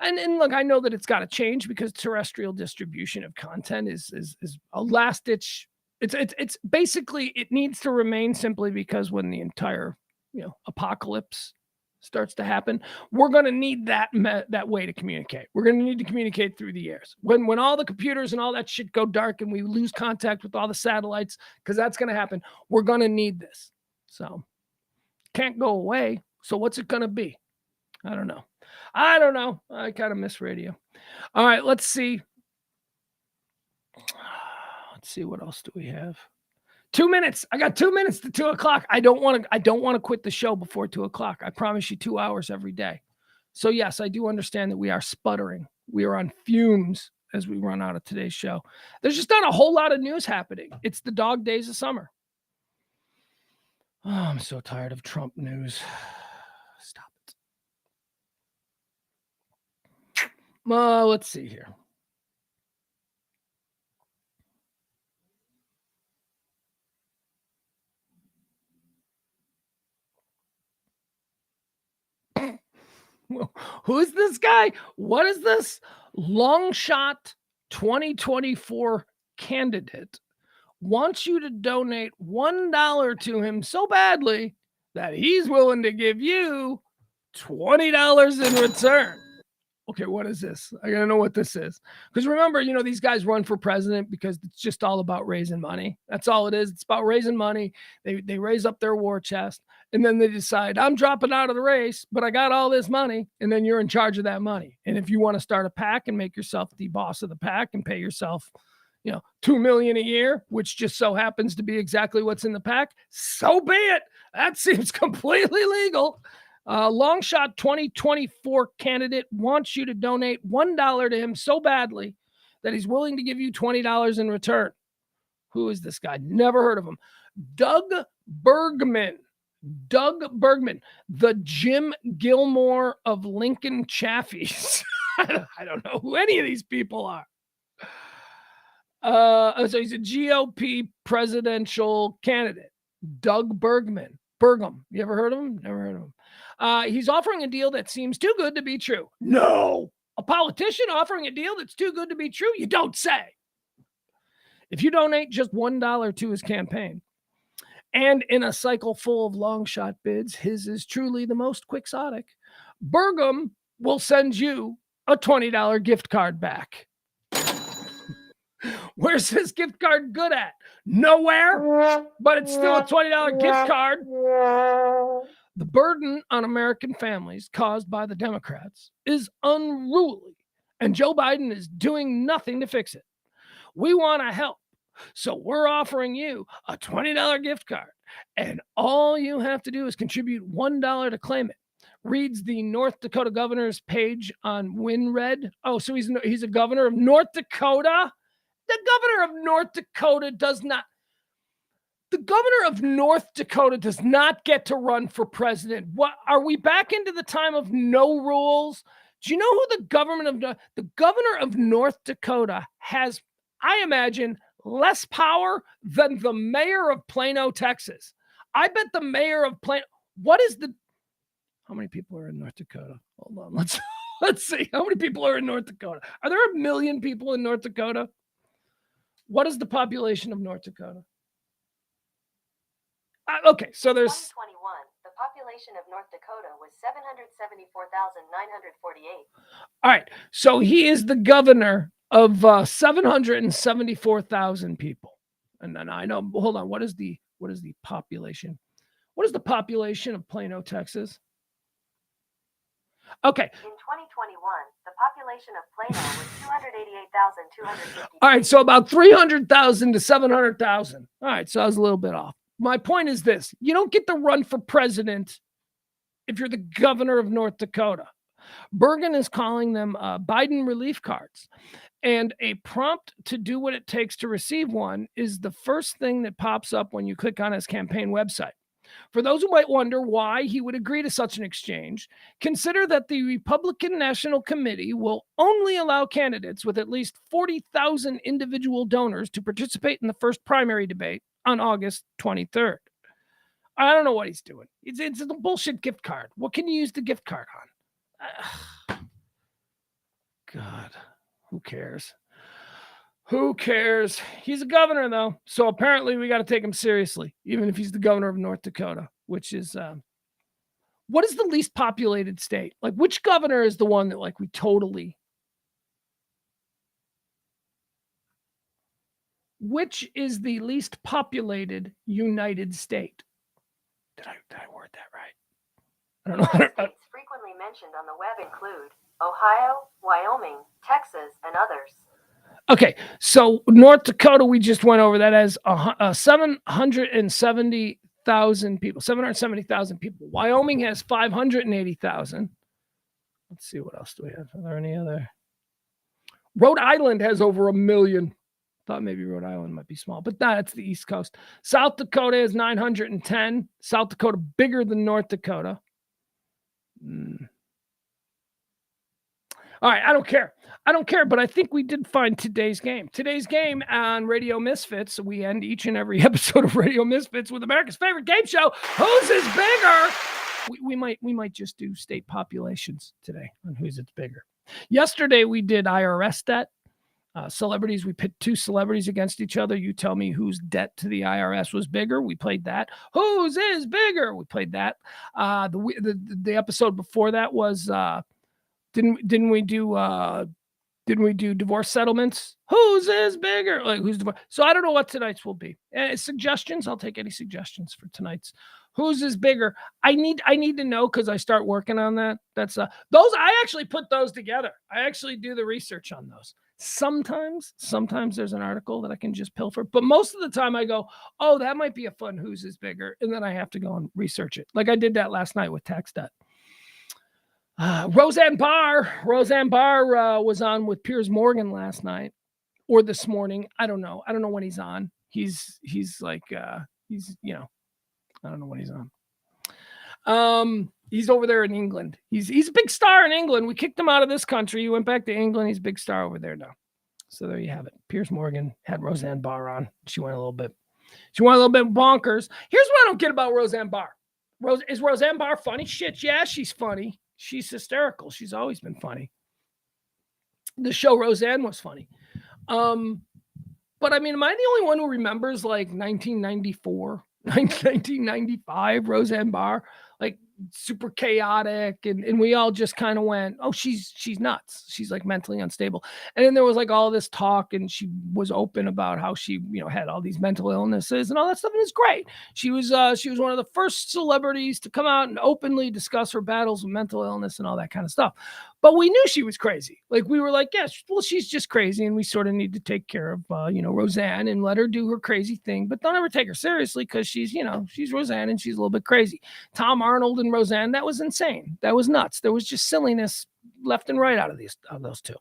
and look, I know that it's got to change because terrestrial distribution of content is a last ditch. It's basically, it needs to remain simply because when the entire, apocalypse starts to happen, we're going to need that way to communicate. We're going to need to communicate through the airs. When all the computers and all that shit go dark and we lose contact with all the satellites, because that's going to happen, we're going to need this. So can't go away. So what's it going to be? I don't know. I kind of miss radio. All right, let's see. Let's see, what else do we have? 2 minutes. I got 2 minutes to 2 o'clock. I don't want to quit the show before 2 o'clock. I promise you 2 hours every day. So yes, I do understand that we are sputtering. We are on fumes as we run out of today's show. There's just not a whole lot of news happening. It's the dog days of summer. Oh, I'm so tired of Trump news. Stop it. Let's see here. Who's this guy? What is this? Long shot 2024 candidate wants you to donate $1 to him so badly that he's willing to give you $20 in return. Okay, what is this? I gotta know what this is. Because remember, these guys run for president because it's just all about raising money. That's all it is. It's about raising money. They raise up their war chest, and then they decide, I'm dropping out of the race, but I got all this money, and then you're in charge of that money. And if you want to start a PAC and make yourself the boss of the PAC and pay yourself, $2 million a year, which just so happens to be exactly what's in the PAC, so be it. That seems completely legal. Long shot 2024 candidate wants you to donate $1 to him so badly that he's willing to give you $20 in return. Who is this guy? Never heard of him. Doug Bergman, the Jim Gilmore of Lincoln Chaffies. I don't know who any of these people are. So he's a GOP presidential candidate. Doug Bergman. Burgum. You ever heard of him? Never heard of him. He's offering a deal that seems too good to be true. No. A politician offering a deal that's too good to be true? You don't say. If you donate just $1 to his campaign, and in a cycle full of long shot bids, his is truly the most quixotic, Burgum will send you a $20 gift card back. Where's this gift card good at? Nowhere, but it's still a $20 gift card. The burden on American families caused by the Democrats is unruly, and Joe Biden is doing nothing to fix it. We want to help, so we're offering you a $20 gift card, and all you have to do is contribute $1 to claim it. Reads the North Dakota governor's page on WinRed. Oh, so he's a governor of North Dakota? The governor of North Dakota does not get to run for president. What, are we back into the time of no rules? Do you know who the governor of North Dakota has, I imagine, less power than the mayor of Plano, Texas? I bet the mayor of Plano, how many people are in North Dakota? Hold on, let's see. How many people are in North Dakota? Are there 1 million people in North Dakota? What is the population of North Dakota? Okay, so there's 2021, the population population of North Dakota was 774,948. All right. So he is the governor of 774,000 people. And then I know, hold on, what is the population? What is the population of Plano, Texas? Okay. In 2021, the population of Plano was 288,250. All right, so about 300,000 to 700,000. All right, so I was a little bit off. My point is this: you don't get to run for president if you're the governor of North Dakota. Bergen is calling them Biden relief cards. And a prompt to do what it takes to receive one is the first thing that pops up when you click on his campaign website. For those who might wonder why he would agree to such an exchange, consider that the Republican National Committee will only allow candidates with at least 40,000 individual donors to participate in the first primary debate on August 23rd. I don't know what he's doing. It's a bullshit gift card. What can you use the gift card on? God, who cares? Who cares? He's a governor, though. So apparently we got to take him seriously, even if he's the governor of North Dakota, which is, what is the least populated state? Like, which governor is the one that, like, we totally... Which is the least populated United State? Did I word that right? I don't know. States frequently mentioned on the web include Ohio, Wyoming, Texas, and others. Okay, so North Dakota, we just went over that as 770,000 people. 770,000 people. Wyoming has 580,000. Let's see, what else do we have? Are there any other? Rhode Island has over 1 million. Thought maybe Rhode Island might be small, but that's the East Coast. South Dakota is 910. South Dakota bigger than North Dakota. All right, I don't care, but I think we did find today's game. Today's game on Radio Misfits. We end each and every episode of Radio Misfits with America's favorite game show. Whose is bigger? We might just do state populations today on whose it's bigger. Yesterday we did IRS debt. Celebrities, we pit 2 celebrities against each other. You tell me whose debt to the IRS was bigger. We played that. Whose is bigger? We played that. The episode before that was didn't we do divorce settlements? Whose is bigger? Like, who's divorce? So I don't know what tonight's will be. Suggestions? I'll take any suggestions for tonight's. Whose is bigger? I need to know, because I start working on that. That's those. I actually put those together. I actually do the research on those. Sometimes there's an article that I can just pilfer, but most of the time I go, oh, that might be a fun whose is bigger, and then I have to go and research it. Like I did that last night with tax debt. Roseanne Barr was on with Piers Morgan last night or this morning. I don't know when he's on. He's like, I don't know when he's on. He's over there in England. He's a big star in England. We kicked him out of this country. He went back to England. He's a big star over there now. So there you have it. Piers Morgan had Roseanne Barr on. She went a little bit bonkers. Here's what I don't get about Roseanne Barr. Is Roseanne Barr funny? Shit, yeah, she's funny. She's hysterical. She's always been funny. The show Roseanne was funny. But I mean, am I the only one who remembers like 1994, 1995 Roseanne Barr? Like super chaotic, and we all just kind of went, oh, she's nuts, she's like mentally unstable. And then there was like all this talk, and she was open about how she had all these mental illnesses and all that stuff, and it's great. She was one of the first celebrities to come out and openly discuss her battles with mental illness and all that kind of stuff. But we knew she was crazy. Like we were like, yes, well, she's just crazy, and we sort of need to take care of Roseanne and let her do her crazy thing, but don't ever take her seriously, because she's Roseanne and she's a little bit crazy. Tom Arnold and Roseanne, that was insane. That was nuts. There was just silliness left and right out of those two.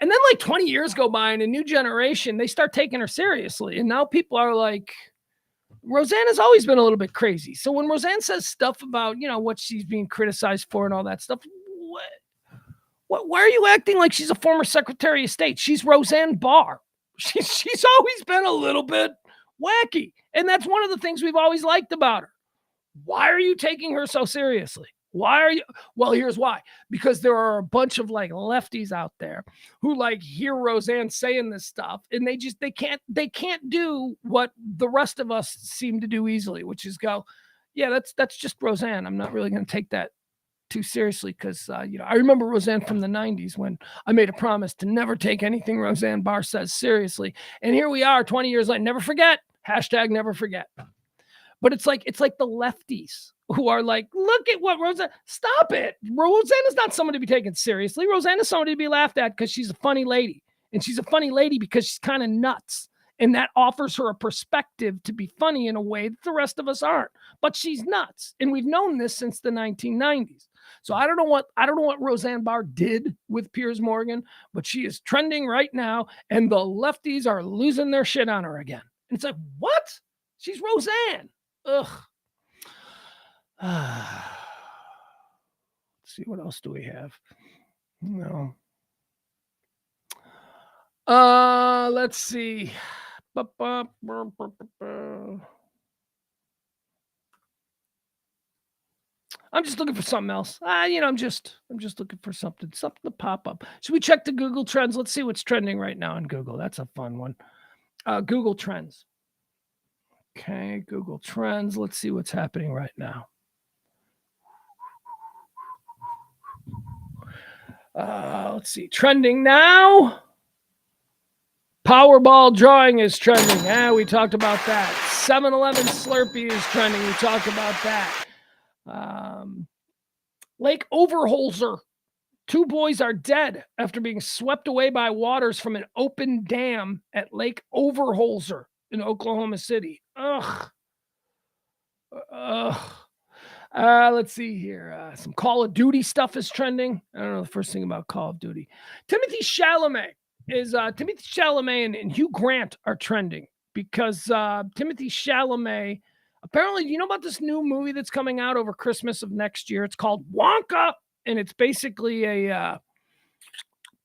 And then like 20 years go by, and a new generation, they start taking her seriously, and now people are like, Roseanne has always been a little bit crazy. So when Roseanne says stuff about what she's being criticized for and all that stuff, why are you acting like she's a former Secretary of State? She's Roseanne Barr. She's always been a little bit wacky. And that's one of the things we've always liked about her. Why are you taking her so seriously? Why are you? Well, here's why. Because there are a bunch of like lefties out there who like hear Roseanne saying this stuff, and they can't do what the rest of us seem to do easily, which is go, yeah, that's just Roseanne. I'm not really going to take that too seriously because, you know, I remember Roseanne from the 90s when I made a promise to never take anything Roseanne Barr says seriously. And here we are 20 years later. Never forget. Hashtag never forget. But it's like the lefties who are like, look at what Roseanne, stop it. Roseanne is not someone to be taken seriously. Roseanne is somebody to be laughed at because she's a funny lady. And she's a funny lady because she's kind of nuts. And that offers her a perspective to be funny in a way that the rest of us aren't. But she's nuts. And we've known this since the 1990s. So I don't know what Roseanne Barr did with Piers Morgan, but she is trending right now. And the lefties are losing their shit on her again. And it's like, what? She's Roseanne. Ugh. Let's see, what else do we have? No. Let's see. I'm just looking for something else. You know, I'm just looking for something to pop up. Should we check the Google Trends? Let's see what's trending right now on Google. That's a fun one. Google Trends. Okay, Google Trends. Let's see what's happening right now. Let's see. Trending now. Powerball drawing is trending. Yeah, we talked about that. 7-Eleven Slurpee is trending. We talked about that. Lake Overholser. 2 boys are dead after being swept away by waters from an open dam at Lake Overholser in Oklahoma City. Ugh. Let's see here. Some Call of Duty stuff is trending. I don't know the first thing about Call of Duty. Timothy Chalamet and Hugh Grant are trending because Timothy Chalamet, apparently, you know about this new movie that's coming out over Christmas of next year? It's called Wonka, and it's basically a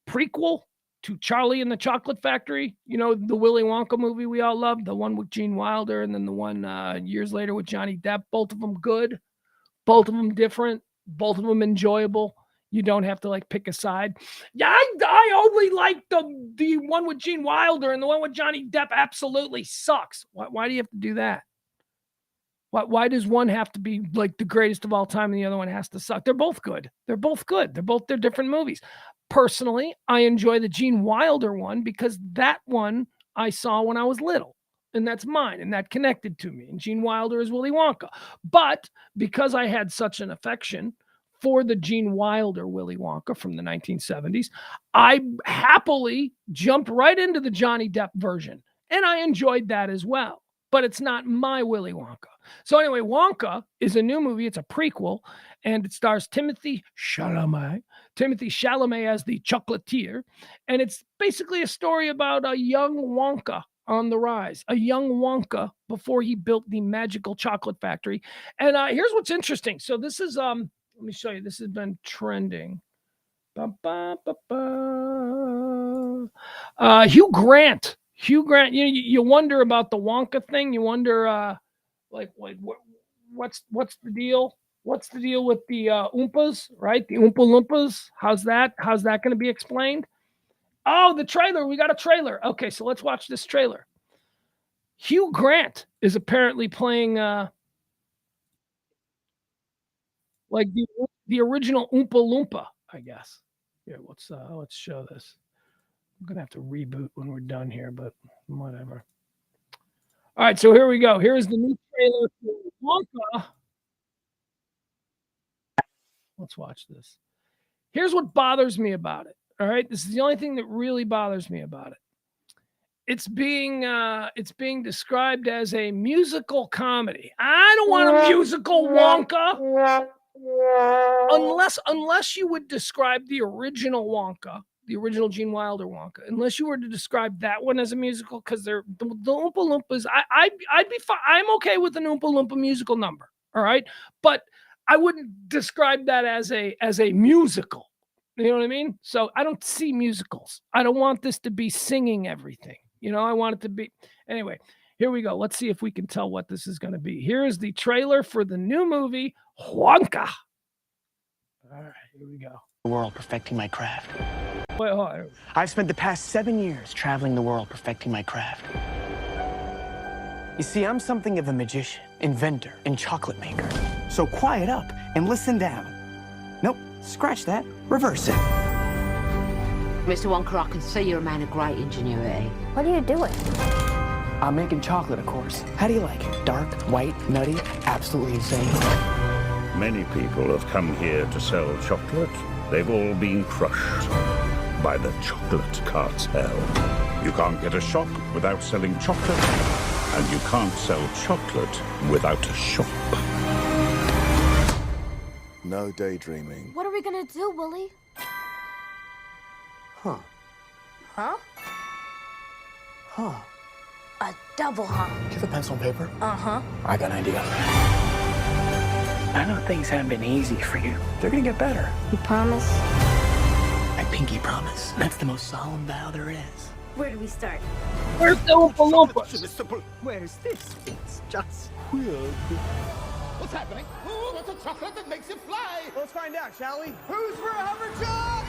prequel to Charlie and the Chocolate Factory. You know, the Willy Wonka movie we all love, the one with Gene Wilder, and then the one years later with Johnny Depp. Both of them good, both of them different, both of them enjoyable. You don't have to like pick a side. Yeah, I only like the one with Gene Wilder, and the one with Johnny Depp absolutely sucks. Why do you have to do that? Why does one have to be like the greatest of all time and the other one has to suck? They're both good. They're different movies. Personally, I enjoy the Gene Wilder one because that one I saw when I was little, and that's mine, and that connected to me. And Gene Wilder is Willy Wonka. But because I had such an affection for the Gene Wilder Willy Wonka from the 1970s, I happily jumped right into the Johnny Depp version, and I enjoyed that as well. But it's not my Willy Wonka. So anyway, Wonka is a new movie. It's a prequel, and it stars Timothy Chalamet as the chocolatier. And it's basically a story about a young Wonka on the rise, a young Wonka before he built the magical chocolate factory. And here's what's interesting. So this is, let me show you. This has been trending. Hugh Grant, you wonder about the Wonka thing. You wonder, what's the deal? What's the deal with the Oompas, right? The Oompa Loompas. How's that going to be explained? Oh, the trailer. We got a trailer. Okay, so let's watch this trailer. Hugh Grant is apparently playing like the original Oompa Loompa, I guess. Here, let's show this. I'm gonna have to reboot when we're done here, but whatever. All right, so here we go. Here's the new trailer for Wonka. Let's watch this. Here's what bothers me about it. All right, this is the only thing that really bothers me about it. It's being described as a musical comedy. I don't want a musical Wonka. Unless you would describe the original Wonka, the original Gene Wilder Wonka, unless you were to describe that one as a musical, because they're the Oompa Loompas, I'd be fine. I'm okay with an Oompa Loompa musical number, all right? But I wouldn't describe that as a musical. You know what I mean? So I don't see musicals. I don't want this to be singing everything. You know, I want it to be. Anyway, here we go. Let's see if we can tell what this is going to be. Here's the trailer for the new movie, Wonka. All right, here we go. The world perfecting my craft. Wait, hold on. I've spent the past 7 years traveling the world perfecting my craft. You see, I'm something of a magician. inventor, and chocolate maker. So quiet up and listen down. Nope, scratch that. Reverse it. Mr. Wonka, I can see you're a man of great ingenuity. What are you doing? I'm making chocolate, of course. How do you like it? Dark, white, nutty, absolutely insane. Many people have come here to sell chocolate. They've all been crushed by the chocolate cartel. You can't get a shop without selling chocolate, and you can't sell chocolate without a shop. No daydreaming. What are we gonna do, Willie? Huh. Huh? Huh. A double huh? Do you have a pencil and paper? Uh-huh. I got an idea. I know things haven't been easy for you. They're gonna get better. You promise? I pinky promise. That's the most solemn vow there is. Where do we start? Where's the Oompa Loompa? Where's this? It's just Weird. What's happening? Ooh, that's a chocolate that makes it fly! Let's find out, shall we? Who's for Hoverjock?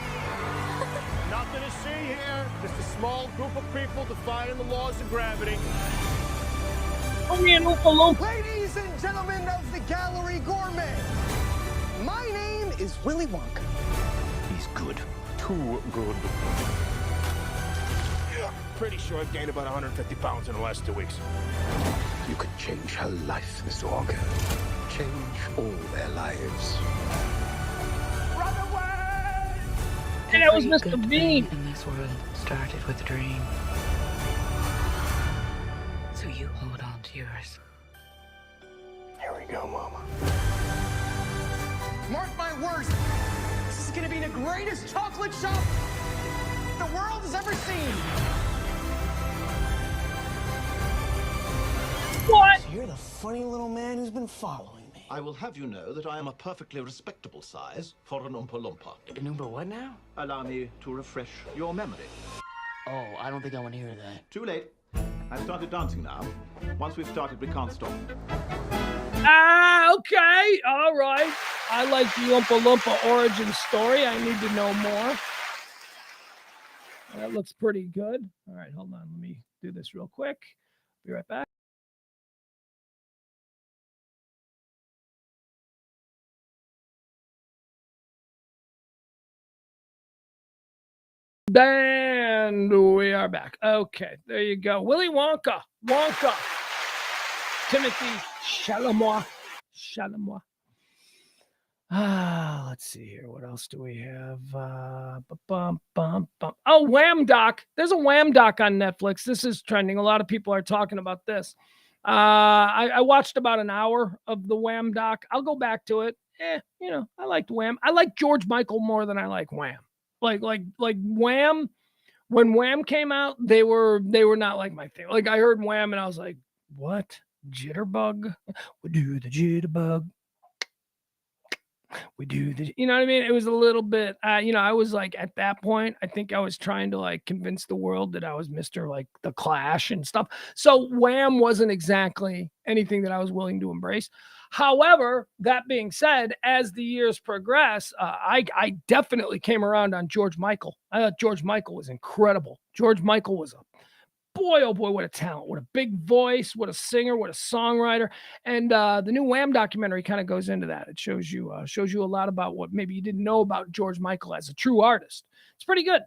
Nothing to see here. Just a small group of people defying the laws of gravity. Only an Oompa Loompa. Ladies and gentlemen of the Gallery Gourmet, my name is Willy Wonka. He's good. Too good. Pretty sure I've gained about 150 pounds in the last 2 weeks. You could change her life, Mr. Wonka. Change all their lives. Run away! And that was Mr. Bean. In this world started with a dream. So you hold on to yours. Here we go, Mama. Mark my words, this is gonna be the greatest chocolate shop the world has ever seen. What? So you're the funny little man who's been following me. I will have you know that I am a perfectly respectable size for an Oompa Loompa. An Oompa what now? Allow me to refresh your memory. Oh, I don't think I want to hear that. Too late. I've started dancing now. Once we've started, we can't stop. Ah, okay. All right. I like the Oompa Loompa origin story. I need to know more. That looks pretty good. All right, hold on. Let me do this real quick. Be right back. And we are back. Okay, there you go. Willy Wonka. Timothy Chalamet. Let's see here. What else do we have? Oh, Wham doc. There's a Wham doc on Netflix. This is trending. A lot of people are talking about this. I watched about an hour of the Wham doc. I'll go back to it. I liked Wham. I like George Michael more than I like Wham. Like Wham, when Wham came out, they were not like my thing. Like I heard Wham and I was like, what? Jitterbug? We do the jitterbug. We do the, you know what I mean? It was a little bit, I was like, at that point, I think I was trying to like convince the world that I was Mr. like the Clash and stuff. So Wham wasn't exactly anything that I was willing to embrace. However, that being said, as the years progress, I definitely came around on George Michael. I thought George Michael was incredible. George Michael was a boy, oh boy, what a talent, what a big voice, what a singer, what a songwriter. And the new Wham documentary kind of goes into that. It shows you a lot about what maybe you didn't know about George Michael as a true artist. It's pretty good.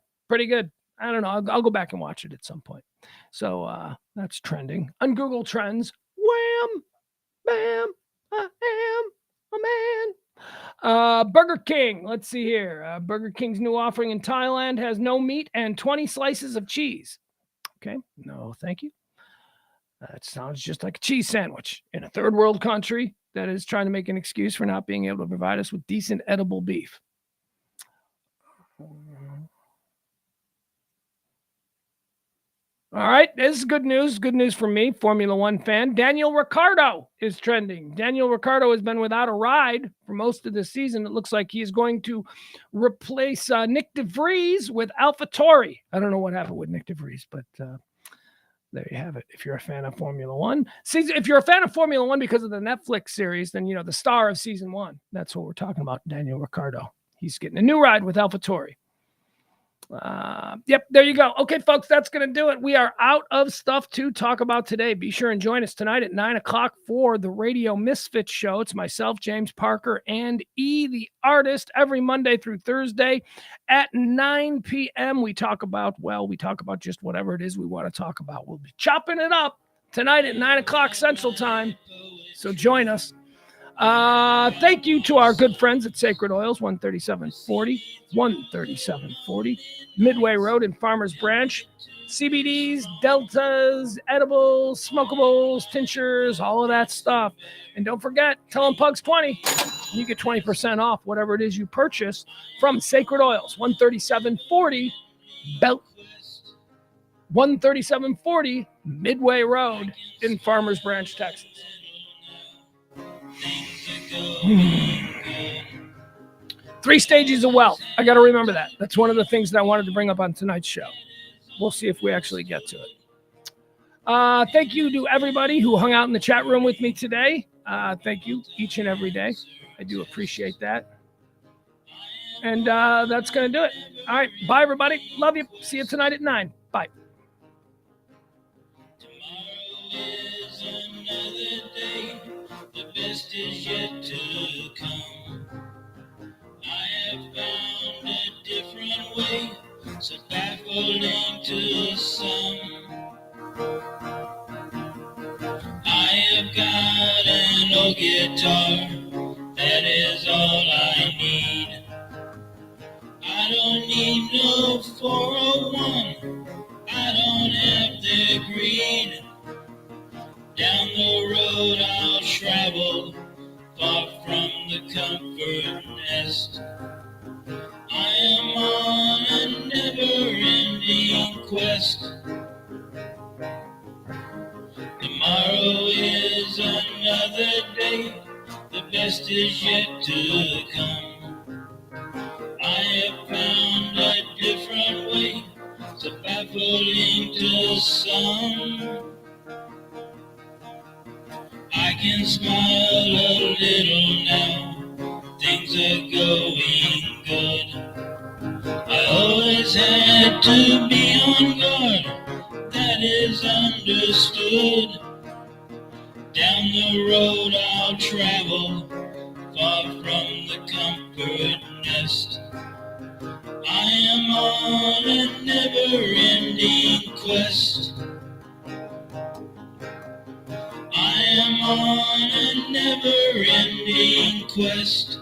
I don't know. I'll go back and watch it at some point. So that's trending on Google Trends. Wham, bam, I am a man. Burger King. Let's see here. Burger King's new offering in Thailand has no meat and 20 slices of cheese. Okay, no, thank you. That sounds just like a cheese sandwich in a third world country that is trying to make an excuse for not being able to provide us with decent edible beef. All right, this is good news. Good news for me, Formula One fan. Daniel Ricciardo is trending. Daniel Ricciardo has been without a ride for most of the season. It looks like he is going to replace Nick DeVries with AlphaTauri. I don't know what happened with Nick DeVries, but there you have it. If you're a fan of Formula One, if you're a fan of Formula One because of the Netflix series, then the star of season 1. That's what we're talking about, Daniel Ricciardo. He's getting a new ride with AlphaTauri. Yep, there you go. Okay, folks, that's going to do it. We are out of stuff to talk about today. Be sure and join us tonight at 9 o'clock for the Radio Misfits show. It's myself, James Parker, and E, the artist, every Monday through Thursday at 9 p.m. We talk about just whatever it is we want to talk about. We'll be chopping it up tonight at 9 o'clock Central Time. So join us. Thank you to our good friends at Sacred Oils, 13740 Midway Road in Farmers Branch. CBDs, deltas, edibles, smokables, tinctures, all of that stuff. And don't forget, tell them Pugs 20. You get 20% off whatever it is you purchase from Sacred Oils, 13740 Midway Road in Farmers Branch, Texas. 3 stages of wealth. I got to remember that. That's one of the things that I wanted to bring up on tonight's show. We'll see if we actually get to it. Thank you to everybody who hung out in the chat room with me today. Thank you each and every day. I do appreciate that. And that's going to do it. All right. Bye, everybody. Love you. See you tonight at 9. Bye. The best is yet to come. I have found a different way, so baffling to some. I have got an old guitar, that is all I need. I don't need no 401, I don't have the greed. Down the road I'll travel, far from the comfort nest. I am on a never-ending quest. Tomorrow is another day, the best is yet to come. I have found a different way, so baffling to some. I can smile a little now, things are going good. I always had to be on guard, that is understood. Down the road I'll travel, far from the comfort nest. I am on a never-ending quest. I am on a never-ending quest.